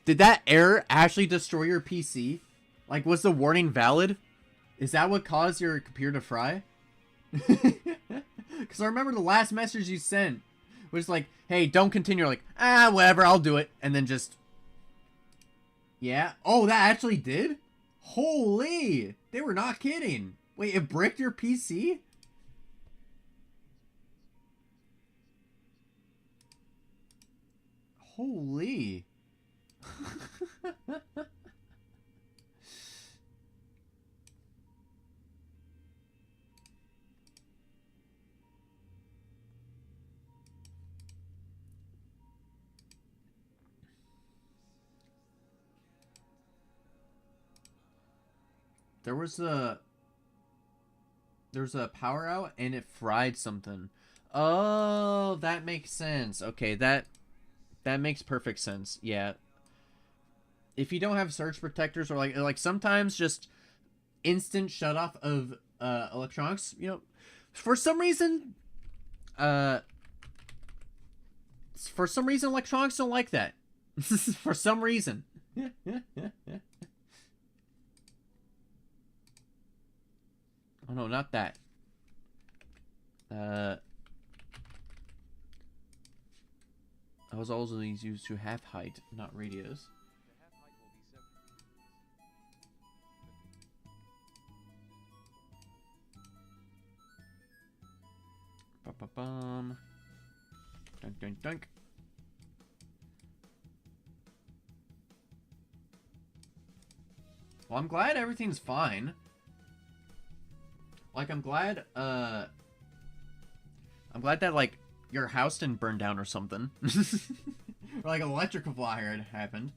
Did that error actually destroy your PC? Like, was the warning valid? Is that what caused your computer to fry? Because I remember the last message you sent was like, hey, don't continue. You're like, whatever, I'll do it. And then just... Yeah? Oh, that actually did? Holy! They were not kidding. Wait, it bricked your PC? Holy. There was a power out and it fried something. Oh, that makes sense. Okay, that makes perfect sense. Yeah. If you don't have surge protectors or like sometimes just instant shut off of electronics, you know, for some reason electronics don't like that. For some reason. Oh no, not that. I was also used to half height, not radius. The half height will be 70. Ba-ba-bum. Dunk, dunk, dunk. Well, I'm glad everything's fine. Like, I'm glad that, like, your house didn't burn down or something. Or, like, electrical fire had happened.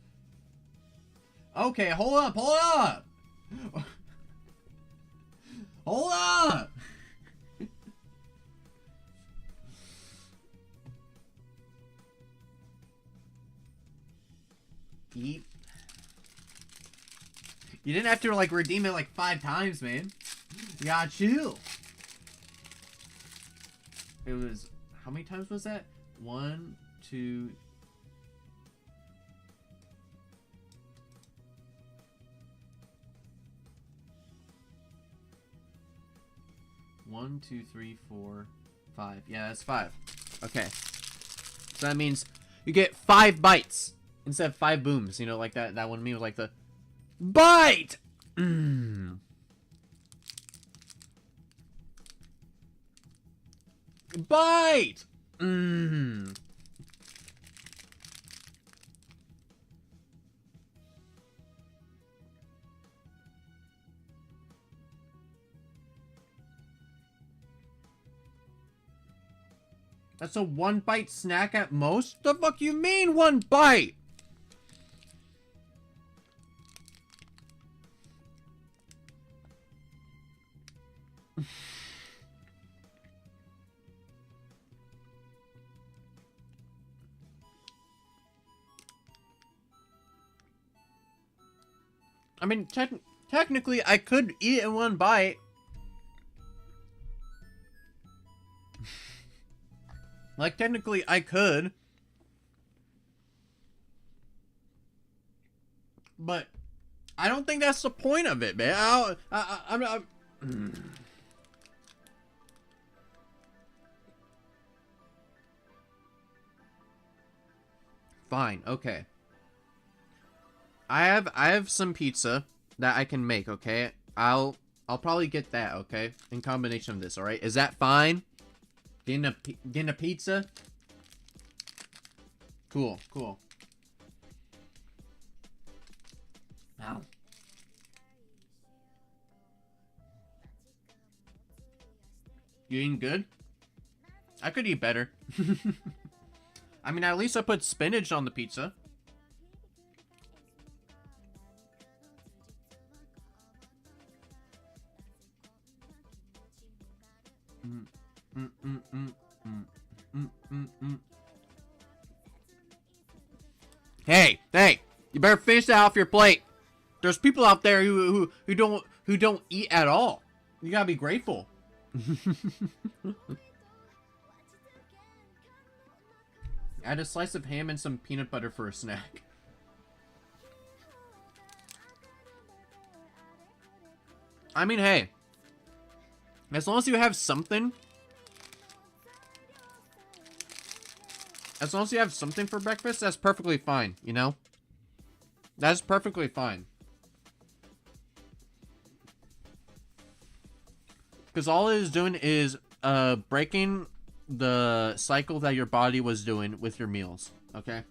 Okay, hold up, hold up! Hold up! Eat. You didn't have to, like, redeem it, like, 5 times, man. You gotta chill. It was... How many times was that? 1, 2... 1, 2, 3, 4, 5. Yeah, that's 5. Okay. So that means you get 5 bites instead of 5 booms. You know, like that one meme was like the... Bite! Bite! That's a 1 bite snack at most? The fuck you mean 1 bite? I mean, technically, I could eat it in 1 bite. Like, technically, I could. But I don't think that's the point of it, man. I'm Fine, okay. I have some pizza that I can make, okay? I'll probably get that, okay? In combination of this, alright? Is that fine? Getting a pizza? Cool, cool. Ow. You eating good? I could eat better. I mean, at least I put spinach on the pizza. Hey, you better finish that off your plate. There's people out there who don't eat at all. You gotta be grateful. Add a slice of ham and some peanut butter for a snack. I mean, hey, as long as you have something. As long as you have something for breakfast, that's perfectly fine, you know? That's perfectly fine. Because all it is doing is breaking the cycle that your body was doing with your meals. Okay?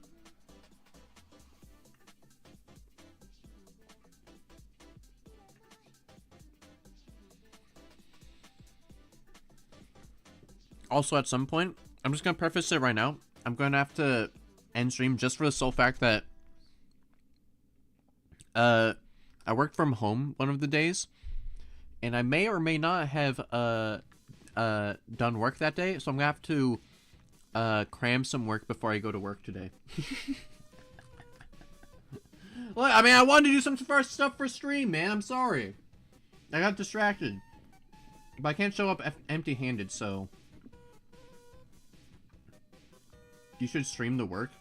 Also, at some point, I'm just going to preface it right now. I'm going to have to end stream just for the sole fact that I worked from home one of the days, and I may or may not have done work that day, so I'm gonna have to cram some work before I go to work today. Look, I mean, I wanted to do some stuff for stream, man. I'm sorry. I got distracted. But I can't show up empty-handed, so... You should stream the work.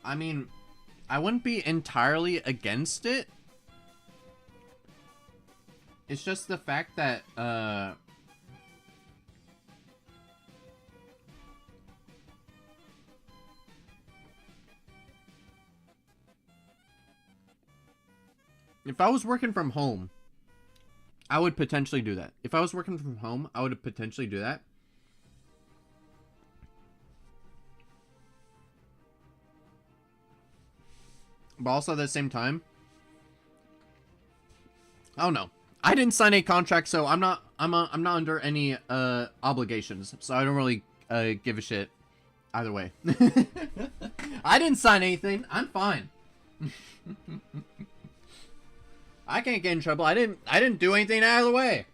I mean, I wouldn't be entirely against it. It's just the fact that, if I was working from home, I would potentially do that. If I was working from home, I would potentially do that. But also at the same time, I don't know. I didn't sign a contract, so I'm not under any obligations. So I don't really give a shit either way. I didn't sign anything. I'm fine. I can't get in trouble. I didn't do anything out of the way.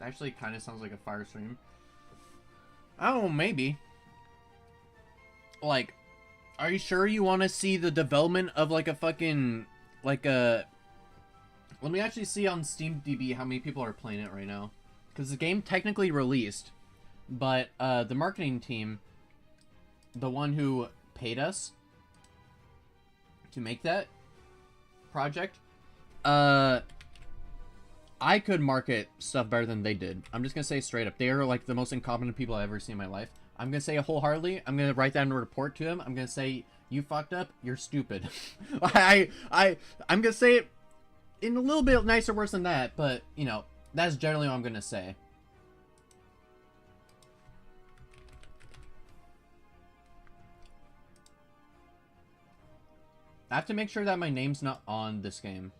Actually kind of sounds like a fire stream. I don't know, maybe. Like, are you sure you want to see the development of like a fucking, like a... Let me actually see on SteamDB how many people are playing it right now. Because the game technically released, but the marketing team, the one who paid us to make that project, I could market stuff better than they did. I'm just gonna say straight up, they are like the most incompetent people I've ever seen in my life. I'm gonna say it wholeheartedly. I'm gonna write that in a report to him. I'm gonna say, you fucked up, you're stupid. I'm gonna say it in a little bit nicer words than that, but you know, that's generally what I'm gonna say. I have to make sure that my name's not on this game.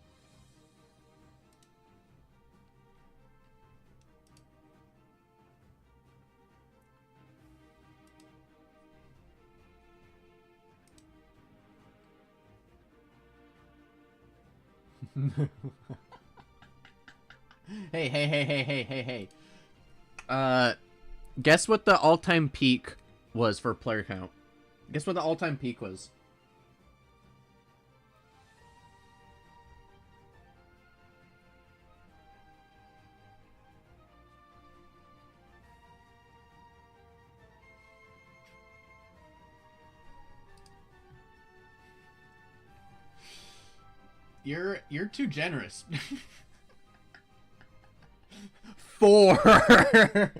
Hey. Guess what the all-time peak was for player count? Guess what the all-time peak was? You're too generous. 4.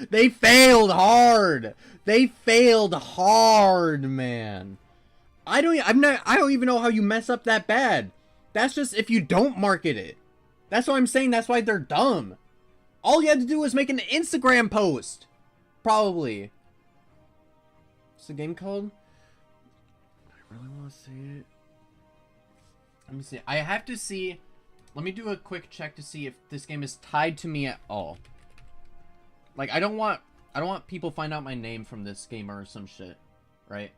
They failed hard. They failed hard, man. I don't even know how you mess up that bad. That's just if you don't market it. That's what I'm saying. That's why they're dumb. All you had to do was make an Instagram post. Probably. What's the game called? I really want to see it. Let me see. I have to see. Let me do a quick check to see if this game is tied to me at all. Like, I don't want people to find out my name from this game or some shit, right?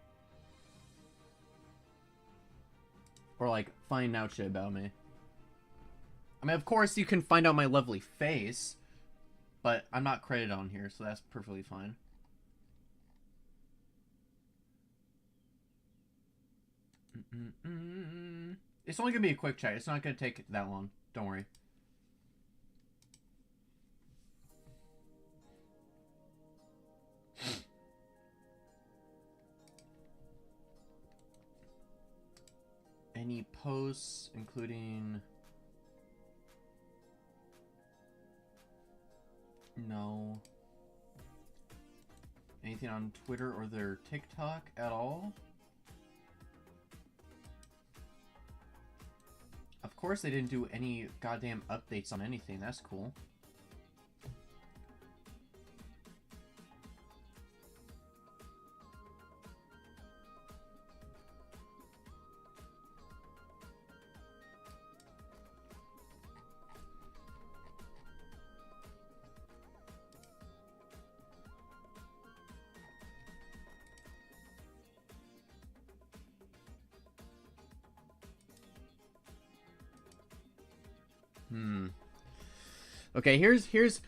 Or like find out shit about me. I mean, of course you can find out my lovely face, but I'm not credited on here, so that's perfectly fine. It's only gonna be a quick check. It's not gonna take that long. Don't worry. any posts, including... No. Anything on Twitter or their TikTok at all? Of course they didn't do any goddamn updates on anything. That's cool. Okay, here's Here's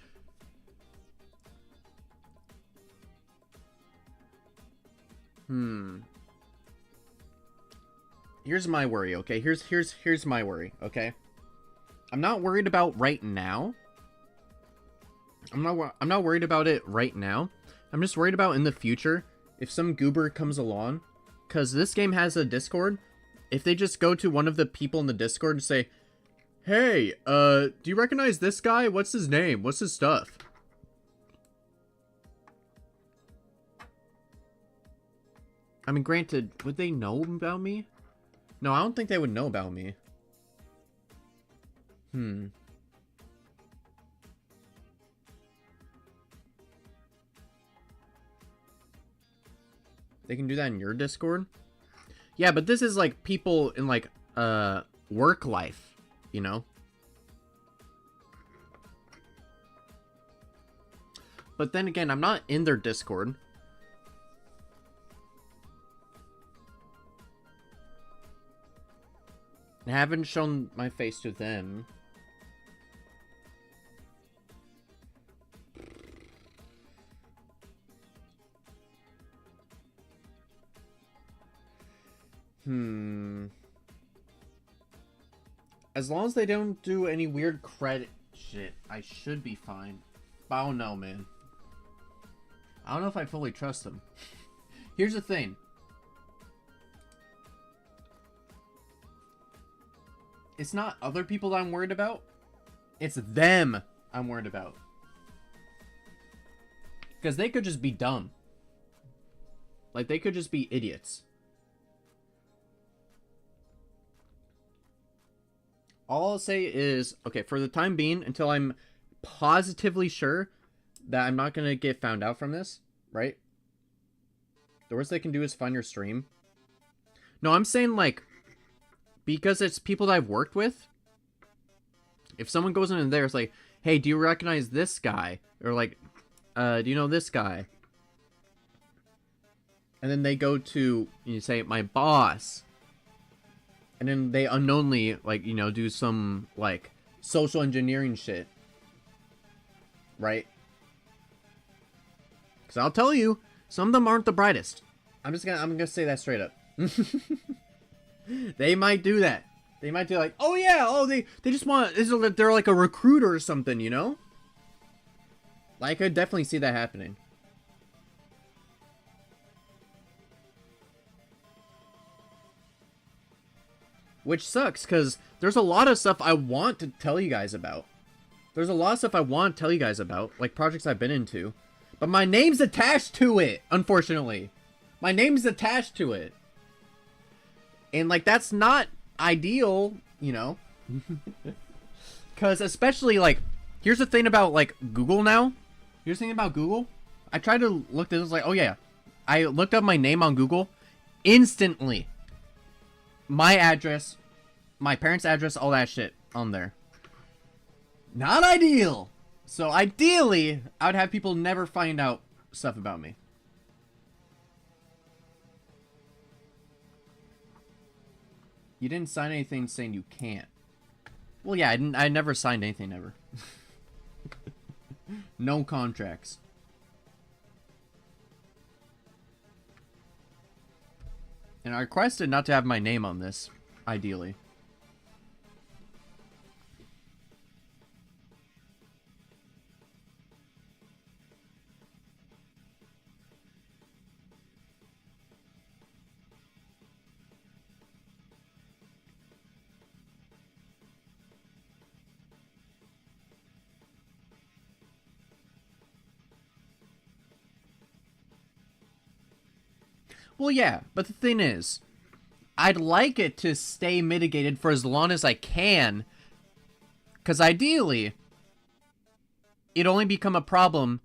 my worry, okay? Here's my worry, okay? I'm not worried about right now. I'm not worried about it right now. I'm just worried about in the future if some goober comes along, cuz this game has a Discord. If they just go to one of the people in the Discord and say, "Hey, do you recognize this guy? What's his name? What's his stuff?" I mean, granted, would they know about me? No, I don't think they would know about me. They can do that in your Discord? Yeah, but this is like people in like work life, you know? But then again, I'm not in their Discord. I haven't shown my face to them. As long as they don't do any weird credit shit, I should be fine. But I don't know, man. I don't know if I fully trust them. Here's the thing. It's not other people that I'm worried about. It's them I'm worried about. Because they could just be dumb. Like, they could just be idiots. All I'll say is, okay, for the time being, until I'm positively sure that I'm not going to get found out from this, right? The worst they can do is find your stream. No, I'm saying, like, because it's people that I've worked with. If someone goes in there, it's like, hey, do you recognize this guy? Or like, do you know this guy? And then they go to, you say, my boss. And then they unknowingly, like, you know, do some, like, social engineering shit. Right? Because I'll tell you, some of them aren't the brightest. I'm gonna say that straight up. They might do that. They might do like, oh yeah, oh they just want, they're like a recruiter or something, you know? Like, I could definitely see that happening. Which sucks, because there's a lot of stuff I want to tell you guys about. There's a lot of stuff I want to tell you guys about, like projects I've been into. But my name's attached to it, unfortunately. My name's attached to it. And, like, that's not ideal, you know? Because especially, like, here's the thing about, like, Google now. Here's the thing about Google. I tried to look at this, like, oh yeah. I looked up my name on Google. Instantly. My address, my parents' address, all that shit on there. Not ideal. So ideally, I would have people never find out stuff about me. You didn't sign anything saying you can't. Well, yeah, I never signed anything ever. No contracts. And I requested not to have my name on this, ideally. Well, yeah, but the thing is, I'd like it to stay mitigated for as long as I can, because ideally, it'd only become a problem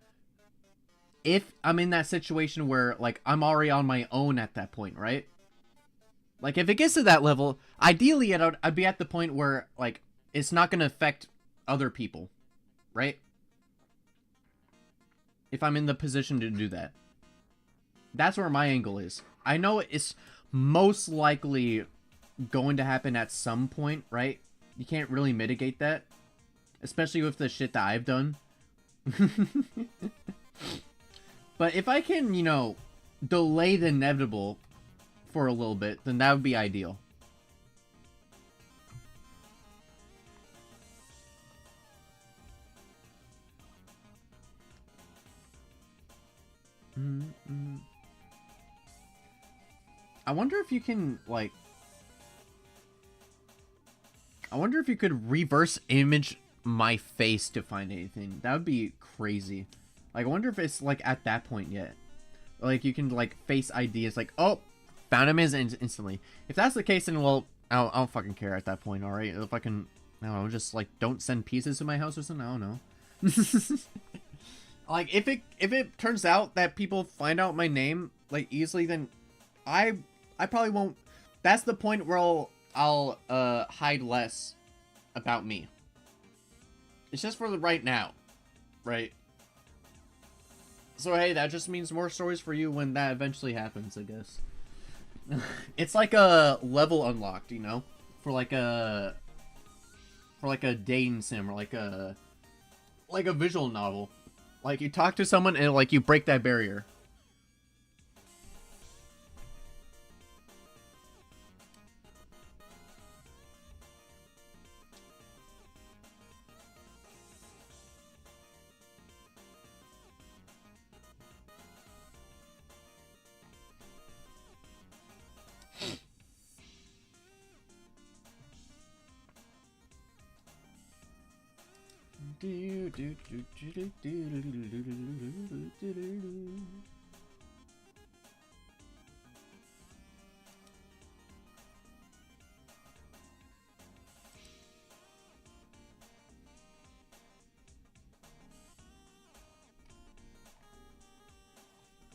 if I'm in that situation where, like, I'm already on my own at that point, right? Like, if it gets to that level, ideally, I'd be at the point where, like, it's not going to affect other people, right? If I'm in the position to do that. That's where my angle is. I know it's most likely going to happen at some point, right? You can't really mitigate that. Especially with the shit that I've done. But if I can, you know, delay the inevitable for a little bit, then that would be ideal. I wonder if you can, like... I wonder if you could reverse image my face to find anything. That would be crazy. Like, I wonder if it's, like, at that point yet. Like, you can, like, face ID. It's like, oh, found him instantly. If that's the case, then, well, I don't fucking care at that point, alright? If I can, I don't know, just, like, don't send pieces to my house or something? I don't know. Like, if it turns out that people find out my name, like, easily, then I probably won't. That's the point where I'll hide less about me. It's just for the right now, right? So hey, that just means more stories for you when that eventually happens, I guess. It's like a level unlocked, you know, for like a dating sim or like a visual novel. Like, you talk to someone and, like, you break that barrier.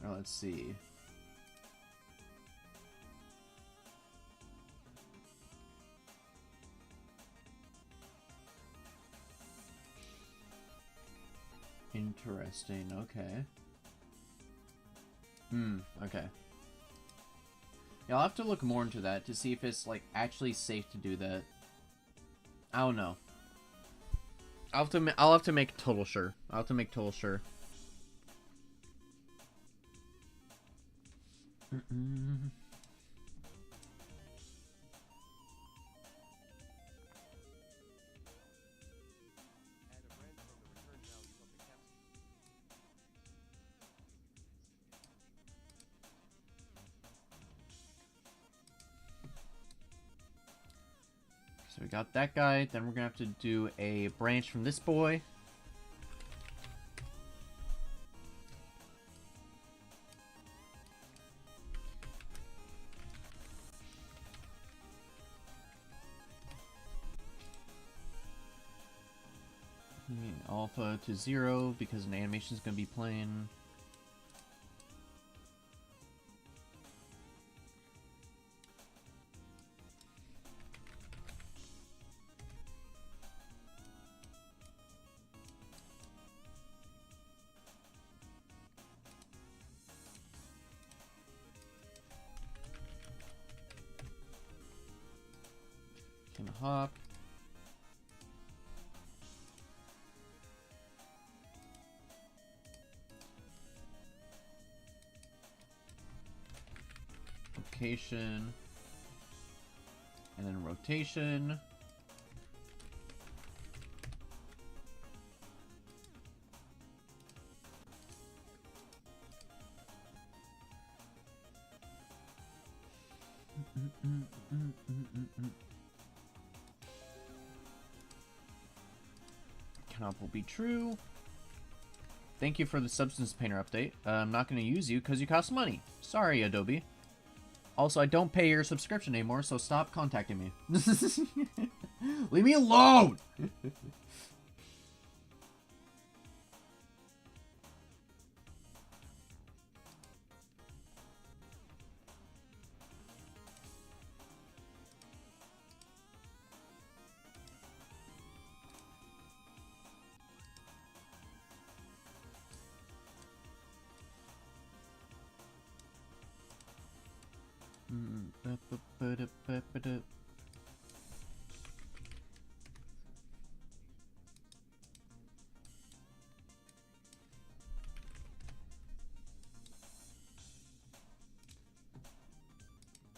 Oh, let's see. Interesting, okay. Okay. Yeah, I'll have to look more into that to see if it's, like, actually safe to do that. I don't know. I'll have to make total sure. I'll have to make total sure. So we got that guy, then we're gonna have to do a branch from this boy. Alpha to 0 because an animation is gonna be playing. Can hop. Location. And then rotation. Count will be true. Thank you for the Substance Painter update. I'm not going to use you because you cost money. Sorry, Adobe. Also, I don't pay your subscription anymore, so stop contacting me. Leave me alone!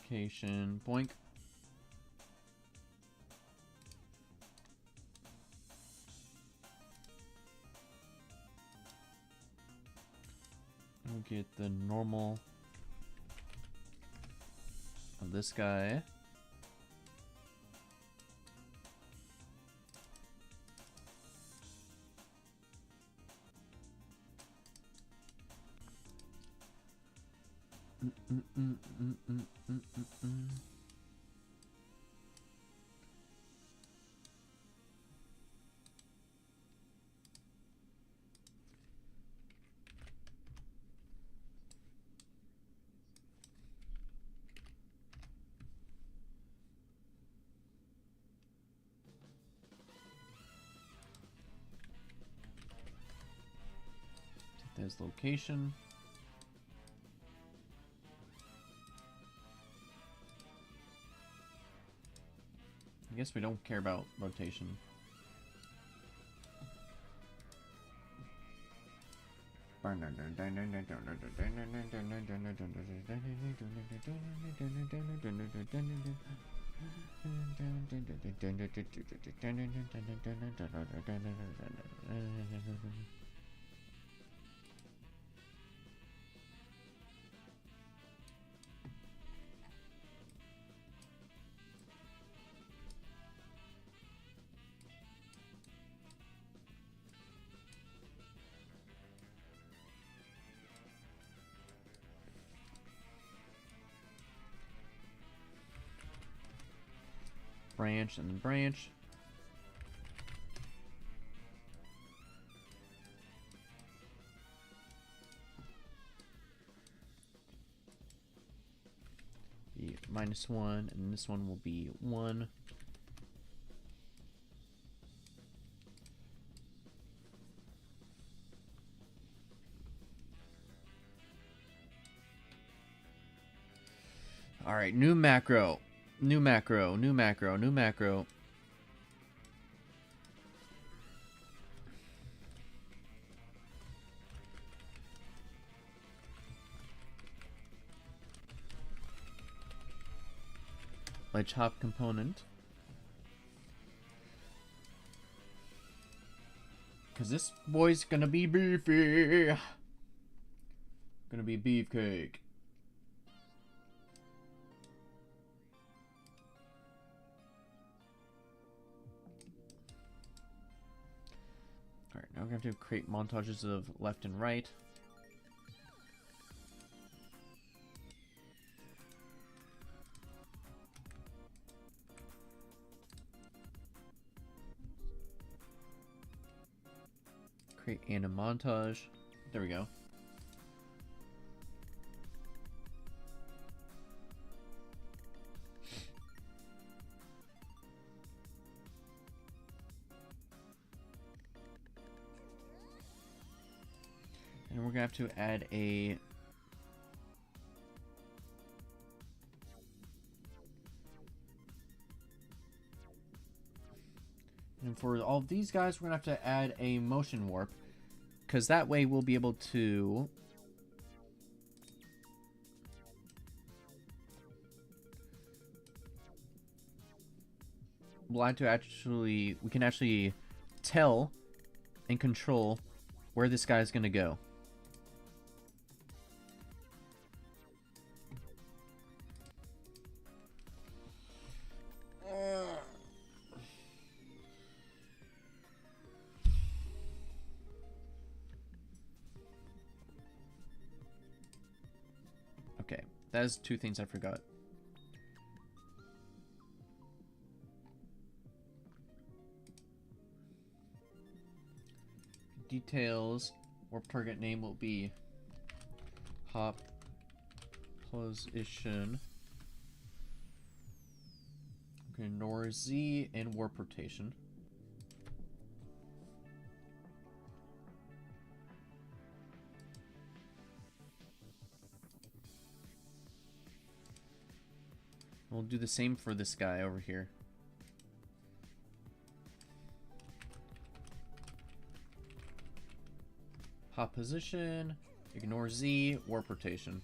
Location, boink. We'll get the normal of this guy. There's location. I guess we don't care about rotation. Branch and then branch. Be -1, and this one will be 1. All right, new macro. New macro, new macro, new macro. Ledge hop component. Cause this boy's gonna be beefy. Gonna be beefcake. Alright, now we're gonna have to create montages of left and right. Create a montage. There we go. And we're gonna have to add a and for all of these guys, we're gonna have to add a motion warp, because that way we'll be able to we can actually tell and control where this guy's gonna go. that's two things I forgot. Details. Warp target name will be hop position. Okay, nor Z and warp rotation. We'll do the same for this guy over here. Hop position, ignore Z, warp rotation.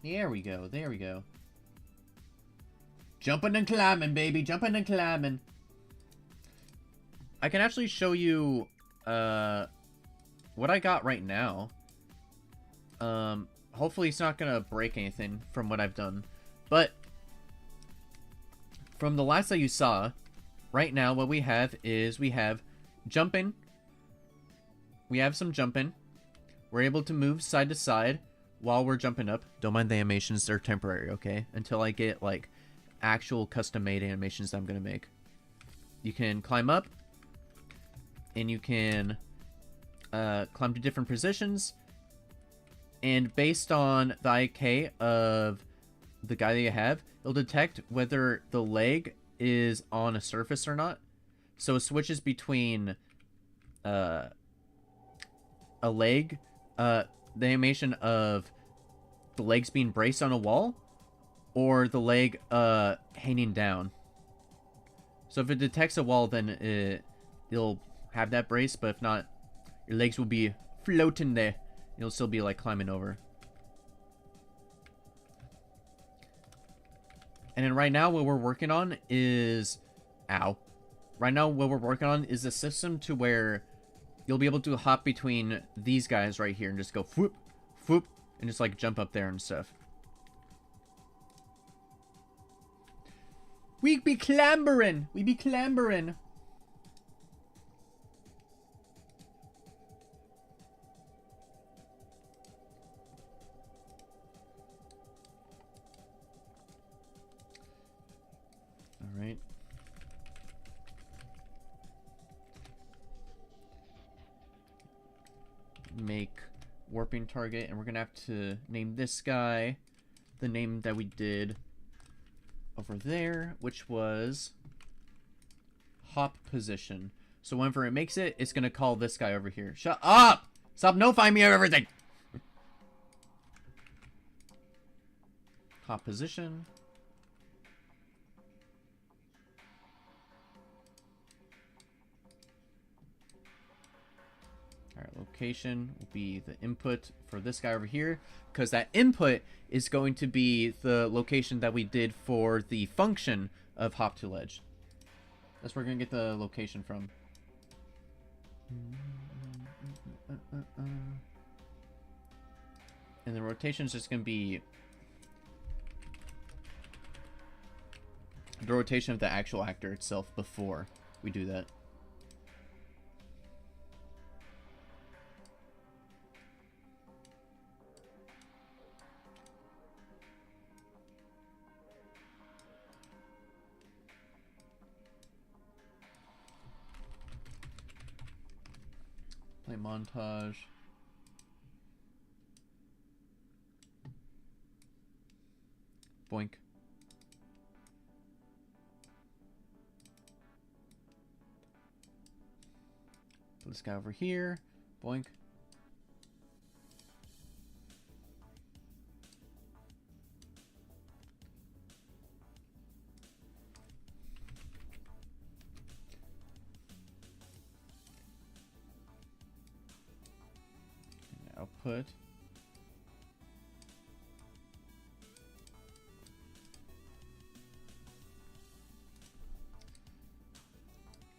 There we go, there we go. Jumping and climbing, baby, jumping and climbing. I can actually show you what I got right now. Hopefully it's not gonna break anything from what I've done. But from the last that you saw, right now what we have is we have jumping. We have some jumping. We're able to move side to side while we're jumping up. Don't mind the animations, they're temporary, okay? Until I get, like, actual custom-made animations that I'm gonna make. You can climb up, and you can climb to different positions, and based on the IK of the guy that you have, it'll detect whether the leg is on a surface or not. So it switches between a leg, the animation of the legs being braced on a wall, or the leg hanging down. So if it detects a wall, then it'll have that brace, but if not, your legs will be floating there. You'll still be like climbing over. And then right now what we're working on is... Ow. Right now what we're working on is a system to where you'll be able to hop between these guys right here and just go whoop, whoop, and just like jump up there and stuff. We be clambering! We be clambering! Alright. Make warping target, and we're gonna have to name this guy the name that we did over there, which was hop position. So whenever it makes it, it's gonna call this guy over here. Shut up! Stop notifying me of everything! Hop position. Alright, location will be the input for this guy over here, because that input is going to be the location that we did for the function of hop to ledge. That's where we're going to get the location from. And the rotation is just going to be the rotation of the actual actor itself before we do that. Play montage. Boink. Put this guy over here. Boink. Output.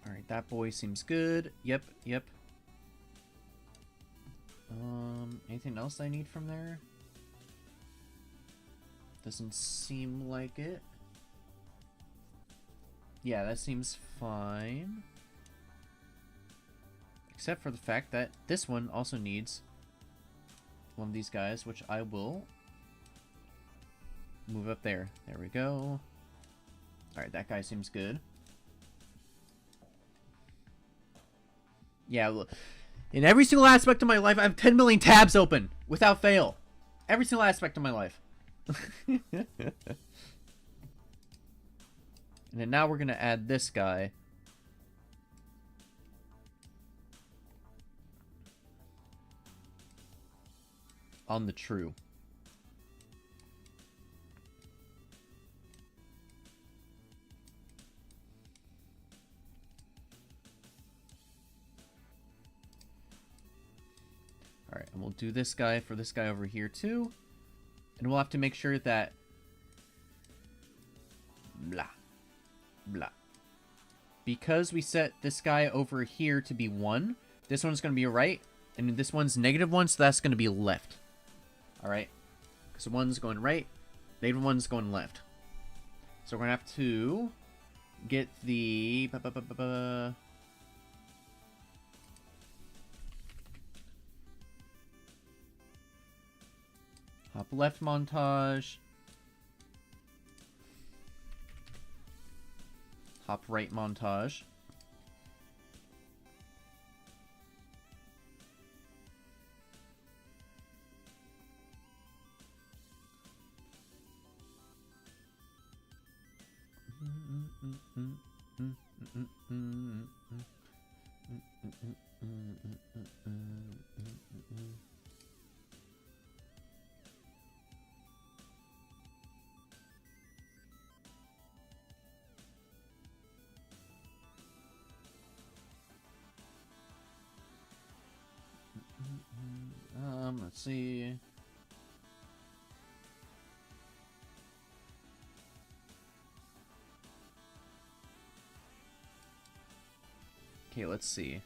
Alright, that boy seems good. Yep, yep. Anything else I need from there? Doesn't seem like it. Yeah, that seems fine. Except for the fact that this one also needs one of these guys, which I will move up there. There we go. Alright, that guy seems good. Yeah, look. In every single aspect of my life, I have 10 million tabs open without fail. Every single aspect of my life. And then now we're going to add this guy. On the true. Alright, and we'll do this guy for this guy over here too. And we'll have to make sure that... Blah. Blah. Because we set this guy over here to be 1, this one's going to be right, and this one's -1, so that's going to be left. Alright? Because one's going right, the other one's going left. So we're going to have to get the... Hop left montage. Hop right montage. Let's see. Okay, let's see.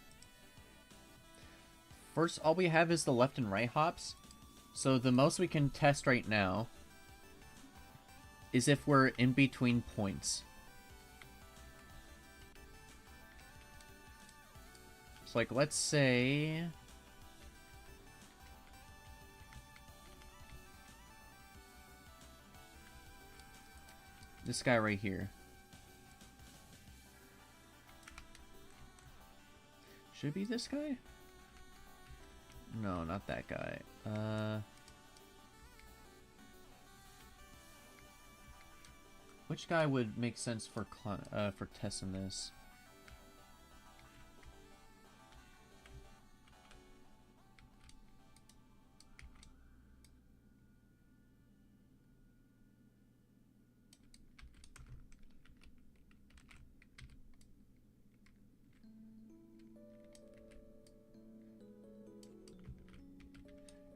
First, all we have is the left and right hops. So the most we can test right now is if we're in between points. So like, let's say... this guy right here. Should it be this guy? No, not that guy. Which guy would make sense for testing this?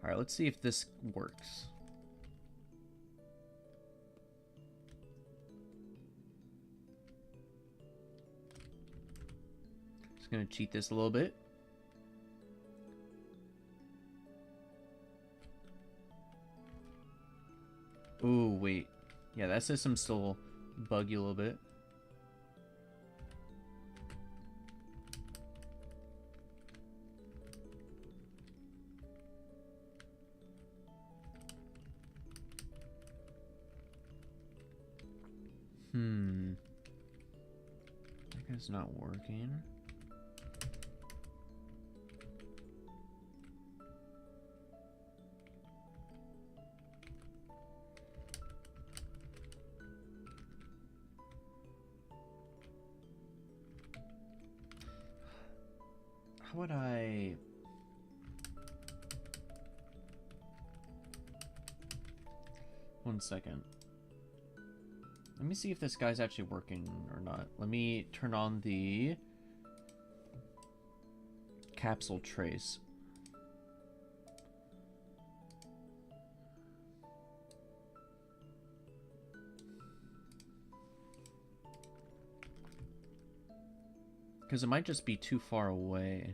Alright, let's see if this works. Just gonna cheat this a little bit. Ooh, wait. Yeah, that system's still buggy a little bit. That guy's not working. How would I... One second. Let me see if this guy's actually working or not. Let me turn on the capsule trace. Because it might just be too far away.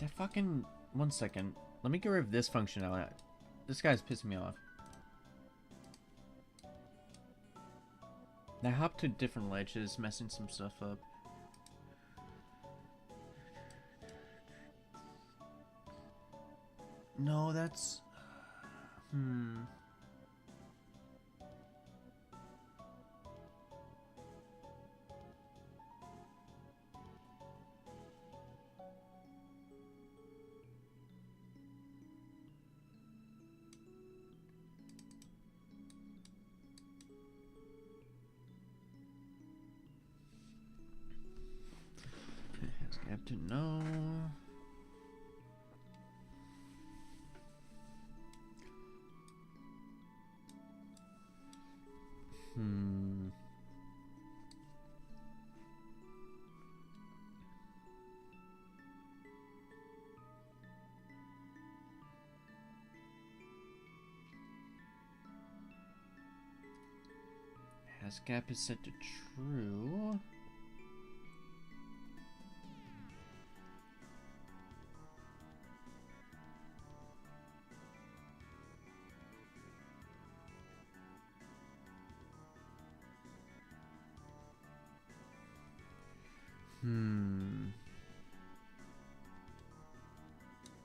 that fucking... One second. Let me get rid of this functionality. This guy's pissing me off. I hopped to different ledges, messing some stuff up. No, that's... I have to know. Has gap is set to true.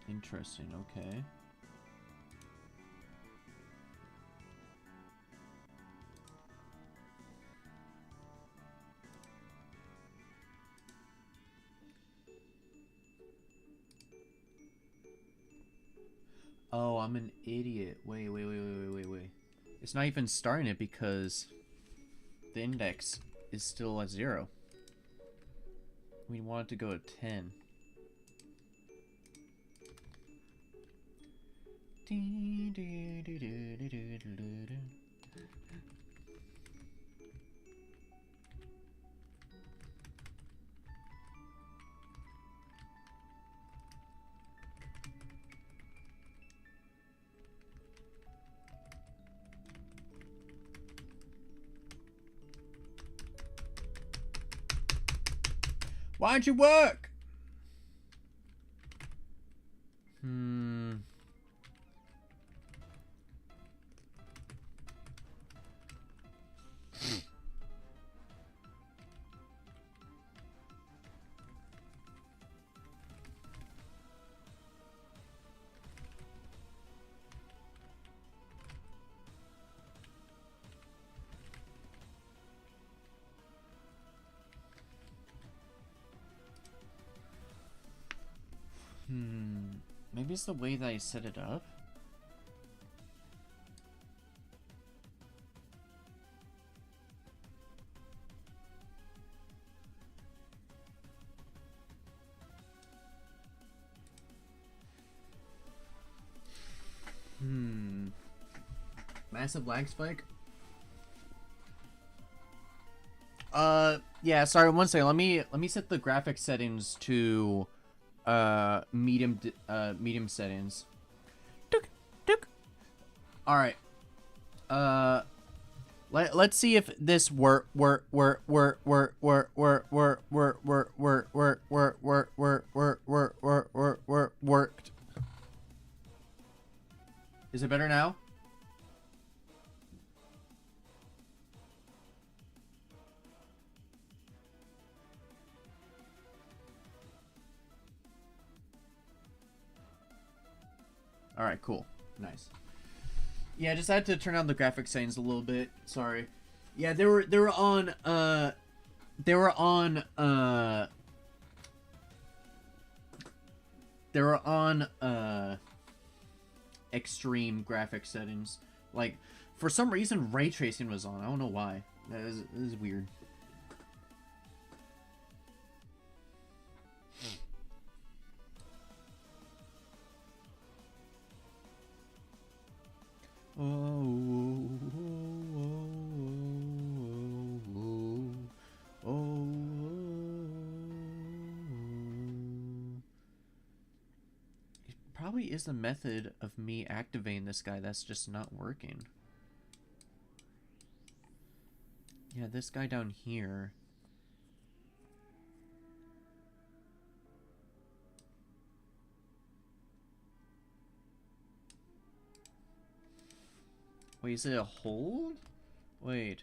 Interesting, okay. Oh, I'm an idiot. Wait. It's not even starting it because the index is still at 0. We want it to go to 10. Why'd you work? Maybe it's the way that I set it up. Massive lag spike. Yeah, sorry, one second. Let me set the graphic settings to medium settings. All right. Let's see if this worked. Is it better now? Alright, cool. Nice. Yeah, I just had to turn on the graphic settings a little bit. Sorry. Yeah, they were on extreme graphic settings. Like, for some reason ray tracing was on. I don't know why. That is weird. It probably is a method of me activating this guy that's just not working. Yeah, this guy down here. Wait, is it a hold? Wait.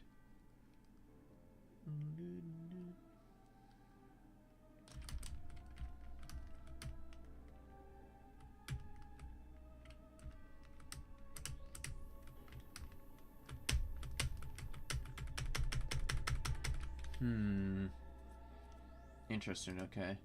Interesting, okay.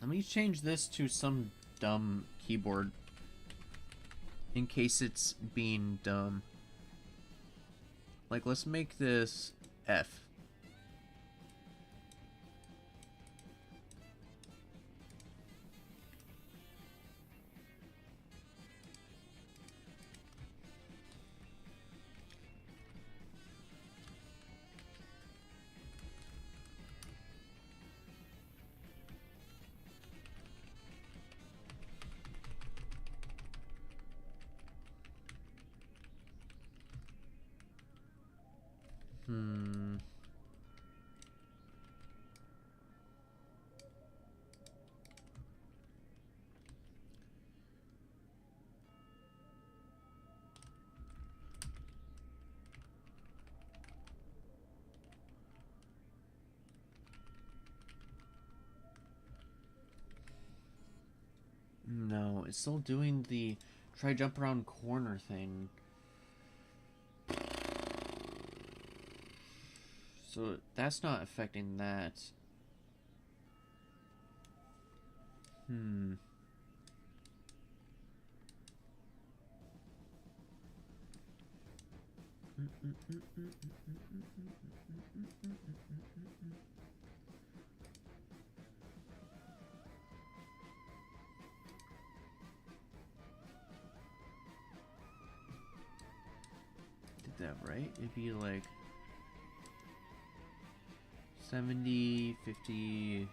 Let me change this to some dumb keyboard in case it's being dumb. Like, let's make this F. No, it's still doing the try jump around corner thing. So that's not affecting that. Did that right? It'd be like 70, 50.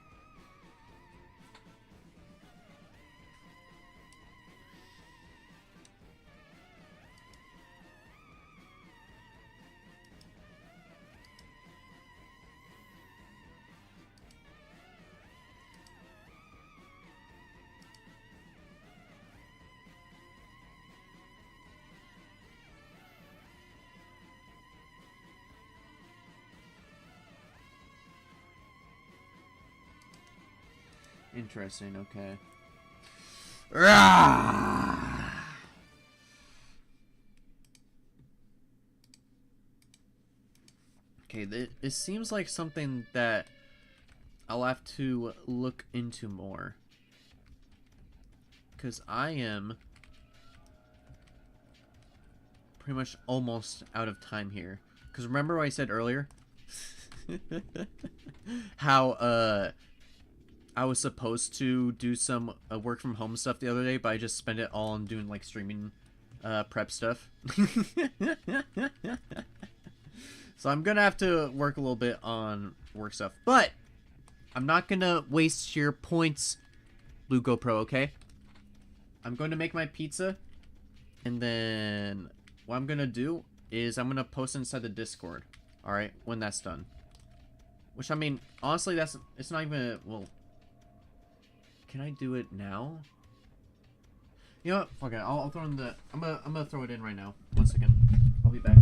Interesting, okay. Okay, it seems like something that I'll have to look into more. Because I am pretty much almost out of time here. Because remember what I said earlier? How, I was supposed to do some work from home stuff the other day, but I just spent it all on doing, like, streaming prep stuff. So I'm gonna have to work a little bit on work stuff. But I'm not gonna waste your points, Blue GoPro, okay? I'm going to make my pizza, and then what I'm gonna do is I'm gonna post inside the Discord, alright, when that's done. Which, I mean, honestly, it's not even, well, can I do it now? You know what? Fuck it. I'll throw in the. I'm gonna throw it in right now. 1 second. I'll be back.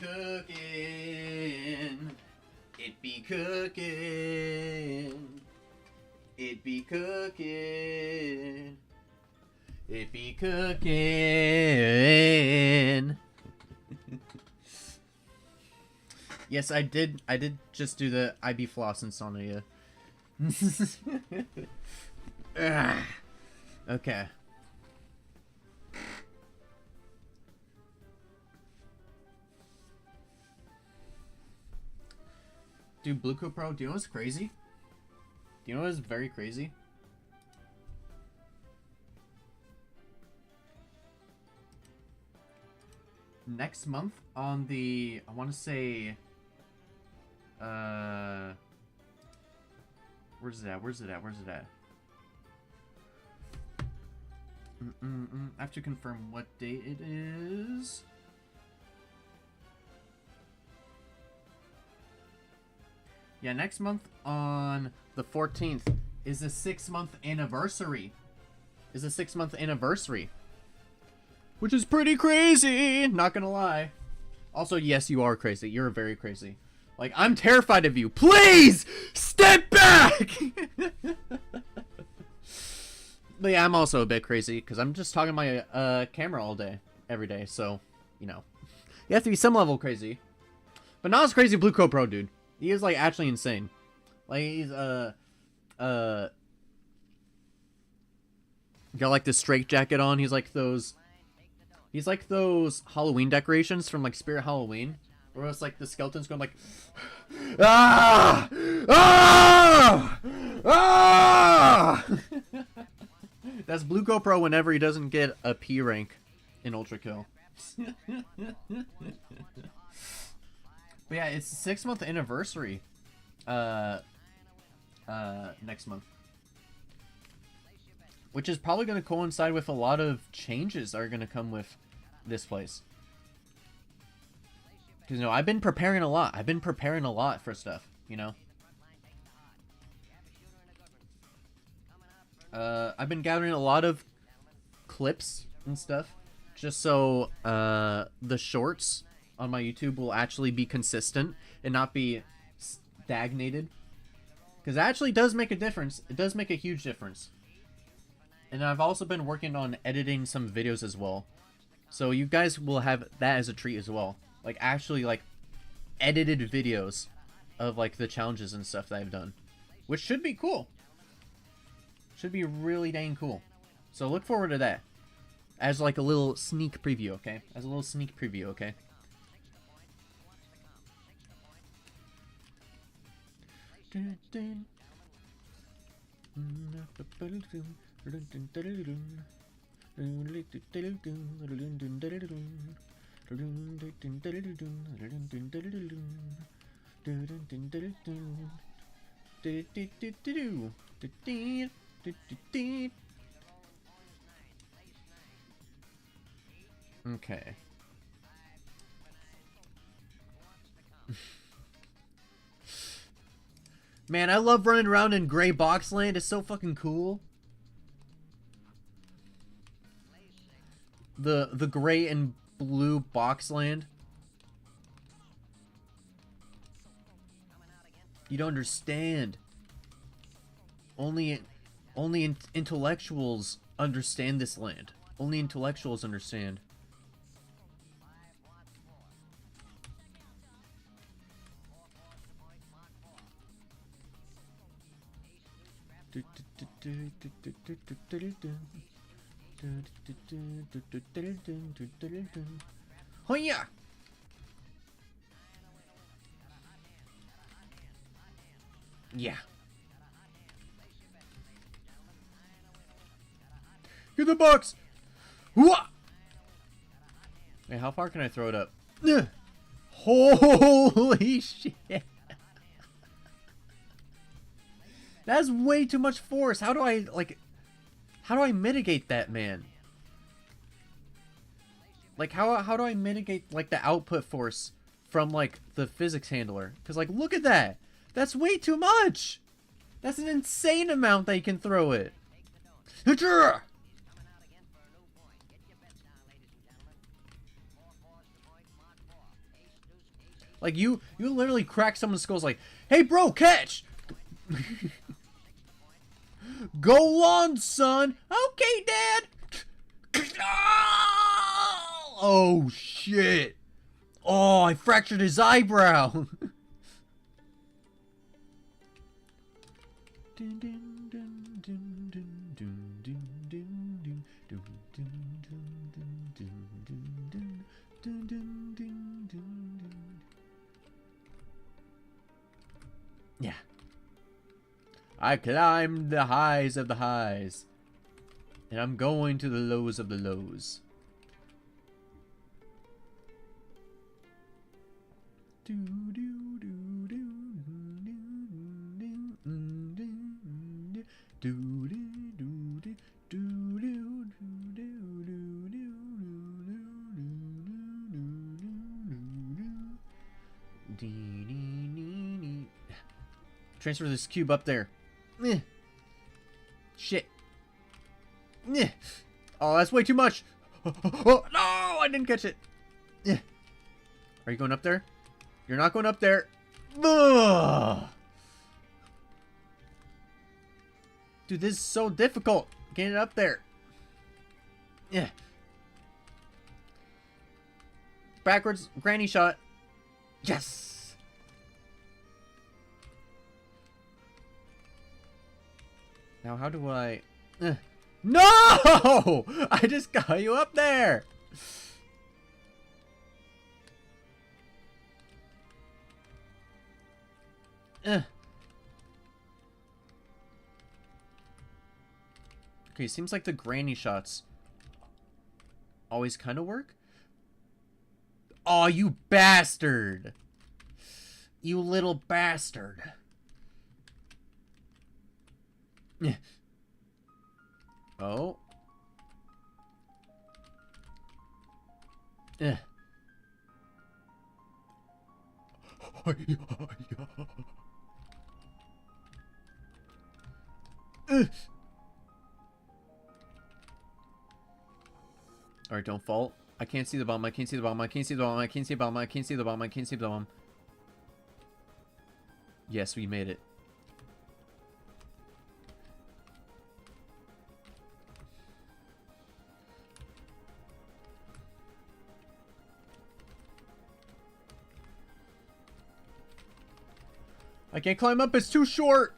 cooking. It be cooking. It be cooking. It be cooking. Yes, I did just do the I be flossing Sonia. Okay. Dude, Blue Co Pro, do you know what's crazy? Do you know what's very crazy? Next month on the, I want to say, where's it at? Where's it at? Where's it at? I have to confirm what date it is. Yeah, next month on the 14th is the 6-month anniversary. Is a 6-month anniversary. Which is pretty crazy, not gonna lie. Also, yes, you are crazy. You're very crazy. Like, I'm terrified of you. Please! Step back! But yeah, I'm also a bit crazy, because I'm just talking to my camera all day, every day, so, you know. You have to be some level crazy. But not as crazy as Blue Co Pro, dude. He is, like, actually insane. Like, he's, got, like, this straight jacket on. He's like those Halloween decorations from, like, Spirit Halloween. Where it's, like, the skeleton's going, like, ah! Ah! Ah! That's Blue Co Pro whenever he doesn't get a P rank in Ultra Kill. But yeah, it's the 6-month anniversary next month. Which is probably going to coincide with a lot of changes that are going to come with this place. Because, you know, I've been preparing a lot. I've been preparing a lot for stuff, you know. I've been gathering a lot of clips and stuff. Just so the shorts on my YouTube will actually be consistent and not be stagnated. Because it actually does make a difference. It does make a huge difference. And I've also been working on editing some videos as well. So you guys will have that as a treat as well. Like, actually, like, edited videos of, like, the challenges and stuff that I've done. Which should be cool. Should be really dang cool. So look forward to that. As, like, a little sneak preview, okay? As a little sneak preview, okay? Dun, dun. Okay. Man, I love running around in gray box land. It's so fucking cool. The gray and blue box land. You don't understand. Only intellectuals understand this land. Only intellectuals understand. Hoya! Yeah. Get the box! Whoa! Wait, how far can I throw it up? Holy shit! That's way too much force. How do I, like... How do I mitigate that, man? Like, how do I mitigate, like, the output force from, like, the physics handler? Because, like, look at that! That's way too much! That's an insane amount that you can throw it! Like, you literally crack someone's skulls like, hey, bro, catch! Go on, son! Okay, Dad! Oh, shit! Oh, I fractured his eyebrow! Yeah. I climbed the highs of the highs. And I'm going to the lows of the lows. Transfer this cube up there. Shit. Oh, that's way too much. Oh, no, I didn't catch it. Are you going up there? You're not going up there. Ugh. Dude, this is so difficult. Getting it up there. Yeah. Backwards granny shot. Yes. Now how do I... No! I just got you up there. Okay, seems like the granny shots always kind of work. Oh, you bastard! You little bastard. Oh. Alright, don't fall. I can't see the bomb. I can't see the bomb. I can't see the bomb. I can't see the bomb. I can't see the bomb. I can't see the bomb. Yes, we made it. I can't climb up. It's too short.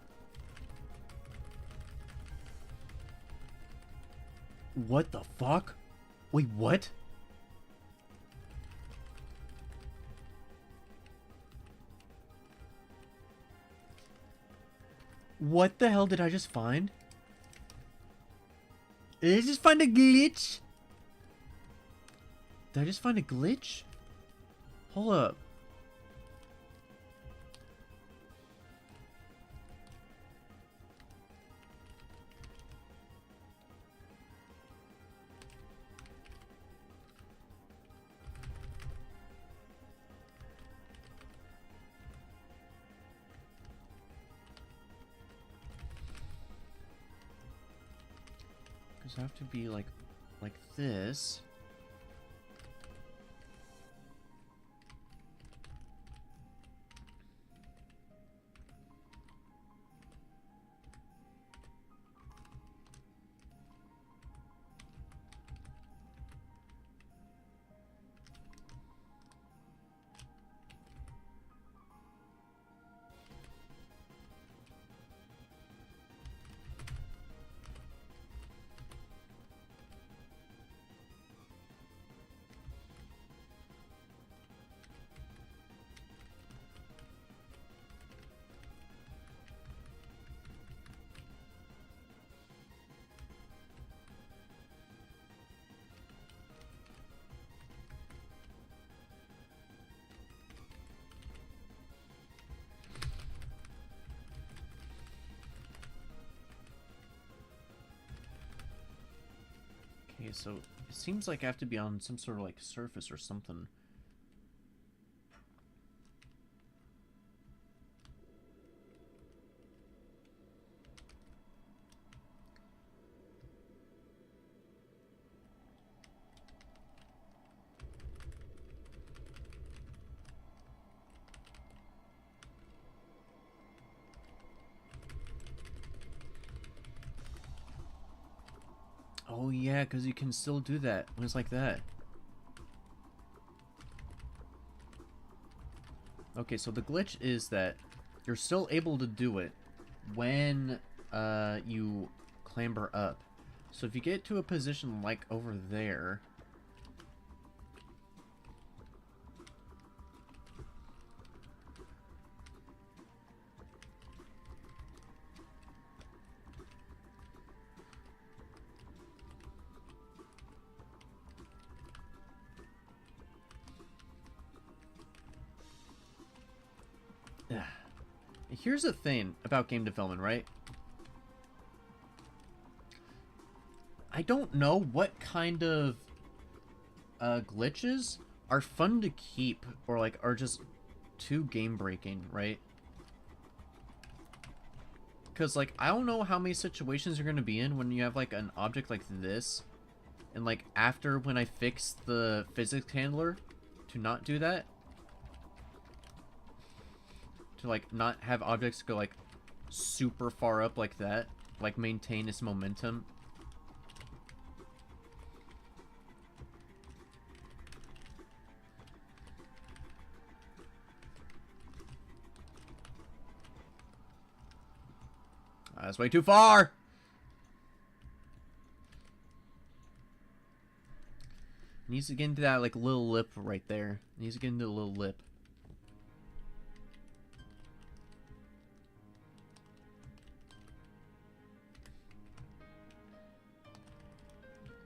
What the fuck? Wait, what? What the hell did I just find? Did I just find a glitch? Did I just find a glitch? Hold up. Does it have to be like this? Okay, so it seems like I have to be on some sort of like surface or something. Oh yeah, because you can still do that when it's like that. Okay, so the glitch is that you're still able to do it when you clamber up. So if you get to a position like over there... Here's the thing about game development, right? I don't know what kind of glitches are fun to keep or like are just too game breaking, right? Because like I don't know how many situations you're gonna be in when you have like an object like this, and like after when I fix the physics handler to not do that, to like not have objects go like super far up like that, like maintain its momentum. That's way too far! Needs to get into that like little lip right there. Needs to get into the little lip.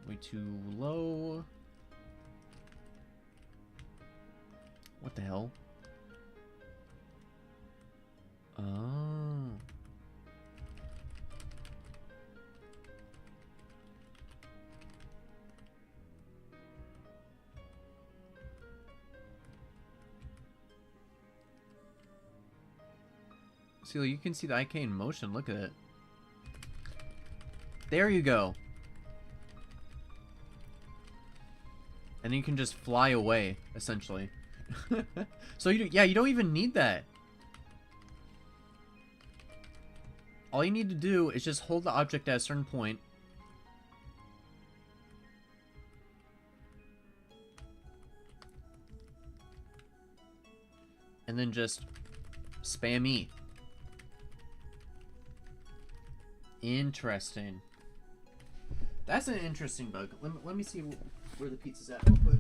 Way too low. What the hell? Oh. See, you can see the IK in motion. Look at it. There you go. And then you can just fly away, essentially. So you don't even need that. All you need to do is just hold the object at a certain point. And then just spam E. Interesting. That's an interesting bug. Let me see where the pizza's at real quick.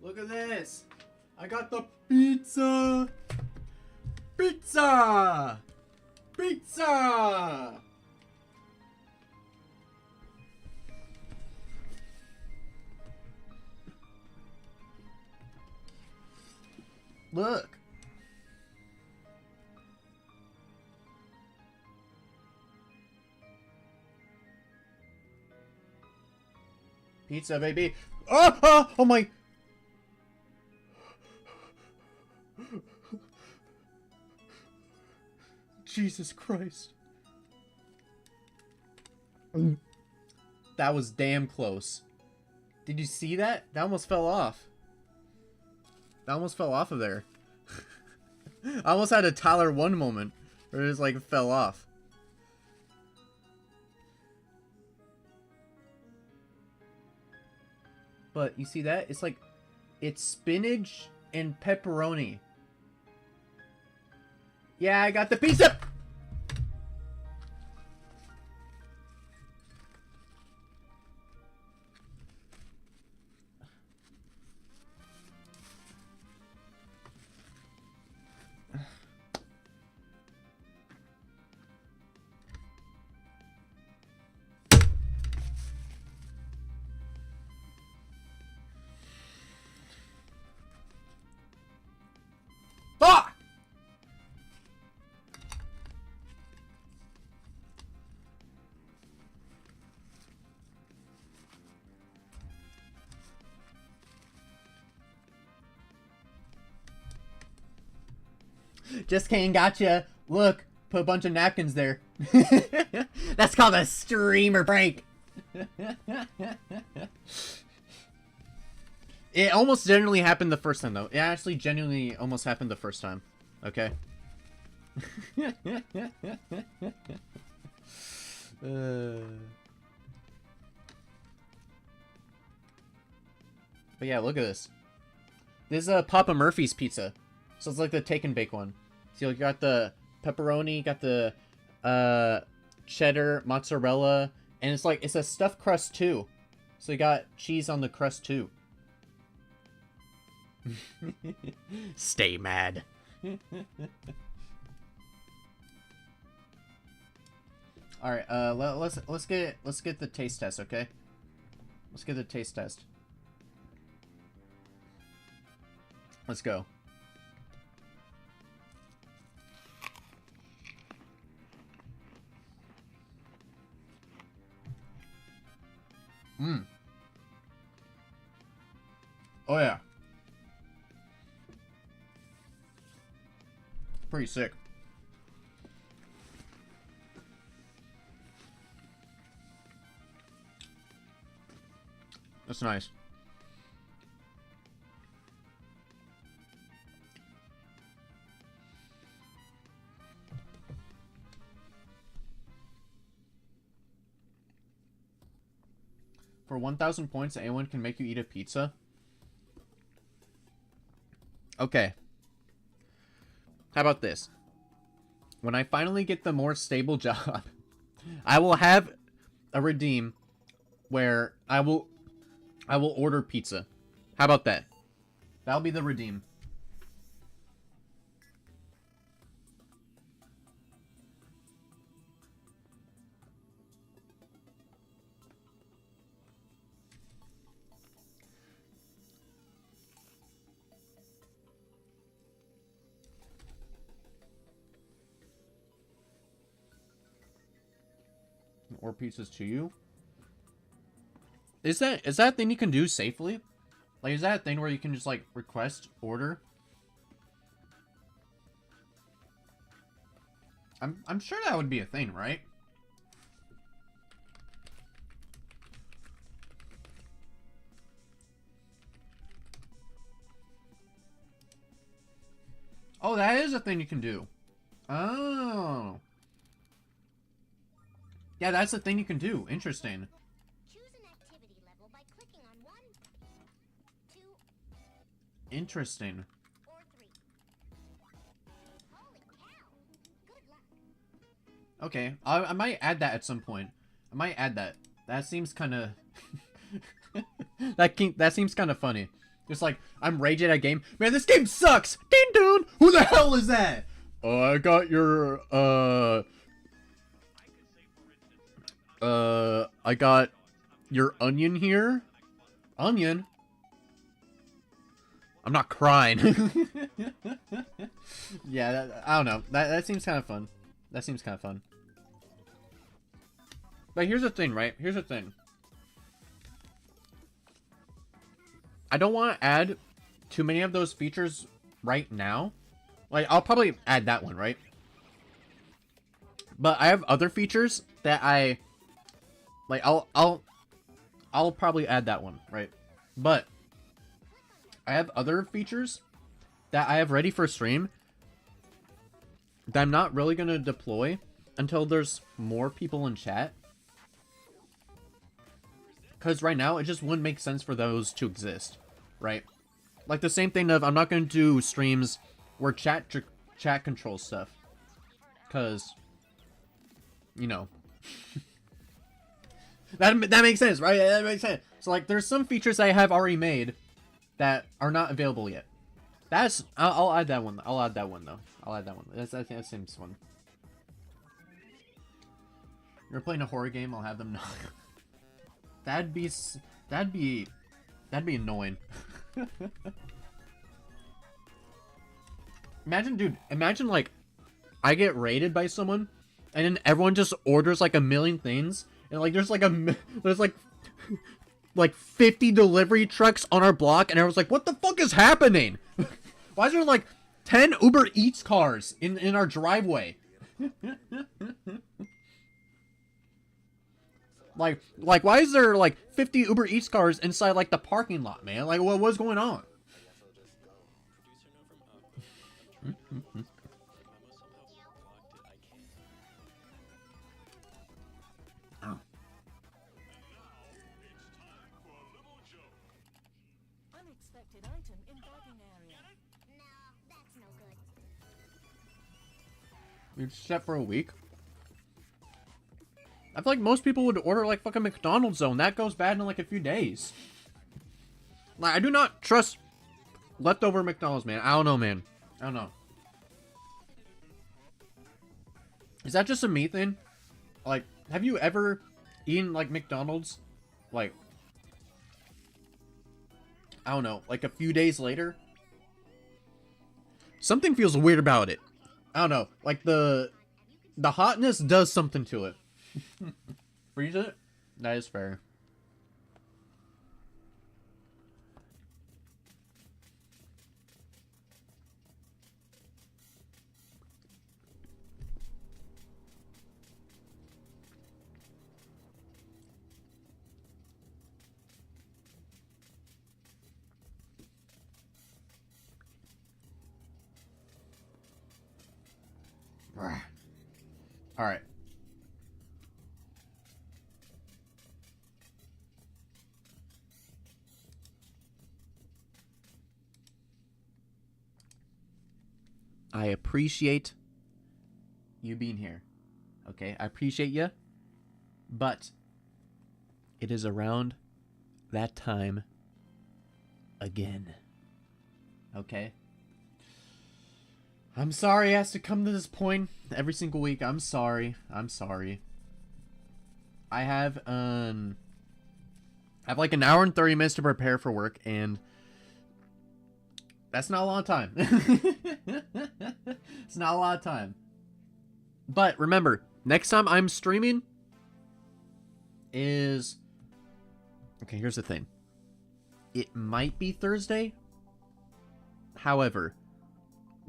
Look at this! I got the pizza! Pizza! Pizza! Look! Pizza, baby! Oh! Oh, oh my! Jesus Christ. That was damn close. Did you see that? That almost fell off. That almost fell off of there. I almost had a Tyler 1 moment where it just like fell off. But you see that? It's like, it's spinach and pepperoni. Yeah, I got the pizza! Just kidding, gotcha. Look, put a bunch of napkins there. That's called a streamer prank. It almost genuinely happened the first time, though. It actually genuinely almost happened the first time. Okay? But yeah, look at this. This is Papa Murphy's pizza. So it's like the take and bake one. So you got the pepperoni, got the cheddar, mozzarella, and it's a stuffed crust too. So you got cheese on the crust too. Stay mad. All right, let's get the taste test, okay? Let's get the taste test. Let's go. Oh yeah. Pretty sick. That's nice. For 1,000 points, anyone can make you eat a pizza? Okay. How about this? When I finally get the more stable job, I will have a redeem where I will order pizza. How about that? That'll be the redeem. Or pizzas to you. Is that a thing you can do safely? Like, is that a thing where you can just like request order? I'm sure that would be a thing, right? Oh, that is a thing you can do. Oh. Yeah, that's the thing you can do. Interesting. Choose an activity level by clicking on 1, 2, Interesting. or 3. Holy cow! Good luck. Okay, I might add that at some point. I might add that. That seems kind of... that seems kind of funny. Just like, I'm raging at a game. Man, this game sucks! Ding dong! Who the hell is that? I got your, I got your onion here. Onion? I'm not crying. Yeah, I don't know. That seems kind of fun. That seems kind of fun. But here's the thing, right? Here's the thing. I don't want to add too many of those features right now. Like, I'll probably add that one, right? But I have other features that like, I'll probably add that one, right? But I have other features that I have ready for stream that I'm not really going to deploy until there's more people in chat. Because right now, it just wouldn't make sense for those to exist, right? Like the same thing of, I'm not going to do streams where chat controls stuff. Because, you know. that makes sense, right? That makes sense. So, like, there's some features I have already made that are not available yet. I'll add that one. I'll add that one, though. I'll add that one. I think that seems fun. You're playing a horror game, I'll have them know. That'd be annoying. Imagine like I get raided by someone and then everyone just orders like a million things and like there's like 50 delivery trucks on our block and everyone's like, what the fuck is happening? Why is there like 10 Uber Eats cars in our driveway. like, why is there, like, 50 Uber Eats cars inside, like, the parking lot, man? Like, what's going on? Unexpected item in bagging area. No, that's no good. You're set for a week? I feel like most people would order, like, fucking McDonald's, though, and that goes bad in, like, a few days. Like, I do not trust leftover McDonald's, man. I don't know, man. I don't know. Is that just a me thing? Like, have you ever eaten, like, McDonald's? Like, I don't know, like a few days later? Something feels weird about it. I don't know. Like, the hotness does something to it. Freeze it? That is fair. All right. I appreciate you being here. Okay, I appreciate you. But it is around that time again. Okay? I'm sorry it has to come to this point every single week. I'm sorry. I'm sorry. I have like an hour and 30 minutes to prepare for work, and that's not a lot of time. It's not a lot of time. But remember, next time I'm streaming is... Okay, here's the thing. It might be Thursday. However,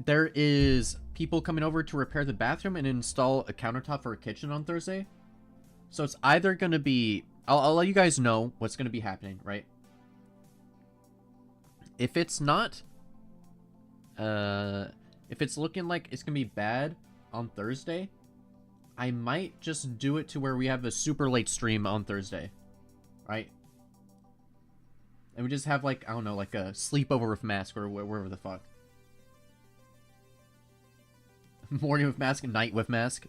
there is people coming over to repair the bathroom and install a countertop for a kitchen on Thursday. So it's either going to be... I'll let you guys know what's going to be happening, right? If it's not... if it's looking like it's going to be bad on Thursday, I might just do it to where we have a super late stream on Thursday. Right? And we just have, like, I don't know, like a sleepover with Mask or wherever the fuck. Morning with Mask and night with Mask.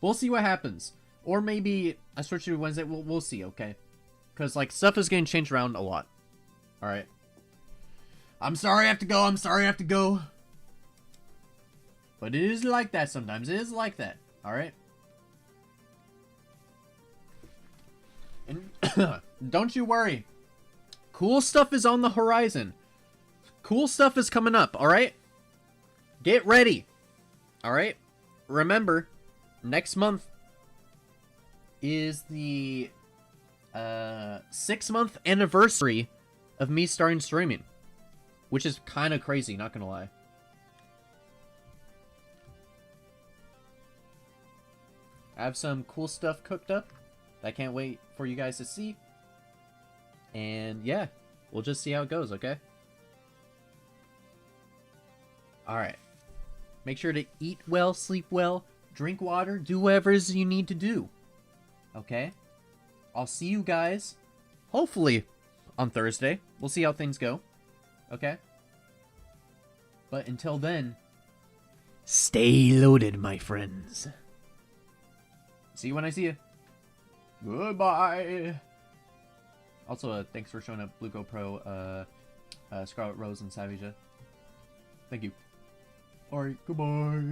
We'll see what happens. Or maybe I switch to Wednesday. We'll see, okay? Because, like, stuff is getting changed around a lot. Alright. I'm sorry I have to go. I'm sorry I have to go. But it is like that sometimes. It is like that. Alright? And don't you worry. Cool stuff is on the horizon. Cool stuff is coming up, alright? Get ready. Alright? Remember, next month is the 6-month anniversary of me starting streaming. Which is kind of crazy, not gonna lie. I have some cool stuff cooked up that I can't wait for you guys to see. And yeah, we'll just see how it goes, okay? Alright. Make sure to eat well, sleep well, drink water, do whatever it is you need to do. Okay? I'll see you guys, hopefully, on Thursday. We'll see how things go. Okay? But until then, stay loaded, my friends. See you when I see you. Goodbye. Also, thanks for showing up, Blue GoPro, Scarlet Rose, and Savage. Thank you. Alright, goodbye.